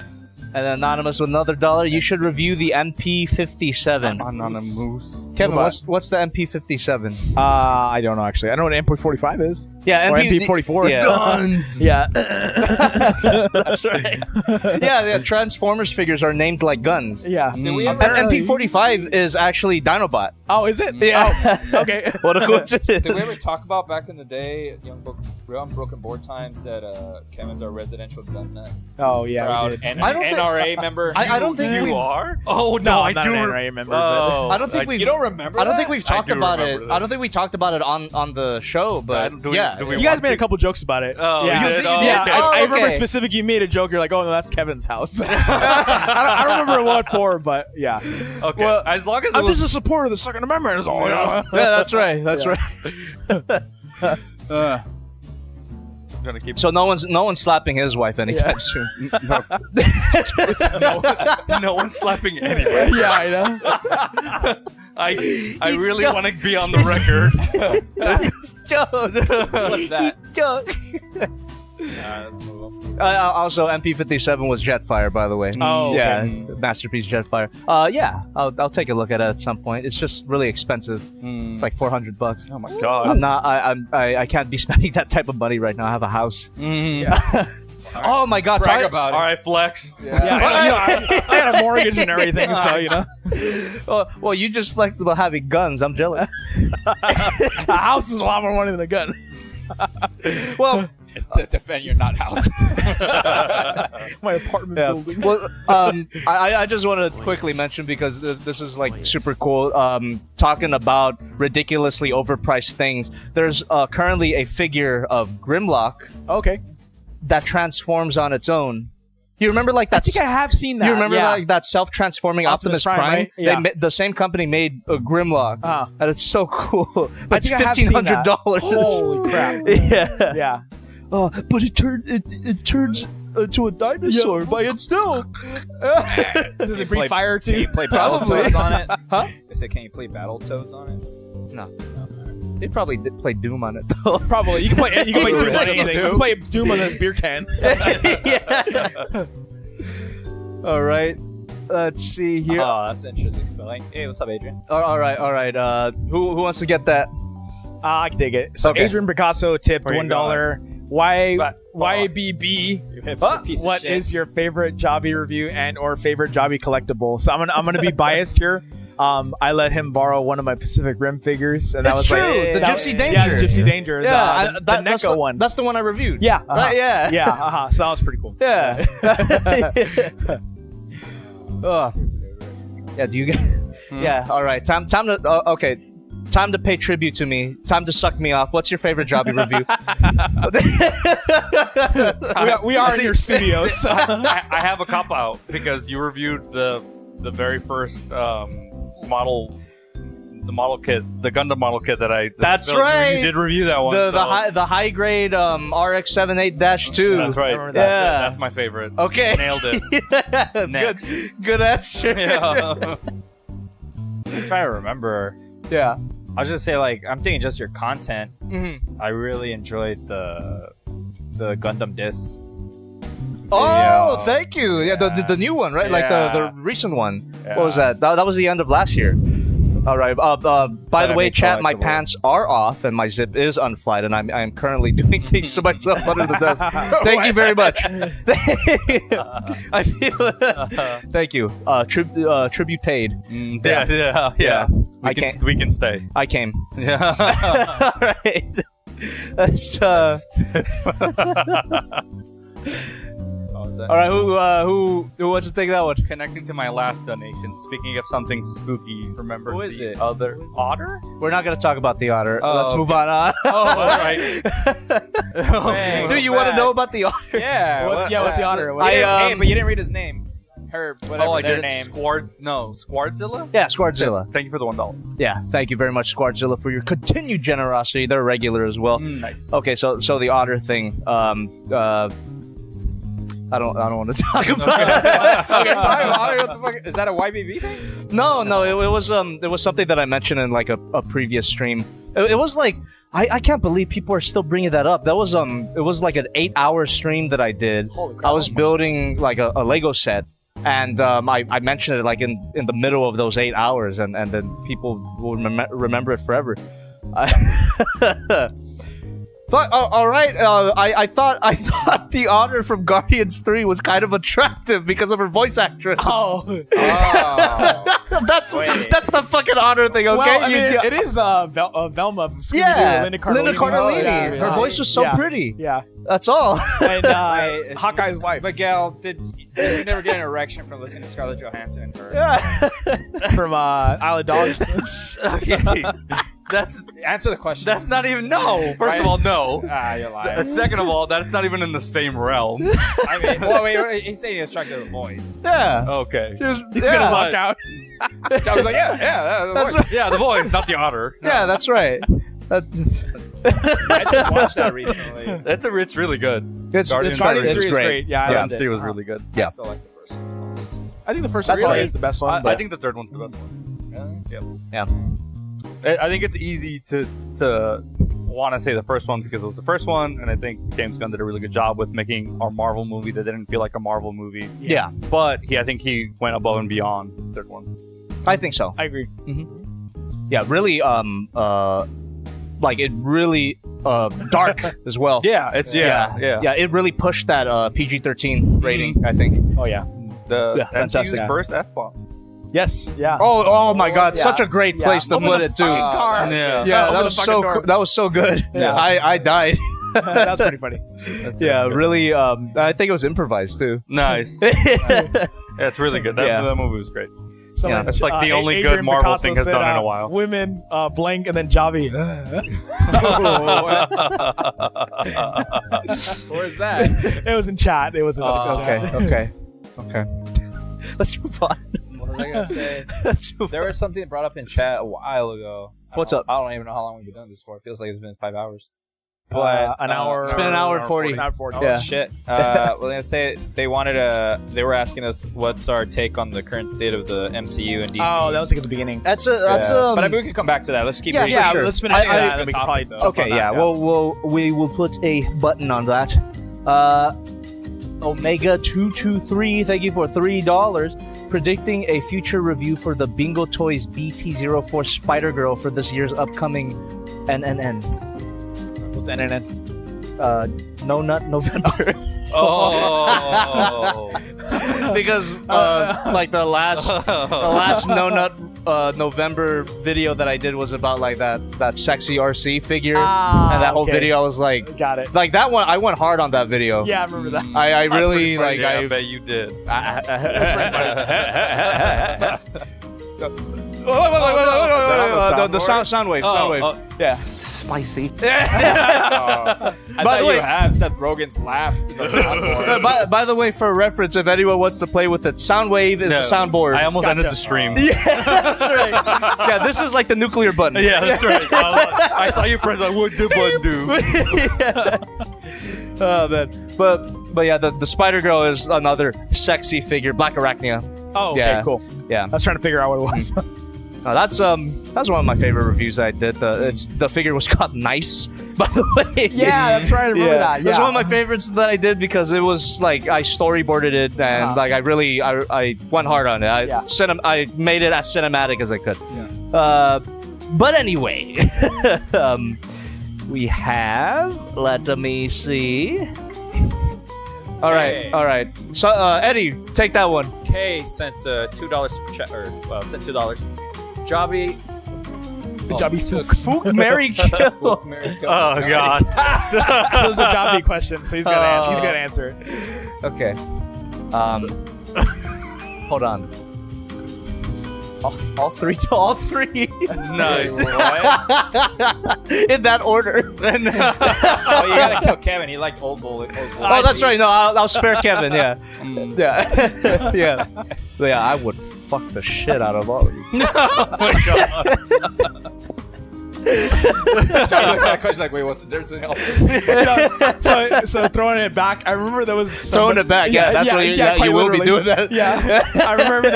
B: And Anonymous with another $1. You should review the MP57.
A: On a moose.
B: Kevin,
E: What?
B: what's the MP57?
E: I don't know actually. I know what an MP45 is.
B: Yeah,
E: Or MP44.
B: Yeah.
E: Guns. Yeah.
B: That's right. Yeah, Transformers figures are named like guns.
E: Yeah.
F: Did we
B: And
F: ever,
B: MP45 is actually Dinobot.
E: Oh, is it?
B: Yeah.
E: Oh, okay.
B: What a coincidence.
F: did we ever talk about back in the day, Young Broken Board times, that Kevin's our residential gun nut?
E: Oh yeah.
F: Proud
E: We did.
F: and
B: I don't think-
F: NRA member.
B: I don't think
A: You
B: we've-
A: are? Oh
E: No,
A: no,
E: I'm
A: I
E: not
A: do.
E: an NRA member.
A: Oh,
B: I don't think we've.
F: you don't remember?
B: I don't
F: that?
B: think we've talked
A: do
B: about it.
A: remember
B: I don't
A: this.
B: think we talked about it on the show, but
A: Do we-
B: yeah.
A: do we
E: You guys
A: want
E: made
A: to?
E: a couple jokes about it.
A: Oh,
E: yeah.
A: you did? Oh,
E: yeah.
A: okay.
E: I remember
B: okay.
E: specific. You made a joke. You're like, "Oh no, that's Kevin's house." I don't remember what for, but yeah.
A: Okay,
B: Well,
A: as long as it
E: I'm
A: was
E: just a supporter of the Second Amendment. Is all.
B: Yeah, that's right. That's right.
A: gonna keep.
B: So no one's slapping his wife anytime soon.
A: No one's slapping anybody.
E: Yeah, I know.
A: I really want to be on the record.
B: What's
F: that?
D: Let's move on.
B: Also, MP57 was Jetfire, by the way.
E: Oh,
B: yeah,
E: okay.
B: masterpiece Jetfire. Yeah, I'll take a look at it at some point. It's just really expensive. It's like $400.
A: Oh my god.
B: I'm not. I can't be spending that type of money right now. I have a house. Oh my god!
F: Brag
B: Ty-
F: about it.
A: All right, flex.
E: Yeah, I had a mortgage and everything, so you know,
B: well, you just flexed about having guns. I'm jealous.
E: a house is a lot more money than a gun.
B: Well,
F: It's to defend your not house.
E: My apartment
B: yeah.
E: building.
B: Well, I just want to quickly mention, because this is like super cool. Talking about ridiculously overpriced things. There's currently a figure of Grimlock
E: Okay,
B: that transforms on its own. You remember like
E: I
B: that?
E: think I have seen that.
B: You remember
E: yeah.
B: like that self-transforming Optimus Prime?
E: right? Yeah.
B: The same company made a Grimlock,
E: Uh-huh.
B: and it's so cool. But it's
E: think I have seen that.
B: $1,500.
E: Holy crap!
B: Yeah.
E: Yeah.
B: But it turns into a dinosaur by itself.
E: Does it breathe fire
F: Can
E: too?
F: you play Battletoads on it? Huh? I said, can you play Battletoads on it?
B: No. They probably did play Doom on it though.
E: Probably. You can play Doom on
B: Original
E: anything. You
B: Doom.
E: can play Doom on this beer can.
B: Yeah. All right. Let's see here.
F: Oh, that's interesting spelling. Hey, what's up, Adrian?
B: All right. Who wants to get that?
E: I can take it. So
B: Okay.
E: Adrian Picasso tipped
A: Where you
E: $1. Why?
A: But-
E: YBB?
F: You hipster piece of
E: What
F: shit.
E: is your favorite Jobby review and or favorite Jobby collectible? So I'm gonna be biased here. I let him borrow one of my Pacific Rim figures, and that
B: It's
E: was
B: true,
E: like
B: the
E: that-
B: Gypsy
E: Yeah,
B: Danger.
E: the Gypsy Danger.
B: Yeah,
E: the
B: that's
E: NECA one.
B: That's the one I reviewed.
E: Yeah,
B: Right, yeah.
E: yeah. So that was pretty cool.
B: Yeah. Yeah. Do you get? Yeah. All right. Time to. Okay. Time to pay tribute to me. Time to suck me off. What's your favorite Jobby review?
E: we are in your studio. So.
A: I have a cop out because you reviewed the very first model, the model kit, the Gundam model kit that I.
B: That's right.
A: You did review that one.
B: The high grade RX-78-2.
A: That's right.
E: remember that.
B: Yeah.
A: That's my favorite.
B: Okay.
A: Nailed it. Next.
B: Good answer.
A: Yeah.
F: I'm trying to remember.
B: Yeah.
F: I was just say, like, I'm thinking just your content.
B: Mhm.
F: I really enjoyed the Gundam disc.
B: Oh,
F: video.
B: thank you. Yeah, the new one, right? Like the
F: Yeah.
B: recent one.
F: Yeah.
B: What was that? That was the end of last year. All right. By the
F: Gotta
B: way,
F: make
B: chat, my
F: collectible.
B: pants are off and my zip is unflight, and I'm currently doing things to myself under the desk. Thank you very much. I feel. Thank you. Tribute paid.
A: Yeah. We can stay.
B: I came.
A: Yeah.
B: All right. Let's. All right. Who wants to take that one?
A: Connecting to my last donation. Speaking of something spooky, remember
F: Who is
A: the
F: it?
A: other otter?
B: We're not gonna talk about the otter.
A: Oh,
B: Let's move on.
A: Oh, all right.
B: Do you want to know about the otter?
F: Yeah.
E: What's the honor?
F: Hey, but you didn't read his name. Her, whatever
A: Oh, I
F: their
A: did.
F: name.
A: Squardzilla?
B: Yeah, Squardzilla.
A: Thank you for the $1.
B: Yeah, thank you very much, Squardzilla, for your continued generosity. They're regular as well.
A: Nice.
B: Okay, so the otter thing. I don't want to talk about it.
F: Okay, what the fuck? Is that a YBB thing?
B: No, it was something that I mentioned in like a previous stream. It was like I can't believe people are still bringing that up. That was it was like an 8-hour stream that I did.
F: Holy crap.
B: I was building like a Lego set, And I mentioned it like in the middle of those 8 hours, and then people will remember it forever. But all right, I thought the Honor from Guardians 3 was kind of attractive because of her voice actress.
E: Oh.
B: that's the fucking Honor thing, okay?
E: Well, I mean, it is Velma from Scooby-Doo, Linda Cardellini.
B: Linda Cardellini. Her voice was so pretty.
E: Yeah.
B: That's all.
E: And Hawkeye's wife.
F: Miguel, did you never get an erection from listening to Scarlett Johansson?
E: From Isle of Dogs.
A: Okay.
F: Answer the question.
A: That's not even First of all, no.
F: You're lying.
A: Second of all, that's not even in the same realm.
F: I mean, well, wait, he's saying he was attracted to the voice.
B: Yeah.
A: Okay.
E: He's gonna walk out.
F: I was like, the voice.
B: Right.
A: Yeah, the voice, not the Otter. No.
B: Yeah, that's right.
F: I just watched that recently.
A: It's really good.
E: Guardians 3 is great. Yeah,
A: Guardians 3 was really good.
B: Yeah.
F: I still like the first one.
E: I think the first
B: That's
E: one
B: right.
E: is the best one.
A: I think the third one's the best one.
B: Yeah.
A: I think it's easy to want to say the first one because it was the first one, and I think James Gunn did a really good job with making our Marvel movie that didn't feel like a Marvel movie.
B: Yeah.
A: But I think he went above and beyond the third one.
B: I think so.
E: I agree.
B: Yeah, really, like it really dark as well.
A: Yeah, it's yeah.
B: It really pushed that PG-13 rating, I think.
E: Oh yeah.
A: The
B: fantastic.
A: MCU's first F-bomb.
E: Yes. Yeah.
B: Oh my God!
E: Yeah.
B: Such a great place to
E: Open
B: put
E: the
B: it too.
E: fucking car.
A: Yeah.
B: That was so that was so good.
E: Yeah.
B: I died.
E: That's pretty funny.
B: Yeah, really. I think it was improvised too.
A: Nice. Yeah, it's really good. That movie was great.
E: Someone,
A: That's like the only
E: Adrian
A: good Marvel
E: Picasso
A: thing has
E: said,
A: done in a while.
E: Women, blank, and then Jobby.
F: Where's that?
E: It was in chat. It was in chat.
B: Okay. Let's move on.
F: What was I gonna say?
B: Let's move
F: There was something brought up in chat a while ago.
B: What's up?
F: I don't even know how long we've been doing this for. It feels like it's been 5 hours.
E: An hour.
B: It's been an hour and 40.
E: An hour 40.
F: Oh
B: Yeah.
F: shit! Well, they say they were asking us what's our take on the current state of the MCU and DC.
E: Oh, that was like at the beginning.
B: That's
F: but I mean, we can come back to that. Let's keep.
B: Yeah, for sure.
E: Let's finish that. and we can probably jump
B: okay.
E: on
B: Yeah.
E: that,
B: We will put a button on that. Omega 223, thank you for $3. Predicting a future review for the Bingo Toys BT04 Spider Girl for this year's upcoming NNN.
E: What's NNN?
B: No Nut November.
A: Oh.
B: Because like the last No Nut November video that I did was about like that sexy RC figure, and that whole video I was like,
E: Got it.
B: like that one I went hard on that video.
E: Yeah, I remember that.
B: I really like
A: Yeah, I
B: I
A: bet you did.
B: the sound wave. Yeah.
H: Spicy.
F: I
B: By
F: thought
B: the way-
F: you have Seth Rogen's laughs in the soundboard.
B: By the way, for reference, if anyone wants to play with it, Soundwave is the soundboard.
A: I almost ended the stream.
B: Yeah, that's right. Yeah, this is like the nuclear button.
A: Yeah, that's right. I saw you press that. What the button do?
B: Oh man, but yeah, the Spider Girl is another sexy figure, Black Arachnia.
E: Oh, okay,
B: Yeah.
E: cool.
B: Yeah,
E: I was trying to figure out what it was.
B: that's one of my favorite reviews I did. The figure was called Nice, by the way.
E: Yeah, that's right. I remember that.
B: It was
E: Yeah.
B: one of my favorites that I did because it was like I storyboarded it and like I really I went hard on it. I made it as cinematic as I could.
E: Yeah.
B: But anyway, we have. Let me see. All right. So Eddie, take that one.
F: Kay sent $2 super chat, or sent $2. Jobby.
E: Jobby
B: Fook, Mary Kill.
A: Oh God.
E: So it's a Jobby question, so he's gonna answer it.
B: Okay. Hold on. All three.
A: Nice.
B: In that order.
F: Oh, you gotta kill Kevin. He liked old bull.
B: Oh, that's right. No, I'll spare Kevin. Yeah. Yeah. Yeah. But yeah, I would fuck the shit out of all of you.
A: Oh my God.
F: Johnny looks at that question like, wait, what's the difference between all?
E: So throwing it back, I remember there was
B: Throwing it back. Yeah, that's what
E: quite
B: you will be
E: literally.
B: doing that.
E: Yeah, I remember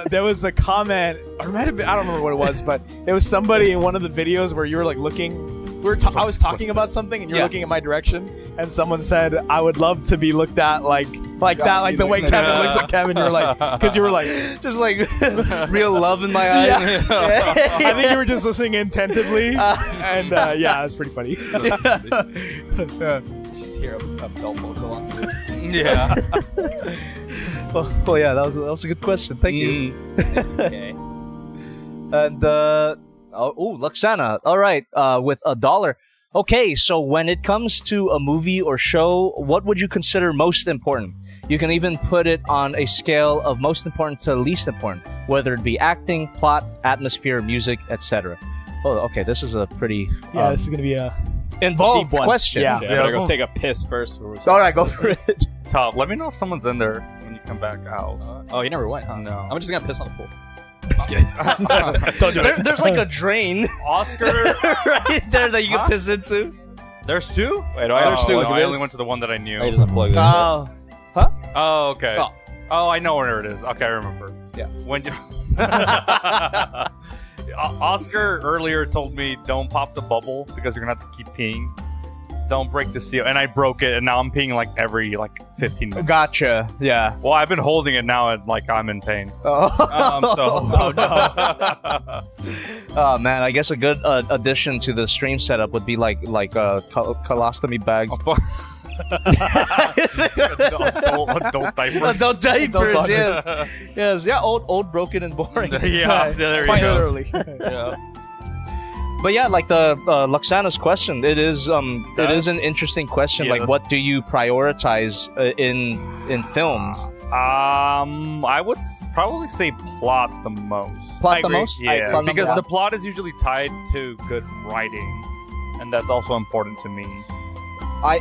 E: there was a comment, or it might have been, I don't remember what it was, but there was somebody in one of the videos where you were like looking. I was talking about something and you're looking in my direction, and someone said, "I would love to be looked at like Like that, like the way Kevin looks at Kevin, you're like, because you were like,
B: just like real love in my eyes.
E: I think you were just listening attentively, and yeah, it's pretty funny.
F: Just hear a belt buckle on.
A: Yeah.
B: Well, yeah, that was a good question. Thank you.
F: Okay.
B: And Luxana. All right, with $1. Okay, so when it comes to a movie or show, what would you consider most important? You can even put it on a scale of most important to least important, whether it be acting, plot, atmosphere, music, etc. Oh, okay, this is a pretty
E: This is gonna be a
B: involved
E: deep one.
B: question.
E: Yeah.
F: I gotta go take a piss first.
B: All right, go for it.
A: Top. Let me know if someone's in there when you come back out.
F: Oh, you never went, huh?
A: No.
F: I'm just gonna piss on the pool.
B: There's like a drain
A: Oscar.
B: right there that you can piss into.
A: There's two.
F: Wait, do I
A: There's
F: have to
A: two.
F: plug
A: I only
F: this?
A: went to the one that I knew.
F: Oh, he doesn't plug this.
A: Oh, okay.
F: Oh.
A: Oh, I know where it is. Okay, I remember.
F: Yeah.
A: When you Oscar earlier told me don't pop the bubble because you're gonna have to keep peeing. Don't break the seal, and I broke it, and now I'm peeing like every 15 minutes.
B: Gotcha. Yeah.
A: Well, I've been holding it now, and I'm in pain.
B: Oh.
A: Oh no.
B: Oh man, I guess a good addition to the stream setup would be like colostomy bags.
A: Adult diapers.
B: Adult diapers, yes. Yes, yeah, old, broken, and boring.
A: Yeah, there you
E: quite
A: go.
E: literally.
A: Yeah.
B: But yeah, like the Luxana's question, it is an interesting question.
A: Yeah,
B: like, what do you prioritize in films?
A: I would probably say plot the most.
B: Plot the most?
A: Yeah,
B: Plot
A: because
B: number
A: the plot is usually tied to good writing, and that's also important to me.
B: I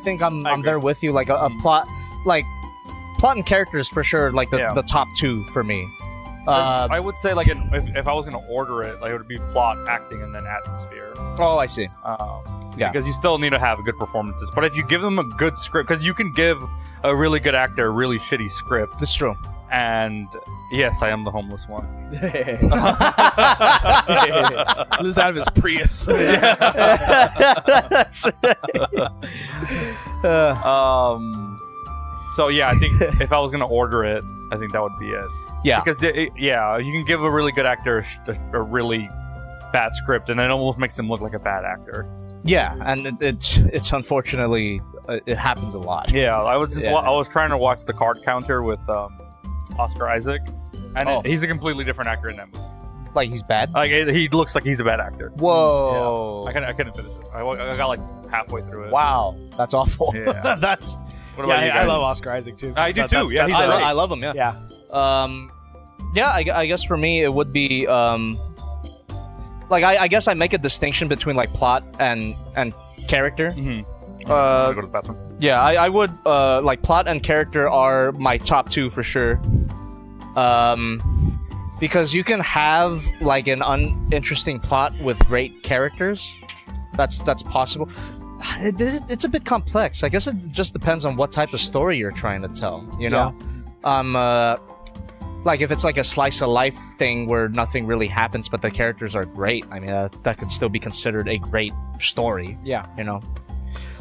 B: think I'm there with you. Like a plot, like plot and characters for sure. Like the top two for me.
A: I would say if I was gonna order it, it would be plot, acting, and then atmosphere.
B: Oh, I see. Yeah.
A: Because you still need to have good performances. But if you give them a good script, because you can give a really good actor a really shitty script.
B: That's true.
A: And yes, I am the homeless one.
E: Lives out of his Prius.
B: That's right.
A: So yeah, I think if I was gonna order it, I think that would be it.
B: Yeah.
A: Because you can give a really good actor a really bad script, and it almost makes him look like a bad actor.
B: Yeah, and it's unfortunately it happens a lot.
A: Yeah, I was trying to watch The Card Counter with Oscar Isaac, and he's a completely different actor in that movie.
B: Like he's bad.
A: Like he looks like he's a bad actor.
B: Whoa!
A: Yeah. I couldn't finish it. I got halfway through it.
B: Wow, that's awful.
A: Yeah.
B: That's.
A: What about you guys?
E: I love Oscar Isaac too.
A: I do too. Yeah,
B: I love him. Yeah.
E: Yeah.
B: Yeah. I guess for me it would be I guess I make a distinction between like plot and character.
A: Mm-hmm.
B: Uh,
A: go to the bathroom.
B: Yeah, I would like plot and character are my top two for sure. Because you can have like an uninteresting plot with great characters. That's possible. It's a bit complex. I guess it just depends on what type of story you're trying to tell. You know, like if it's like a slice of life thing where nothing really happens but the characters are great. I mean, that could still be considered a great story.
E: Yeah.
B: You know.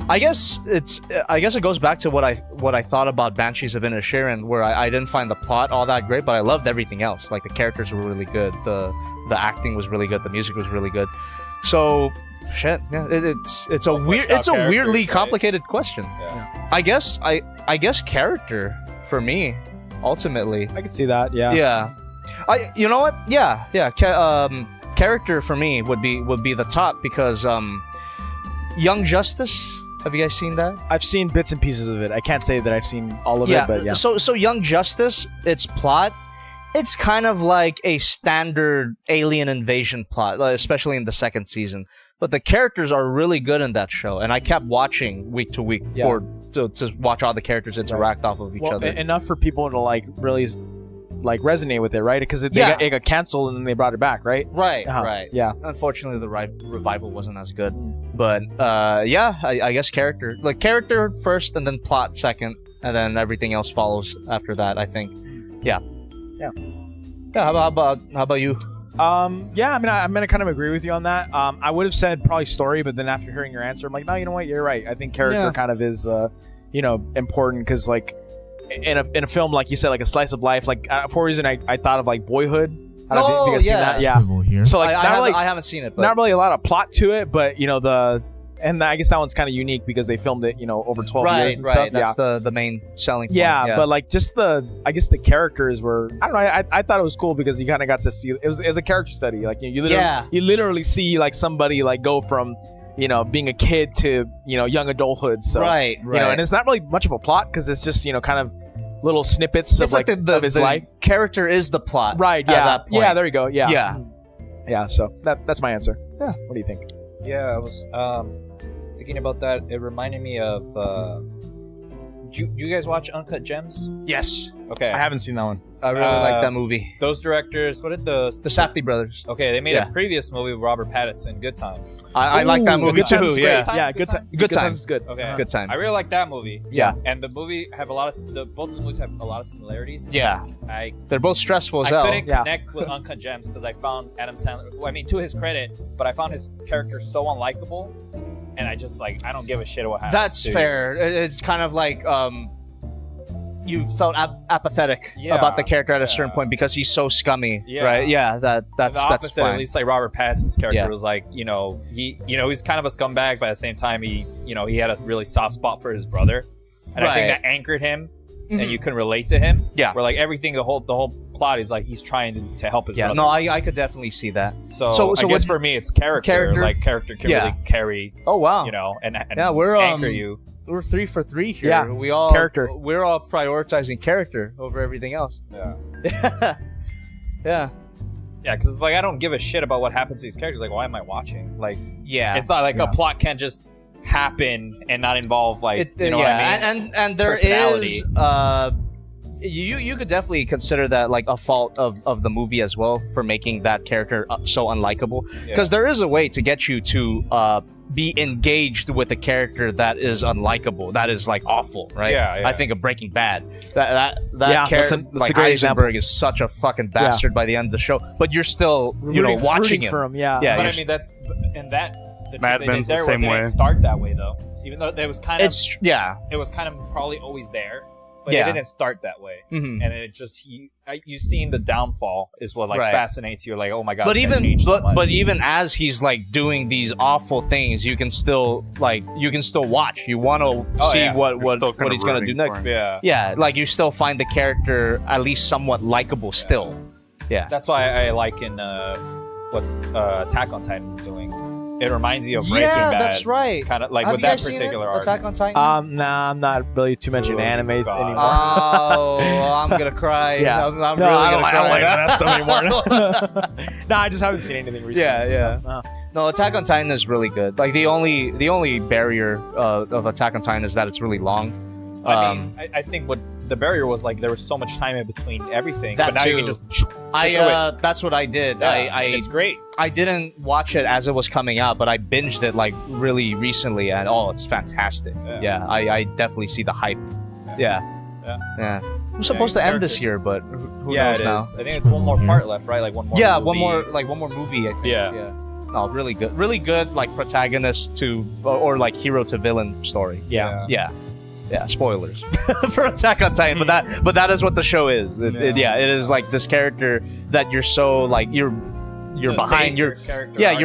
B: I guess it goes back to what I thought about Banshees of Inisherin, where I didn't find the plot all that great, but I loved everything else. Like the characters were really good, the acting was really good, the music was really good. So shit, yeah, it's a weirdly complicated question.
F: Yeah.
B: I guess character for me ultimately.
E: I can see that. Yeah.
B: Yeah. You know what? Yeah. Character for me would be the top because Young Justice. Have you guys seen that?
E: I've seen bits and pieces of it. I can't say that I've seen all of it, but yeah.
B: So Young Justice, its plot, it's kind of like a standard alien invasion plot, especially in the second season. But the characters are really good in that show, and I kept watching week to week to watch all the characters interact off of each other.
E: Enough for people to like really like resonate with it, right? Because it got canceled and then they brought it back, right?
B: Right.
E: Yeah.
B: Unfortunately, the revival wasn't as good, but I guess character first, and then plot second, and then everything else follows after that. I think. Yeah. How about you?
E: Yeah, I mean, I'm gonna kind of agree with you on that. I would have said probably story, but then after hearing your answer, I'm like, no, you know what, you're right. I think character kind of is, important because like in a film, like you said, like a slice of life. Like for a reason, I thought of like Boyhood. I don't know if you guys seen that. Yeah. So like,
B: I haven't seen it. But
E: not really a lot of plot to it, but I guess that one's kind of unique because they filmed it, over 12 years and stuff.
B: Right, that's the main selling point.
E: Yeah, but like just I guess the characters were, I don't know, I thought it was cool because you kind of got to see, it was a character study. Like you literally see like somebody like go from, being a kid to, young adulthood. So,
B: right.
E: And it's not really much of a plot because it's just, kind of little snippets of like of his life.
B: Character is the plot.
E: Right, yeah.
B: At that point.
E: Yeah, there you go. Yeah.
B: Yeah.
E: Yeah, so that's my answer. Yeah. What do you think?
F: Yeah, I was thinking about that. It reminded me of. Do you guys watch Uncut Gems?
B: Yes.
F: Okay.
E: I haven't seen that one.
B: I really like that movie.
F: Those directors, what did the
B: Safdie brothers.
F: Okay, they made a previous movie with Robert Pattinson, Good Times.
B: I like that movie
E: Good
B: too.
E: Times is
B: Yeah.
E: great. Yeah, Good Times is good.
F: Okay.
B: Good Time.
F: I really like that movie.
E: Yeah.
F: And the movie have both of the movies have a lot of similarities.
B: Yeah.
F: I
B: They're both stressful as
F: I
B: hell.
F: couldn't connect with Uncut Gems because I found Adam Sandler. Well, I mean, to his credit, but I found his character so unlikable, and I just I don't give a shit what happens.
B: That's fair. It's kind of like you felt apathetic about the character at a certain point because he's so scummy, right? Yeah, that's
F: the opposite,
B: that's fine.
F: at least like Robert Pattinson's character was like, he's kind of a scumbag, but at the same time, he had a really soft spot for his brother, and I think that anchored him, and you can relate to him.
B: Yeah,
F: where like everything, the whole plot is like he's trying to help his brother.
B: No, I could definitely see that.
F: So I guess for me, it's character. Like character can really carry.
B: Oh wow,
F: and
B: we're
F: anchor you.
B: We're 3 for 3 here.
E: Yeah,
B: we all
E: character.
B: We're all prioritizing character over everything else.
F: Yeah.
B: Yeah.
F: Yeah, because I don't give a shit about what happens to these characters. Like, why am I watching? Like, it's not like a plot can't just happen and not involve what I mean?
B: And there is you could definitely consider that like a fault of the movie as well for making that character so unlikable. Because there is a way to get you to be engaged with a character that is unlikable, that is like awful, right?
F: Yeah.
B: I think of Breaking Bad. That character,
E: that's
B: like
E: a great
B: Heisenberg, is such a fucking bastard by the end of the show. But you're still, watching him.
E: for him. Yeah.
F: But I mean, that's and that the
A: Mad
F: trick they
A: Men's
F: did there
A: the
F: was
A: same
F: it
A: way.
F: didn't start that way though. Even though it was kind of
B: it
F: was kind of probably always there. But it didn't start that way, and it just you seeing the downfall is what fascinates you. Like, oh my god!
B: But even as he's like doing these awful things, you can still watch. You want to see what he's gonna do next. Yeah, like you still find the character at least somewhat likable still. Yeah,
F: that's why I like in what's Attack on Titan's doing. It reminds you of Breaking Bad.
B: Yeah, that's right.
F: Kind of like with that particular arc.
B: Attack on Titan?
E: Nah, I'm not really too much in anime anymore.
B: Oh, I'm gonna cry.
E: Yeah.
B: I'm really gonna cry.
E: I don't like that stuff anymore. No, I just haven't seen anything recently.
B: Yeah.
E: So,
B: No, Attack on Titan is really good. Like the only barrier of Attack on Titan is that it's really long.
F: I think what the barrier was like there was so much time in between everything.
B: That
F: but now
B: too.
F: you can just
B: that's what I did.
F: Yeah, it's great.
B: I didn't watch it as it was coming out, but I binged it like really recently, and it's fantastic. Yeah, I definitely see the hype. Yeah. I'm supposed to end this year, but who knows now?
F: I think it's one more part left, right? Like one more.
B: Yeah,
F: movie.
B: one more movie. I think.
F: Yeah.
B: Oh, really good. Like protagonist to or like hero to villain story. Yeah, spoilers for Attack on Titan, but that is what the show is. It is like this character that you're so like you're behind. You're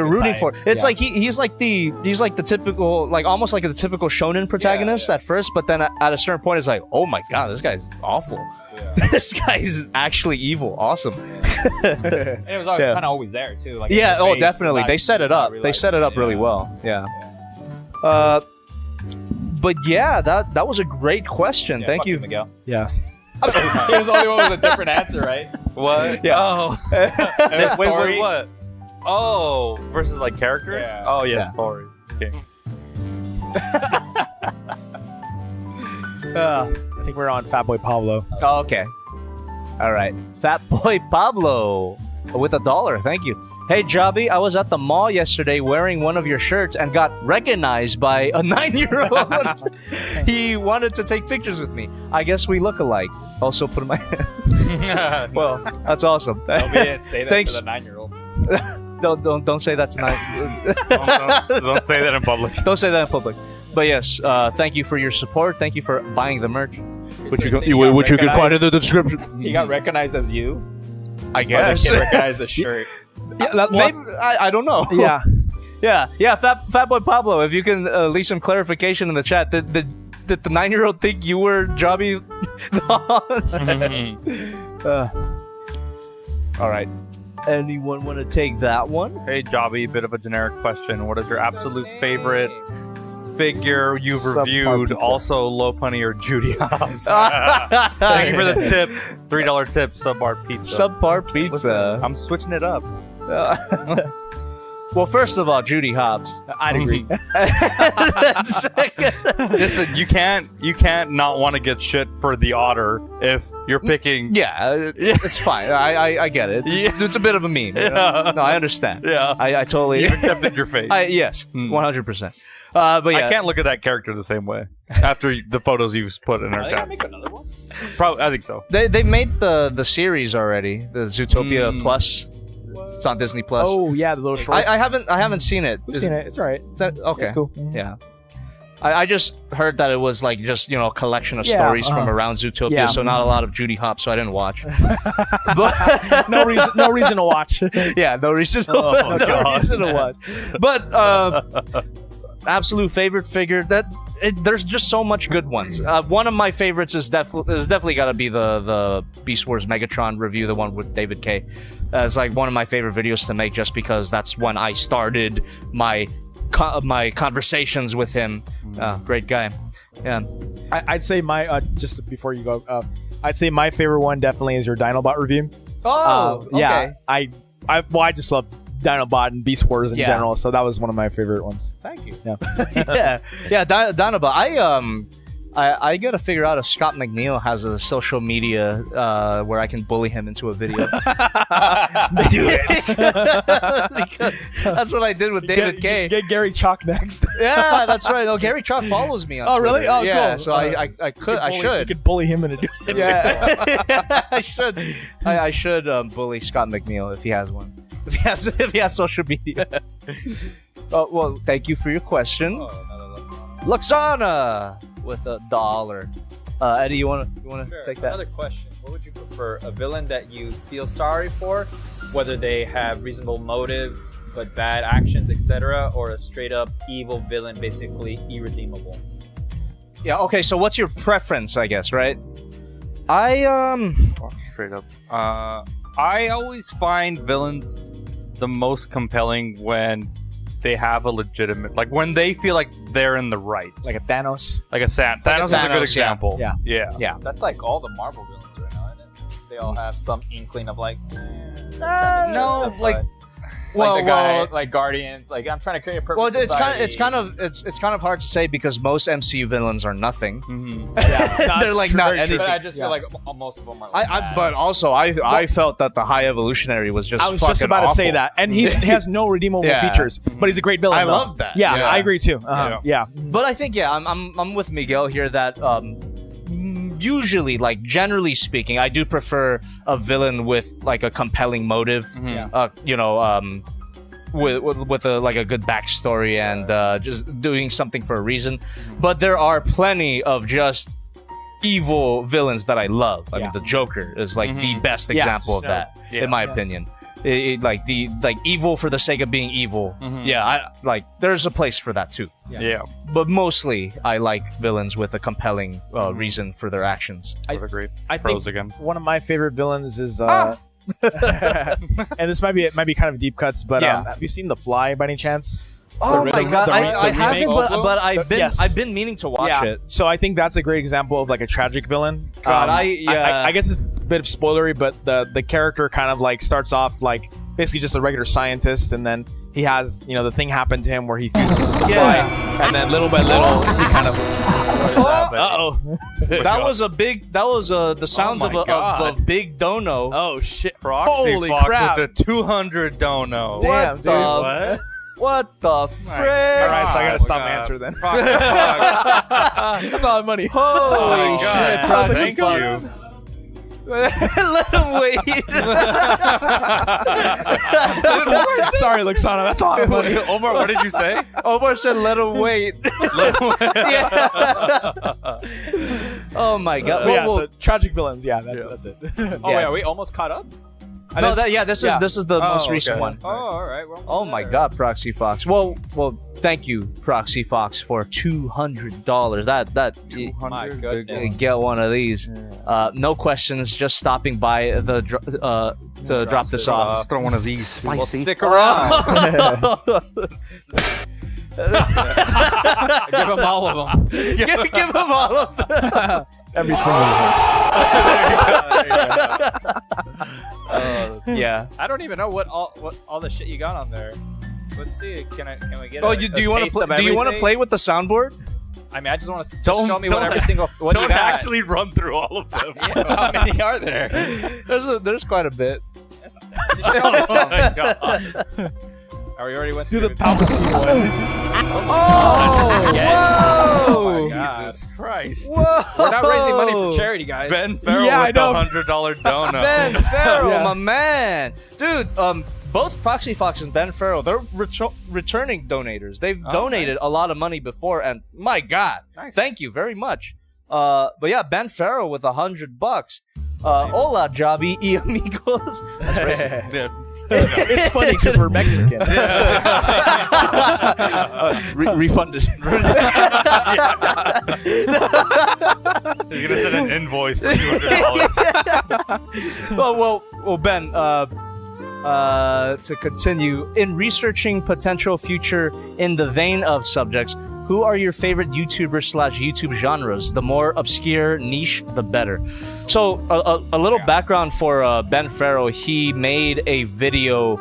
B: rooting for. It's like he's like the typical like almost like the typical shonen protagonist at first, but then at a certain point it's like, oh my god, this guy's awful. This guy's actually evil. Awesome.
F: And it was always kind of always there too. Like
B: definitely. They set it up. They set it up really well. Yeah. But yeah, that was a great question. Thank you,
F: Miguel.
E: Yeah.
F: He was the only one with a different answer, right?
A: What?
B: Yeah.
A: Oh. Wait, what? Oh, versus like characters?
F: Yeah.
A: Oh, yeah, stories. Okay.
E: I think we're on Fat Boy Pablo.
B: Oh, okay. All right. Fat Boy Pablo with $1. Thank you. Hey, Jobby, I was at the mall yesterday wearing one of your shirts and got recognized by a 9-year-old. He wanted to take pictures with me. I guess we look alike. Also put my... Well, that's awesome.
F: Say that
B: Thanks.
F: to the 9-year-old.
B: Don't say that tonight.
A: don't say that in public.
B: Don't say that in public. But yes, thank you for your support. Thank you for buying the merch, which you can find in the description.
F: He got recognized as you.
B: I
F: Or the
B: guess.
F: kid recognized the shirt.
B: Maybe, I don't know.
E: Yeah.
B: Yeah. Fatboy Pablo, if you can leave some clarification in the chat. Did the 9-year-old think you were Jobby? All right. Anyone want to take that one?
A: Hey, Jobby, bit of a generic question. What is your absolute favorite figure you've
E: Subpar
A: reviewed?
E: pizza.
A: Also, Low Punny or Judy Hobbs. Thank you for the tip. $3 tip, Subpar Pizza.
B: Subpar pizza.
A: Listen, I'm switching it up.
B: Well, first of all, Judy Hobbs.
E: I'd agree.
A: Listen, you can't not want to get shit for the otter if you're picking.
B: Yeah, it's fine. I get it. It's a bit of a meme. You know?
A: Yeah.
B: No, I understand.
A: Yeah.
B: I totally.
A: You accepted your fate.
B: Yes, 100%. But yeah,
A: I can't look at that character the same way after the photos you've put in our chat.
F: Make another one.
A: Probably, I think so.
B: They made the series already, the Zootopia Plus. It's on Disney Plus.
E: Oh yeah, the little shorts.
B: I haven't seen it.
E: I've seen it. It's alright.
B: Is that okay?
E: It's cool.
B: Yeah. I just heard that it was like just a collection of
E: Yeah,
B: stories from around Zootopia,
E: yeah.
B: so not a lot of Judy Hopps, so I didn't watch.
E: No reason to watch.
B: Yeah, no reason.
A: Oh,
B: no
A: God.
B: reason to watch. But absolute favorite figure there's just so much good ones. One of my favorites is definitely got to be the Beast Wars Megatron review, the one with David K. It's like one of my favorite videos to make, just because that's when I started my conversations with him. Great guy. Yeah.
E: I'd say my just before you go, I'd say my favorite one definitely is your Dinobot review.
B: Oh,
E: Yeah, I just love Dinobot and Beast Wars in
B: Yeah.
E: general, so that was one of my favorite ones.
B: Thank you.
E: Yeah.
B: yeah. Dinobot. I gotta figure out if Scott McNeil has a social media where I can bully him into a video. Do it. Because that's what I did with David K.
E: Get Gary Chalk next.
B: Yeah, that's right. No, Gary Chalk follows me on
E: Oh,
B: Twitter.
E: really? Oh,
B: yeah,
E: cool.
B: So I should.
E: You could bully him into doing it.
B: Yeah, I should. I should bully Scott McNeil if he has one. If he has social media. Well, thank you for your question. Luxana with $1. Eddie, you wanna take that?
F: Another question. What would you prefer? A villain that you feel sorry for, whether they have reasonable motives but bad actions, etc., or a straight up evil villain, basically irredeemable?
B: Yeah. Okay. So, what's your preference? I guess, right?
A: Straight up. I always find villains the most compelling when they have a legitimate, like when they feel like they're in the right.
E: Like a Thanos.
A: Like a Thanos is a good example.
E: Yeah.
A: Yeah.
F: That's like all the Marvel villains right now, isn't it? They all have some inkling of like.
A: No, like.
F: Well,
A: Well,
F: the guy,
A: well-
F: like Guardians, like I'm trying to create a perfect
B: Well, it's
F: society.
B: kind of hard to say because most MCU villains are nothing.
E: Yeah,
B: They're like not
F: But
B: anything.
F: I just feel like most of them are. Like bad.
B: But also, I felt that the High Evolutionary was just.
E: I was just about to say that, and he has no redeemable
B: Yeah.
E: features, but he's a great villain.
B: I
E: though.
B: love that.
E: Yeah,
B: Yeah.
E: I agree too. Yeah.
B: But I think I'm with Miguel here that usually, like generally speaking, I do prefer a villain with like a compelling motive. With a good backstory and just doing something for a reason. But there are plenty of just evil villains that I love. I mean, the Joker is like the best example of that, in my opinion. Like evil for the sake of being evil. Yeah, there's a place for that too.
A: Yeah.
B: But mostly, I like villains with a compelling reason for their actions.
A: I agree.
E: I
A: Pros
E: think
A: again.
E: one of my favorite villains is and this might be kind of deep cuts, but
B: Yeah.
E: have you seen The Fly by any chance?
B: Oh my god, I
E: the
B: haven't,
E: remake?
B: but
E: Yes.
B: I've been meaning to watch it.
E: So I think that's a great example of like a tragic villain.
B: God,
E: I guess it's a bit of spoilery, but the character kind of like starts off like basically just a regular scientist, and then he has the thing happen to him where he fuses with the fly, and then little by little he kind of.
B: That was the sounds of a big dono.
E: Oh shit!
A: Proxy
E: Holy
A: Fox
E: crap.
A: with the 200 dono.
E: Damn, dude.
A: What?
B: What the frick?
E: All right, so I gotta stop my answer then. That's all the money.
B: Holy
A: Oh my
B: shit,
A: God,
B: Proxy
A: thank
B: Fox.
A: you.
B: Let him wait.
E: Sorry, Luxana. That's all.
A: Omar, what did you say?
B: Omar said, "Let him wait." Yeah. Oh my god.
E: Yeah, so tragic villains. Yeah, that's it.
F: Oh wait, are we almost caught up?
B: No, this is the most recent
A: okay.
B: one.
F: Oh, all right. We're almost
B: Oh my
F: there.
B: god, Proxy Fox. Well, thank you, Proxy Fox, for $200. That
F: My goodness.
B: get one of these. No questions, just stopping by to drop this off.
A: Just throw one of these.
F: Well, stick around. Give them all of them.
B: give him all of them.
E: Every single one.
B: Yeah.
F: I don't even know what all the shit you got on there. Let's see. Can we get?
B: Oh,
F: a
B: do you want
F: taste
B: to
F: of
B: do you want to
F: everything?
B: play with the soundboard?
F: I mean, I just want to
A: Don't-
F: show me
A: don't-
F: what every single. What
A: Don't
F: you got.
A: actually run through all of them.
F: Yeah, how many are there?
B: There's quite a bit.
F: Just show me something. Are we already went
E: Do
F: through
E: the Palpatine one.
F: Oh my God.
A: Jesus Christ.
B: Whoa!
F: We're not raising money for charity, guys.
A: Ben Farrell
E: Yeah, I
A: with the
E: know.
A: $100 donut.
B: Ben Farrell,
E: Yeah.
B: my man, dude. Both Proxy Fox and Ben Farrell, they're returning donators. They've donated a lot of money before, and my God, thank you very much. But yeah, Ben Farrell with $100. Hola, Jobby y amigos. That's racist.
A: Yeah.
E: It's funny because we're Mexican.
B: Refunded.
A: He's gonna send an invoice for $200.
B: well, Ben. To continue, in researching potential future in the vein of subjects, who are your favorite YouTubers / YouTube genres? The more obscure niche, the better. So, a little background for Ben Farrell. He made a video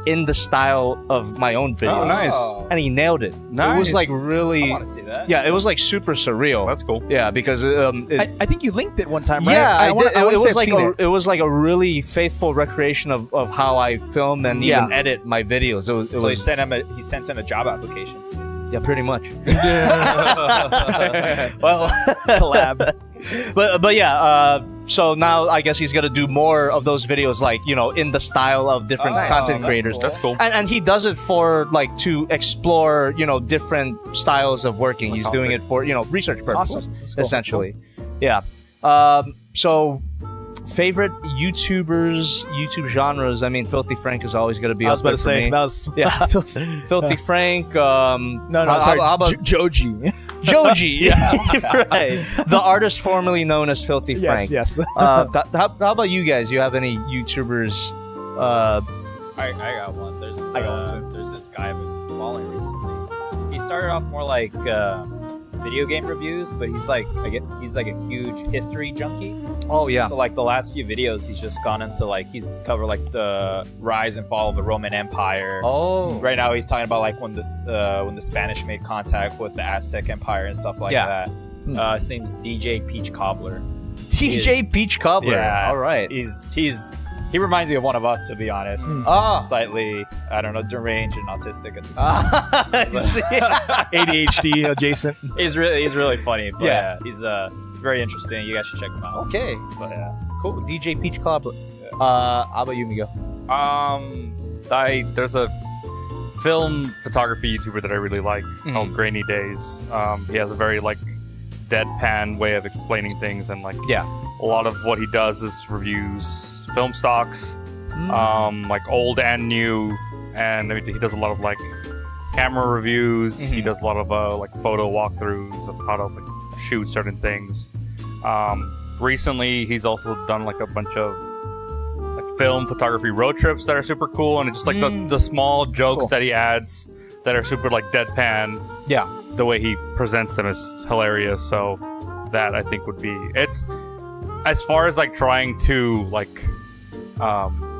B: in the style of my own videos.
A: Oh, nice.
B: And he nailed it. It was
A: Nice.
B: like
F: I
B: really,
F: want to see that.
B: yeah, it was like super surreal.
A: That's cool.
B: Yeah, because
E: I think you linked it one time, right?
B: yeah,
E: I wanna-
B: did.
E: I wanna
B: It
E: say
B: was
E: I've
B: like
E: seen
B: it was like a really faithful recreation of how I film and
E: Yeah.
B: even edit my videos. It
F: So
B: was
F: he sent him a job application.
B: yeah, pretty much.
E: Well, collab.
B: But yeah, so now I guess he's gonna do more of those videos, like, you know, in the style of different
F: Oh,
B: content
F: that's
B: creators.
F: cool.
A: That's cool.
B: And he does it for like to explore, you know, different styles of working. He's doing it for, you know, research purposes,
E: Awesome. That's cool.
B: essentially. Yeah. So favorite YouTubers, YouTube genres. I mean, Filthy Frank is always gonna be
E: I was
B: up there
E: about to
B: for
E: say
B: me.
E: that was
B: Yeah, Filthy Frank.
E: no, sorry,
B: How about
E: Joji.
B: Joji? Right. The artist formerly known as Filthy Frank.
E: Yes.
B: How about you guys? You have any YouTubers?
F: I got one.
E: I got one, too.
F: There's this guy I've been following recently. He started off more like video game reviews, but he's like a huge history junkie.
B: Oh yeah.
F: So like the last few videos, he's just gone into like he's covered like the rise and fall of the Roman Empire.
B: Oh.
F: Right now, he's talking about like when the Spanish made contact with the Aztec Empire and stuff like
B: Yeah.
F: that. His name's DJ Peach Cobbler.
B: DJ Peach Cobbler.
F: Yeah.
B: All right.
F: He reminds me of one of us, to be honest.
B: Ah.
F: Slightly, I don't know, deranged and autistic at the
B: I see.
E: ADHD adjacent.
F: He's really funny. But
B: Yeah.
F: yeah, he's very interesting. You guys should check him out.
B: Okay.
F: But yeah.
B: Cool. DJ Peach Cobbler. How about you, Miguel?
A: There's a film photography YouTuber that I really like called Grainy Days. He has a very like deadpan way of explaining things, and like a lot of what he does is reviews film stocks, like old and new, and he does a lot of like camera reviews. He does a lot of like photo walkthroughs of how to like shoot certain things. Recently, he's also done like a bunch of like film photography road trips that are super cool, and it's just like the small jokes that he adds that are super like deadpan.
B: Yeah.
A: The way he presents them is hilarious. So that I think would be it's as far as like trying to like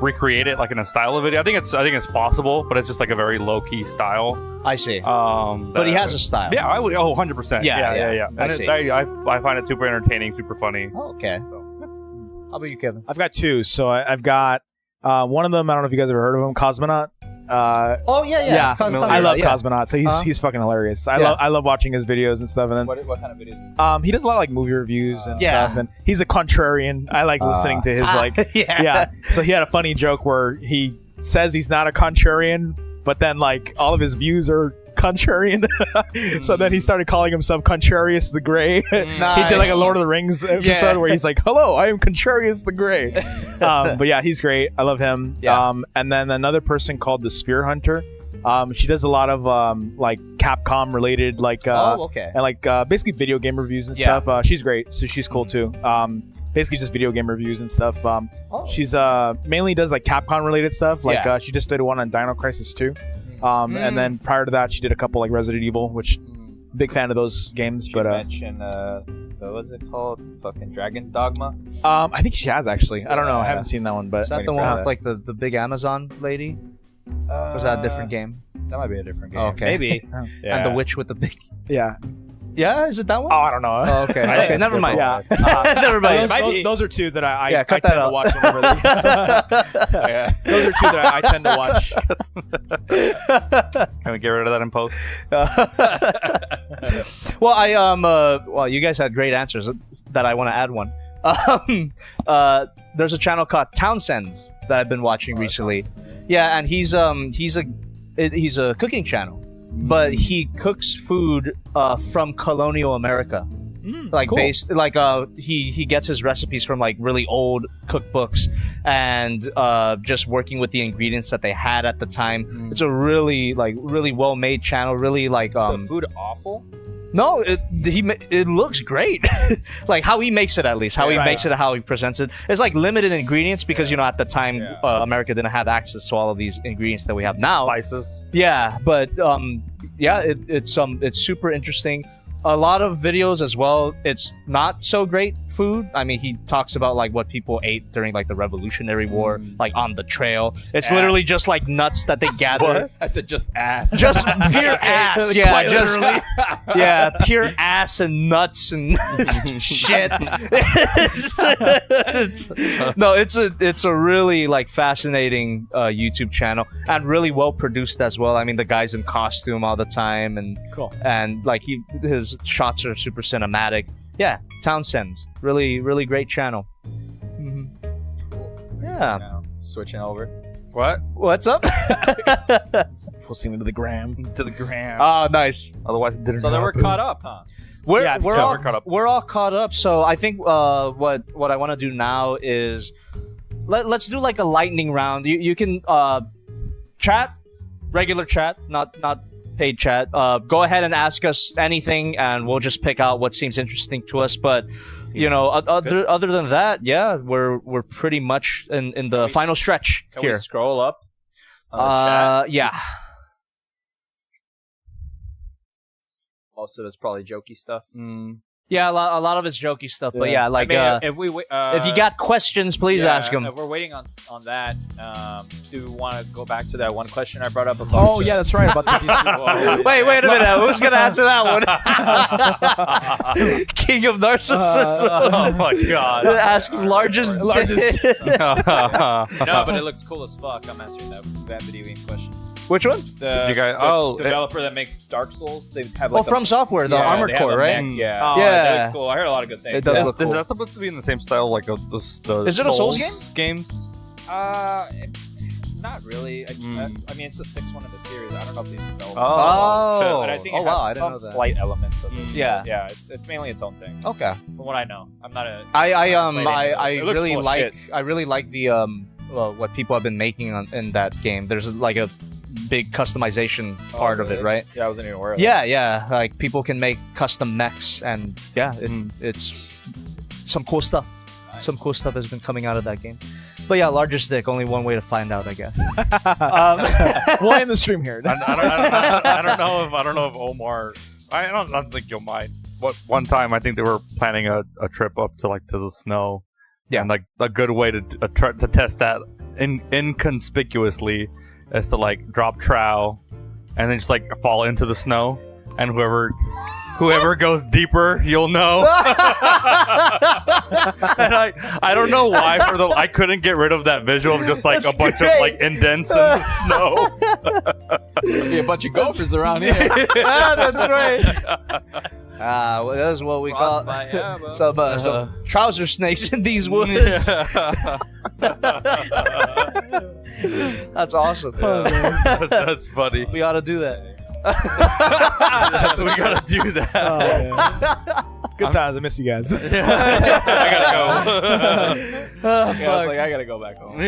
A: recreate it like in a style of video. I think it's possible, but it's just like a very low key style.
B: I see.
A: But
B: he has a style.
A: Yeah, I would. 100%.
B: Yeah.
A: And
B: I see.
A: I find it super entertaining, super funny.
B: Oh, okay. How about you, Kevin?
E: I've got two. So I've got one of them. I don't know if you guys ever heard of him, Cosmonaut.
B: Oh yeah.
E: I love
B: yeah.
E: Cosmonaut, so he's fucking hilarious. I love watching his videos and stuff. And then
F: What kind of videos?
E: he does a lot of like movie reviews and
B: Yeah.
E: stuff. And he's a contrarian. I like listening to his like
B: yeah.
E: So he had a funny joke where he says he's not a contrarian, but then like all of his views are contrarian. So then he started calling himself Contrarius the Grey. He did like a Lord of the Rings episode where he's like, "Hello, I am Contrarius the Grey." But yeah, he's great. I love him.
B: Yeah.
E: And then another person called the Sphere Hunter. She does a lot of like Capcom related like
B: okay.
E: and like basically video game reviews and
B: Yeah.
E: stuff. She's great, so she's cool too. Basically just video game reviews and stuff. She's mainly does like Capcom related stuff. Like she just did one on Dino Crisis 2. And then prior to that, she did a couple like Resident Evil, which big fan of those games.
F: You
E: But
F: mentioned what was it called? Fucking Dragon's Dogma.
E: I think she has actually. I don't know. I
F: Yeah.
E: haven't seen that one, but
B: Is that the one with like the big Amazon lady? Or was that a different game?
F: That might be a different game.
B: Oh, okay.
F: Maybe. Yeah.
B: And the witch with the big.
E: yeah.
B: Yeah, is it that one?
E: Oh, I don't know.
B: Oh, okay.
F: I think
B: Okay,
F: it's
B: never mind.
E: Yeah.
B: Never mind.
E: Those are two that I
B: Yeah, cut
E: I
B: that
E: tend to
B: out.
E: watch whenever they, Those are two that I tend to watch.
A: Can we get rid of that in post?
B: Well, you guys had great answers. That I want to add one. There's a channel called Townsend's that I've been watching recently. Yeah, and he's a cooking channel, but he cooks food from colonial America. Like
E: cool.
B: He gets his recipes from like really old cookbooks and just working with the ingredients that they had at the time. It's a really well made channel. Really like
F: So food awful?
B: no, it looks great. Like how he makes it, at least how he makes it, how he presents it. It's like limited ingredients because at the time America didn't have access to all of these ingredients that we have now.
A: Spices.
B: Yeah, but it's super interesting. A lot of videos as well. It's not so great food. I mean, he talks about like what people ate during like the Revolutionary War, like on the trail. It's literally just like nuts that they gather.
F: I said just ass.
B: Just pure ass. Yeah, just pure ass and nuts and shit. It's a really like fascinating YouTube channel and really well produced as well. I mean, the guy's in costume all the time and
E: Cool.
B: and like his shots are super cinematic. Yeah, Townsend, really great channel. Yeah.
F: Now, switching over.
A: What?
B: What's up?
E: Posting to the gram.
A: To the gram.
B: Oh, nice.
A: Otherwise, it didn't
F: So then we're
A: happen.
F: caught up, huh?
B: We're
E: Yeah,
B: we're
E: so
B: all
A: we're caught up.
B: We're all caught up. So I think what I want to do now is let's do like a lightning round. You can chat, regular chat, not paid chat. Go ahead and ask us anything, and we'll just pick out what seems interesting to us. But other than that, yeah, we're pretty much in the final stretch
F: Can
B: here.
F: we scroll up on the chat?
B: Yeah.
F: Most of it's probably jokey stuff.
B: Yeah, a lot of it's jokey stuff, but yeah, like
F: if we
B: if you got questions, please ask them.
F: If we're waiting on that, do we want to go back to that one question I brought up about?
E: Oh yeah, that's right about the DC.
B: Wait a minute. Who's gonna answer that one? King of narcissism.
A: Oh my god.
B: Asks largest.
F: No, but it looks cool as fuck. I'm answering that video game question.
B: Which one?
F: The
A: you guys-
F: the developer that makes Dark Souls, they have like
B: From Software, the Armored
F: they have
B: Core,
F: a
B: right?
F: mech, yeah.
E: Oh,
B: yeah.
F: It looks cool. I heard a lot of good things.
B: It does
A: Is,
B: look
A: is
B: cool.
A: that supposed to be in the same style like the
B: Is it a Souls
A: games?
F: Not really. I mean, it's the sixth one in the series. I don't know if they developed.
B: Oh.
F: But I think
B: Oh,
F: it
B: wow, I
F: has
B: didn't
F: some
B: know that.
F: slight elements of it.
B: Yeah.
F: Yeah, it's mainly its own thing.
B: Okay.
F: From what I know, I'm not a.
B: I
F: It looks
B: really
F: cool as
B: like
F: shit.
B: I really like the what people have been making in that game. There's like a big customization part of it, right?
F: Yeah, I wasn't even aware of it.
B: Yeah. Like people can make custom mechs, and yeah, it's some cool stuff.
F: Nice.
B: Some cool stuff has been coming out of that game. But yeah, largest dick. Only one way to find out, I guess.
E: We'll end the stream here.
A: I don't know if Omar. I don't think you'll mind. One time I think they were planning a trip up to the snow.
B: Yeah.
A: And like a good way to try to test that inconspicuously is to like drop trowel and then just like fall into the snow, and whoever Whoever goes deeper, you'll know. And I don't know why I couldn't get rid of that visual of just like a bunch of like indents in the snow.
H: Be a bunch of gophers around here.
B: That's right. Well, that's what we call some trouser snakes in these woods. That's awesome.
A: That's funny.
B: We ought to do that.
A: We gotta do that.
E: Good times. I miss you guys.
A: I gotta go.
H: I was like, I gotta go back home.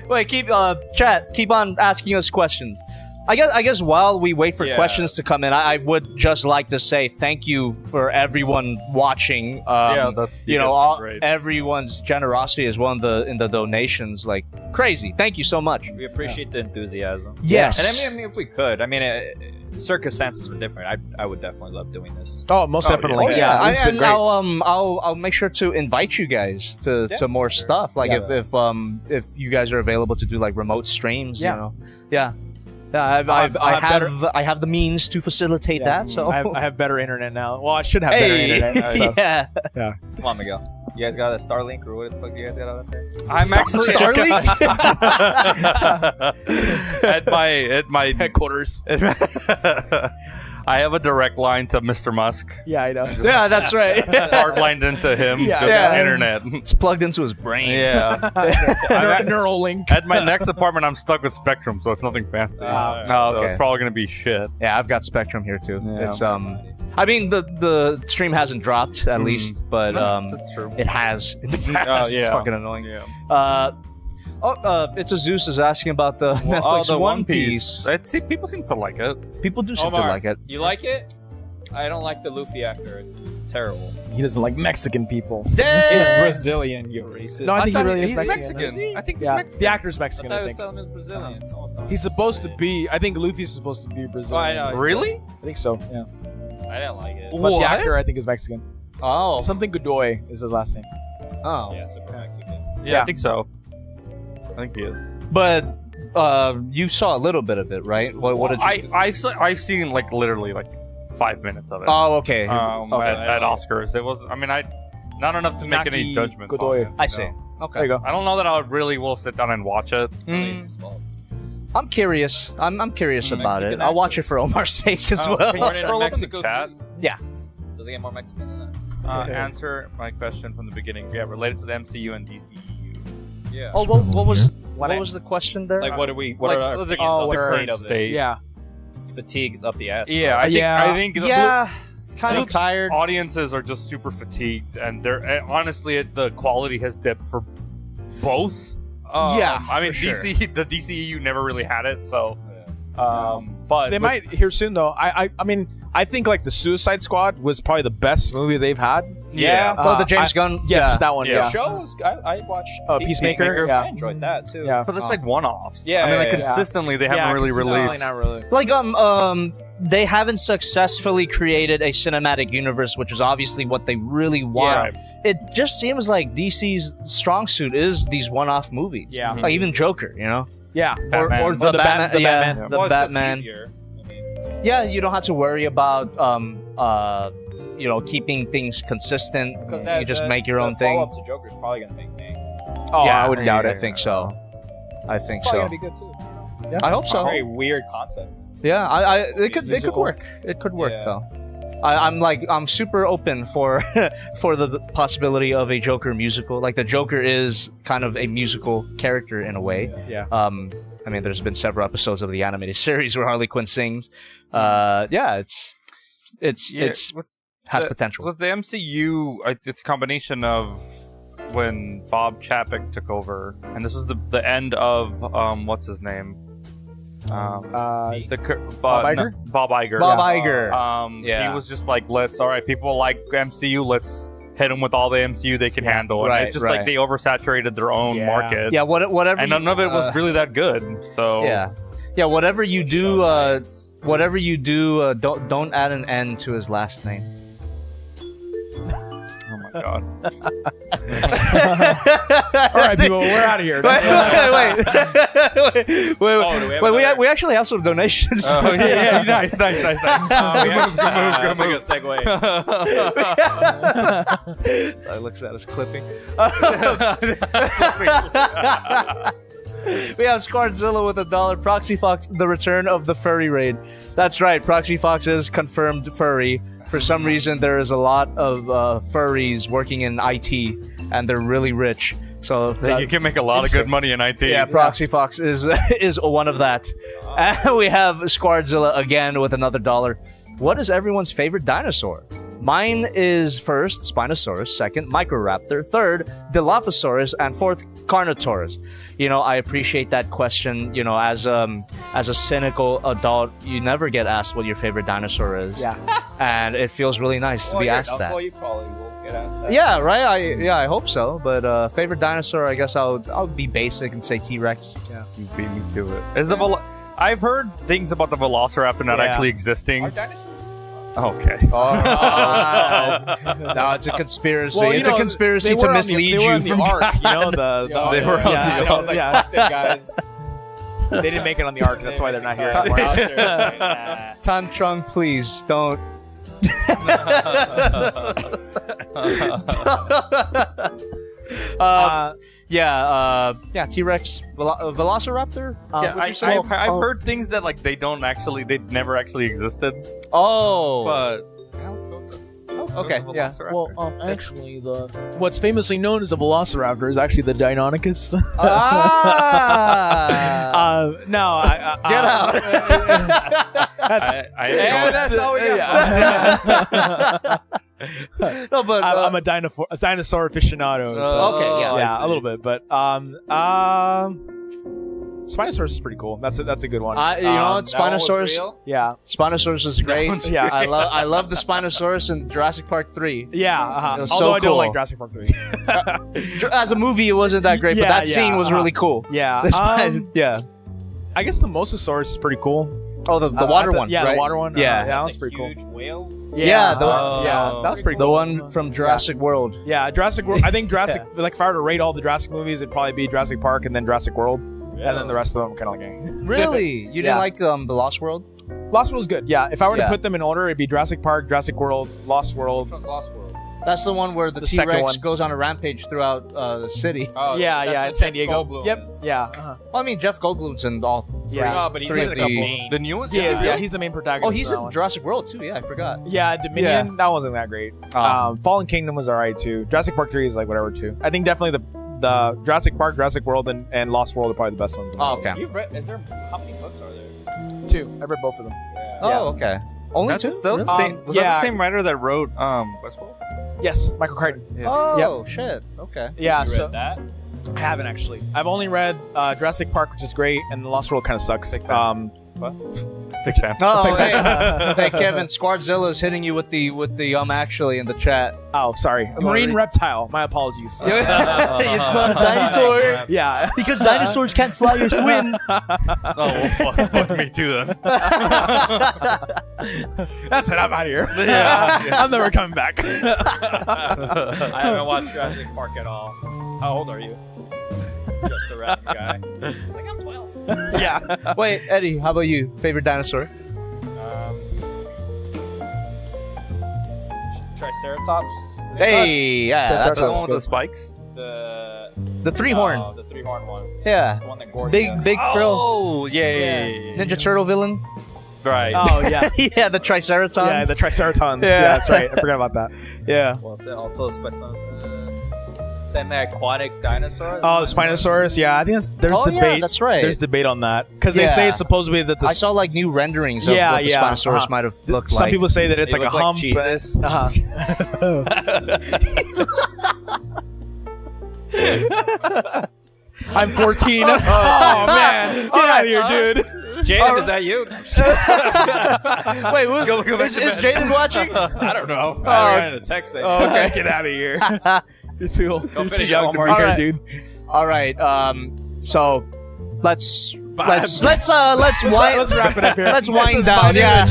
B: Wait, keep on asking us questions. I guess while we wait for questions to come in, I would just like to say thank you for everyone watching. Everyone's generosity as well in the donations, like crazy. Thank you so much.
F: We appreciate the enthusiasm.
B: Yes.
F: And I mean, if we could, circumstances are different. I would definitely love doing this.
E: Oh, most definitely.
B: Yeah,
E: This has been great.
B: I'll make sure to invite you guys to more stuff. Like if you guys are available to do like remote streams, you know. Yeah. I have the means to facilitate that. So
E: I have better internet now. Well, I should have better internet. So.
B: Yeah.
F: Come on, Miguel. You guys got a Starlink or what the fuck you guys got out there?
A: I'm actually
B: Starlink
A: at my
E: Headquarters.
A: I have a direct line to Mr. Musk.
E: Yeah, I know.
B: Yeah, that's right.
A: Hardlined into him.
E: Yeah.
A: Internet.
B: It's plugged into his brain.
A: Yeah.
E: Neural link.
A: At my next apartment, I'm stuck with Spectrum, so it's nothing fancy.
B: okay.
A: So it's probably gonna be shit.
B: Yeah, I've got Spectrum here too.
A: Yeah.
B: It's I mean the stream hasn't dropped at least, but
A: That's true.
B: it has in the past.
A: yeah.
B: It's fucking annoying.
A: Yeah.
B: It's a Zeus is asking about the Netflix
A: the
B: One Piece.
A: People seem to like it.
B: People do seem to
F: Omar,
B: like it.
F: You like it? I don't like the Luffy actor. It's terrible.
E: He doesn't like Mexican people.
H: He's Brazilian, you racist.
E: No, I think he really is
A: he's
E: Mexican.
A: I think he's
E: Yeah,
A: Mexican.
E: the actor's Mexican.
F: I
E: I
F: was
E: think
F: telling him Brazilian. Someone's telling me
E: he's supposed to be. I think Luffy's supposed to be Brazilian.
F: I know.
A: Really?
E: I think so. Yeah,
F: I didn't like it.
E: but
A: What?
E: the actor I think is Mexican.
B: Oh.
E: Something Godoy is his last name.
B: Oh.
F: Yeah, super Mexican.
A: Yeah, I think so. I think he is.
B: But you saw a little bit of it, right? What did you?
A: I've seen like literally like 5 minutes of it.
B: Oh, okay.
A: At Oscars, it was. I mean, not enough to make any
E: Inaki
A: judgments.
E: Godoy.
A: On it,
B: I see.
A: so.
B: Okay.
E: There you go.
A: I don't know that I really will sit down and watch it.
F: It's his fault.
B: I'm curious. I'm curious about
F: Mexican
B: it. I'll watch it for Omar's sake as well.
F: Born in
A: Scroll up in the
F: Mexico
A: chat.
F: City?
B: Yeah.
F: Does it get more Mexican than that?
A: Answer my question from the beginning. Yeah, related to the MCU and DCEU.
F: Yeah.
B: Oh, what was the question there?
F: Like, what are
A: like,
F: our
A: the
F: opinions on the
A: current
F: state of it?
A: state.
E: Yeah,
F: Fatigue is up the ass.
A: Yeah, I think
B: kind of tired.
A: audiences are just super fatigued, and they're honestly the quality has dipped for both.
B: Yeah,
A: I mean
B: for sure.
A: the DCEU never really had it, so. But
E: they might here soon though. I mean, I think like the Suicide Squad was probably the best movie they've had.
A: Yeah.
B: The James Gunn.
E: Yes,
B: yeah.
E: that one.
A: Yeah.
E: Yeah.
F: The show was. I watched
E: Peacemaker, yeah.
F: I enjoyed that too.
E: Yeah.
A: But it's like one-offs.
F: Yeah,
A: I mean, like
F: yeah,
A: consistently they haven't really
E: consistently
A: released.
E: Not really.
B: Like they haven't successfully created a cinematic universe, which is obviously what they really want. It just seems like DC's strong suit is these one-off movies.
E: Yeah.
B: Like even Joker, you know,
E: Yeah.
A: Batman.
B: or the Batman.
E: the
B: Yeah,
E: Batman.
B: the
F: Well, it's just
B: Batman.
F: easier. I mean,
B: Yeah, you don't have to worry about keeping things consistent. You just make your own thing.
F: Follow-up to Joker's probably gonna make me.
E: Oh,
B: Yeah,
E: I wouldn't doubt
B: I
E: it.
B: think so. I think
F: Probably
B: so.
F: gonna be good too.
B: I hope so.
F: Very weird concept.
B: Yeah, it could
E: Musical.
B: work. It could work
F: Yeah.
B: though. I'm super open for for the possibility of a Joker musical. Like the Joker is kind of a musical character in a way.
E: Yeah.
B: I mean, there's been several episodes of the animated series where Harley Quinn sings. It's has potential.
A: With the MCU, it's a combination of when Bob Chapek took over, and this is the end of what's his name?
E: Bob
A: Bob
E: Iger?
A: Bob Iger.
B: Bob Iger.
A: He was just like, all right, people like MCU, let's hit them with all the MCU they can handle. And
B: Right,
A: it's just
B: right.
A: like they oversaturated their own
E: Yeah.
A: market.
B: Yeah, whatever.
A: And none of it was really that good. So
B: Yeah. Whatever you do, don't add an N to his last name.
A: Oh my my god.
E: All right, people, we're out of here.
B: Wait. We actually have some donations.
A: Oh yeah, nice.
H: Good move. That's like a segue.
B: I looks at us clipping. We have Squardzilla with $1. Proxy Fox, the return of the furry raid. That's right, Proxy Fox is confirmed furry. For some reason, there is a lot of furries working in IT, and they're really rich. So
A: You can make a lot of good money in IT.
B: yeah, Proxy Fox is one of that. And we have Squardzilla again with another $1. What is everyone's favorite dinosaur? Mine is first, Spinosaurus, second, Microraptor, third, Dilophosaurus, and fourth, Carnotaurus. You know, I appreciate that question. You know, as a cynical adult, you never get asked what your favorite dinosaur is.
E: Yeah.
B: And it feels really nice to be asked that.
H: You probably will get asked that.
B: Yeah, right? I hope so. But favorite dinosaur, I guess I'll be basic and say T-Rex.
E: Yeah.
A: You beat me to it. I've heard things about the Velociraptor not actually existing.
H: Are dinosaurs?
A: Okay.
B: No, it's a conspiracy.
E: Well,
B: it's a conspiracy to mislead you from
E: the ark. You know,
H: They were on the
E: I
H: I was like, fuck them guys.
E: They didn't make it on the ark. That's why they're not here anymore.
B: Tan Chung, please don't. Yeah, T-Rex, Velociraptor.
A: Yeah, I've heard things that like they never actually existed.
B: Oh,
A: But yeah, let's go with that.
B: okay, yeah.
E: Well, actually, what's famously known as a Velociraptor is actually the Deinonychus. No,
B: Get out.
H: That's all we got.
B: No, but
E: I'm a dinosaur aficionado. So.
B: Okay, yeah,
E: yeah, a little bit, but Spinosaurus is pretty cool. That's a good one.
B: you know what, Spinosaurus.
E: Yeah,
B: Spinosaurus is great.
E: Yeah.
B: I love the Spinosaurus in Jurassic Park 3.
E: yeah.
B: It was
E: Although
B: so
E: I don't
B: cool.
E: like Jurassic Park 3.
B: As a movie, it wasn't that great, but
E: Yeah,
B: that scene was really cool.
E: Yeah,
B: Yeah.
E: I guess the Mosasaurus is pretty cool.
B: Oh, the water one.
E: Yeah,
B: right?
E: the water one.
B: Yeah.
E: that was pretty cool.
H: Huge whale.
B: Yeah,
E: that was pretty
B: The
E: cool.
B: one from Jurassic World.
E: Yeah, Jurassic World. I think Jurassic. Like, if I were to rate all the Jurassic movies, it'd probably be Jurassic Park and then Jurassic World, and then the rest of them kind of like.
B: Really? You didn't
E: Yeah.
B: like the Lost World?
E: Lost World's good. Yeah, if I were to
B: Yeah.
E: put them in order, it'd be Jurassic Park, Jurassic World, Lost World.
H: Lost World.
B: That's the one where the
E: second
B: T-Rex
E: one.
B: goes on a rampage throughout the city.
H: Oh,
E: Yeah,
H: that's
E: yeah,
H: the
E: in San
H: Jeff
E: Diego.
H: Goldblum
E: Yep.
H: is.
E: Yeah.
B: Well, I mean, Jeff Goldblum's in all three.
E: Yeah.
H: No, but he's
B: three
H: in
B: of
H: a couple.
A: The new one?
E: Yeah, he's the main protagonist.
B: Oh, he's
E: in that
B: in
E: one.
B: Jurassic World too. Yeah, I forgot.
E: Yeah, Dominion. That wasn't that great.
B: Oh.
E: Fallen Kingdom was alright too. Jurassic Park 3 is like whatever too. I think definitely the Jurassic Park, Jurassic World, and Lost World are probably the best ones.
B: Oh, okay.
H: You've read? How many books are there?
E: 2. I read both of them.
B: Oh, okay. Only
A: That's
B: two?
A: still the
E: Really?
A: same. Was that
E: yeah.
A: the same writer that wrote Westworld?
E: Yes, Michael Crichton.
B: Oh, shit. Okay.
E: Yeah,
H: You
E: so
H: read that?
E: I haven't actually. I've only read Jurassic Park, which is great, and The Lost World kind of sucks.
A: Big fan. Big fan.
B: Oh, hey, hey, Kevin, Squardzilla is hitting you with the actually in the chat.
E: Oh, sorry. A marine reptile. My apologies.
B: It's not a dinosaur.
E: Yeah.
B: Because dinosaurs can't fly or swim.
A: Oh, well, fuck me too then.
E: That's it. I'm out of here.
A: Yeah.
E: I'm never coming back.
H: I haven't watched Jurassic Park at all. How old are you? Just a random guy. Like, I'm 12.
E: Yeah.
B: Wait, Eddie, how about you? Favorite dinosaur?
H: Triceratops.
B: Hey, yeah, that's
A: The one
B: a,
A: with the spikes?
B: the three-horn.
H: Oh, the three-horn one.
B: Yeah.
H: The one that gored
B: Big frill.
A: Oh, yeah.
B: Ninja Turtle villain.
A: Right.
E: Oh, yeah.
B: Yeah, the Triceratons.
E: Yeah, the Triceratons.
B: Yeah.
E: Yeah, that's right. I forgot about that.
B: Yeah.
H: Was it also a special semi-aquatic dinosaur?
E: Oh, the Spinosaurus. Yeah, I think there's
B: Oh,
E: debate.
B: yeah, that's right.
E: There's debate on that because they say
B: Yeah.
E: supposedly that the
B: I saw like new renderings of
E: Yeah,
B: what the
E: yeah,
B: Spinosaurus might have looked
E: some
B: like.
E: people say that it's
H: They
E: like a
H: look like
E: hump.
H: Jesus.
E: I'm 14. Oh man, get out of here, dude.
H: Jaden, is that you?
B: Wait, is Jaden watching?
H: I don't know. I ran into text saying.
E: Oh, okay, get out of here. You're too old. You're too
H: finish
E: young
H: your
E: to be
H: homework.
E: here,
B: Alright.
E: dude.
B: All right. So let's let's
E: let's wrap it up here.
B: Let's wind down. Yeah.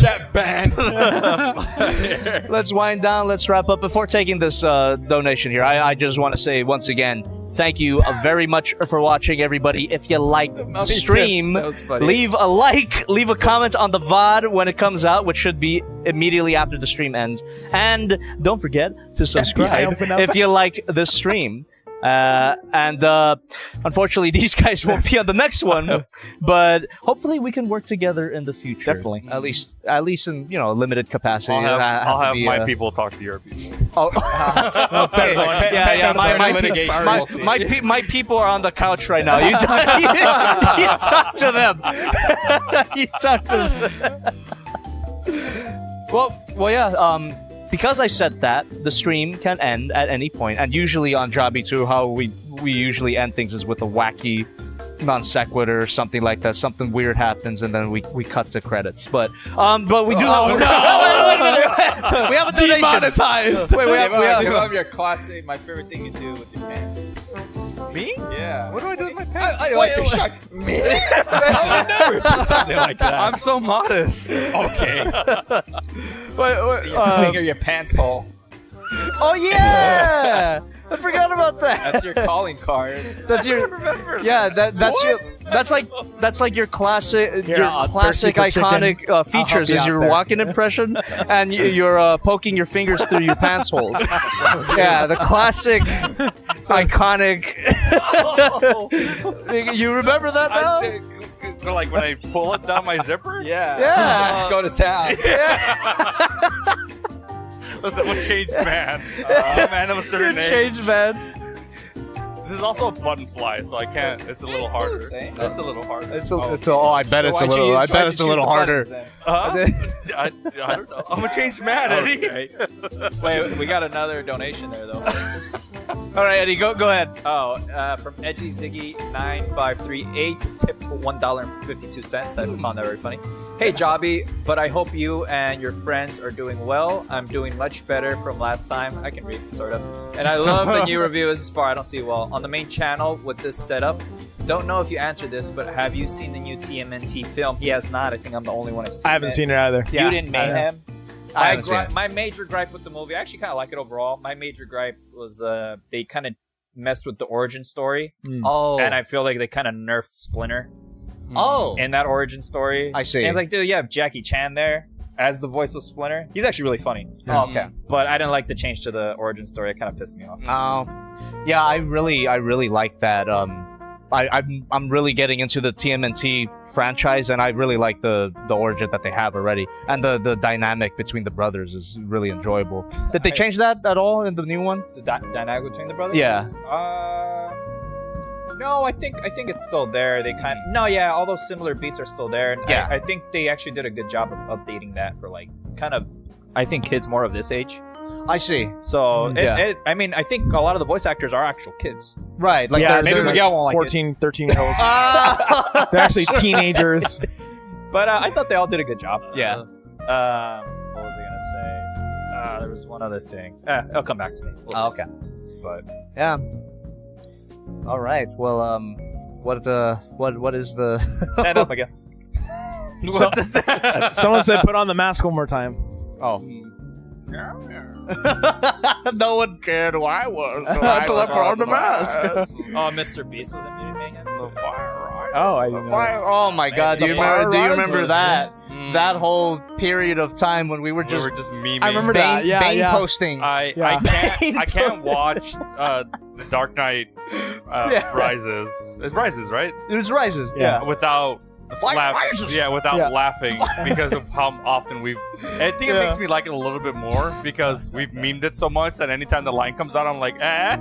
B: Let's wind down. Let's wrap up. Before taking this donation here, I just want to say once again, thank you very much for watching, everybody. If you liked the stream, leave a like, leave a comment on the VOD when it comes out, which should be immediately after the stream ends. And don't forget to subscribe if you like this stream. Unfortunately, these guys won't be on the next one, but hopefully we can work together in the future.
E: Definitely.
B: At least in limited capacity.
A: I'll have my people talk to your people.
B: Oh, okay. My people are on the couch right now. You talk to them. You talk to them. Well, yeah. Because I said that, the stream can end at any point, and usually on Jobby 2, how we usually end things is with a wacky non sequitur or something like that. Something weird happens, and then we cut to credits. But we do. Wait, we have a donation.
E: Demonetized.
B: Wait, we have
H: your classic. My favorite thing you do with your pants.
F: Me?
H: Yeah.
F: What do I do with my pants?
H: I like your shock. Me? I would never do something like that.
F: I'm so modest.
H: Okay.
B: wait.
H: Finger your pants hole.
B: Oh yeah! I forgot about that.
H: That's your calling card.
B: That's your. Yeah, that's like your classic iconic features is your walking impression, and you're poking your fingers through your pants holes. Yeah, the classic iconic. You remember that now?
A: Like when I pull it down my zipper?
B: Yeah.
H: Go to town.
A: Listen, I'm a changed man. I'm a man of a certain age.
B: Changed man.
A: This is also a button fly, so I can't. It's a little harder.
H: It's
A: a little harder.
B: I bet it's a little. I bet it's a little harder.
A: I don't know. I'm a changed man, Eddie.
H: Okay. Wait, we got another donation there though.
B: All right, Eddie, go ahead.
H: Oh, from Edgy Ziggy 9538, tip $1.52. I found that very funny. Hey Jobby, but I hope you and your friends are doing well. I'm doing much better from last time. I can read, sort of. And I love the new reviews as far. I don't see well on the main channel with this setup. Don't know if you answered this, but have you seen the new TMNT film? He has not. I think I'm the only one who've seen it.
E: I haven't seen it either.
H: You didn't Mayhem?
B: I haven't seen it.
H: My major gripe with the movie, I actually kind of like it overall. My major gripe was they kind of messed with the origin story.
B: Oh.
H: And I feel like they kind of nerfed Splinter.
B: Oh.
H: In that origin story.
B: I see.
H: And it's like, dude, you have Jackie Chan there as the voice of Splinter. He's actually really funny.
B: Oh, okay.
H: But I didn't like the change to the origin story. It kind of pissed me off.
B: Yeah, I really like that. I'm really getting into the TMNT franchise, and I really like the origin that they have already, and the dynamic between the brothers is really enjoyable. Did they change that at all in the new one?
H: The dynamic between the brothers?
B: Yeah.
H: No, I think it's still there. They all those similar beats are still there. And
B: Yeah.
H: I think they actually did a good job of updating that for like kind of, I think kids more of this age.
B: I see.
H: So
B: Yeah.
H: I mean, I think a lot of the voice actors are actual kids.
B: Right. Like
E: Yeah,
H: Maybe
E: they're
H: Miguel won't like
E: 14, 13-year-olds. They're actually teenagers.
H: But I thought they all did a good job.
B: Yeah.
H: What was I gonna say? There was one other thing. It'll come back to me. We'll see.
B: Okay.
H: But
B: Yeah. All right. Well, what is the?
H: stand up again.
E: Someone said put on the mask one more time.
B: Oh. No one cared who I was.
E: I put on the mask.
H: Oh, Mr. Beast was in Mutant Mayhem.
E: Oh, I didn't know.
B: Oh my God! Do you remember that?
A: Mm.
B: That whole period of time when we were
A: We
B: just
A: were just memeing.
E: I remember that. Yeah,
B: Bane
E: yeah.
B: posting.
A: I can't watch The Dark Knight Rises. It rises, right?
B: It was Rises.
E: Yeah.
A: Without laughing because of how often we've. I think it makes me like it a little bit more because we've memed it so much that anytime the line comes out, I'm like, eh.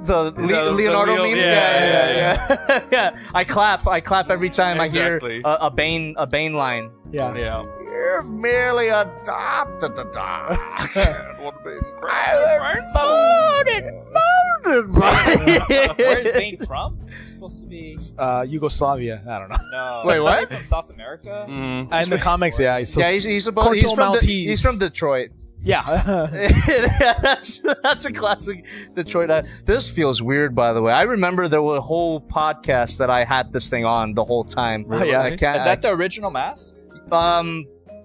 B: The Leonardo meme.
A: Yeah.
B: Yeah. I clap every time
A: Exactly.
B: I hear a Bane line.
E: Yeah.
A: Yeah.
B: You've merely adopted the dark.
H: Where's Bane from? He's supposed to be.
E: Yugoslavia. I don't know.
H: No.
B: Wait, what?
H: From South America?
E: In the comics, yeah. He's
B: Yeah, he's from
E: Maltese.
B: he's from Detroit.
E: Yeah.
B: that's a classic Detroit. This feels weird, by the way. I remember there were a whole podcast that I had this thing on the whole time.
E: Yeah.
B: I can't,
F: Is that the original mask?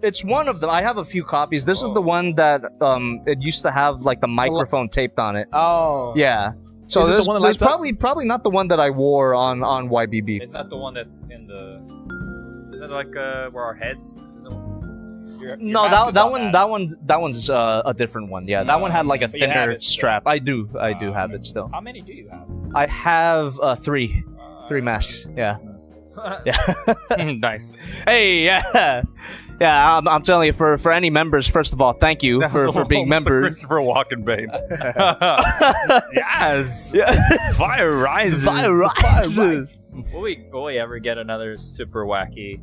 B: it's one of them. I have a few copies. This is the one that it used to have like the microphone taped on it.
E: Oh.
B: Yeah. So
E: Is it the
B: this
E: one that lights up?
B: probably not the one that I wore on YBB.
H: It's not the one that's in the. Is it like where our heads?
B: No, that one's a different one. Yeah, that one had like a
F: But you have
B: thinner
F: it still.
B: strap. I do have it still.
F: How many do you have?
B: I have three masks. Yeah.
A: Nice.
B: Hey, yeah. Yeah, I'm telling you, for any members, first of all, thank you for being members.
A: Christopher Walken Bane. Yes. Fire rises.
B: Fire rises.
H: Will we ever get another super wacky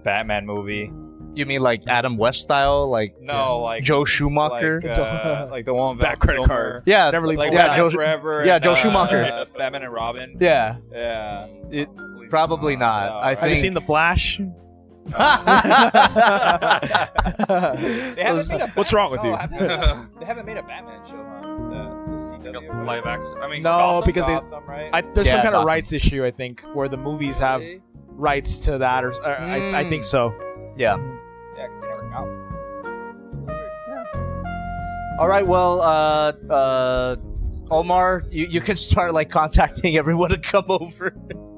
H: Batman movie?
B: You mean like Adam West style, like
F: No, like
B: Joe Schumacher?
F: like the one with
E: That credit card.
B: Yeah,
E: Never leave
F: like
E: home.
B: yeah,
F: Batman
B: Joe.
F: Forever.
B: yeah,
F: and,
B: Joe Schumacher.
F: Batman and Robin.
B: Yeah,
F: Yeah.
B: probably not.
F: No.
B: I
F: Have
B: think.
E: Have you seen The Flash?
F: They haven't made a
E: What's wrong with you?
F: They haven't made a Batman show on the CW.
A: Live action. I mean,
E: No, because
F: Gotham, right?
E: there's some
B: Yeah,
E: kind of
B: Gotham.
E: rights issue, I think, where the movies have
F: Really?
E: rights to that, or I think so.
B: Yeah.
F: Yeah, 'cause they never got one.
B: All right. Well, Omar, you can start like contacting everyone to come over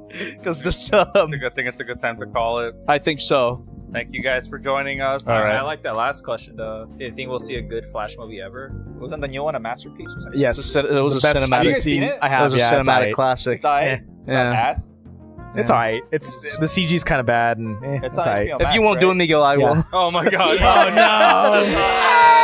B: because this.
A: I think it's a good time to call it.
B: I think so.
A: Thank you guys for joining us.
B: All right.
H: I like that last question though. Do you think we'll see a good Flash movie ever?
F: Wasn't the new one a masterpiece? Or something?
E: Yes,
B: It was a
E: the best
B: cinematic-
E: I've
F: You guys seen it?
E: I
B: It
E: have.
B: was a
E: Yeah, it's
B: cinematic
E: alright.
B: classic.
F: It's alright.
B: Yeah.
F: It's not ass.
E: It's alright. It's the CG's kind of bad, and
F: It's
E: it's
F: on
E: alright.
F: HBO
B: If you
F: Max,
B: won't do it,
F: right?
B: Miguel, I will.
A: Oh my god.
E: Oh no!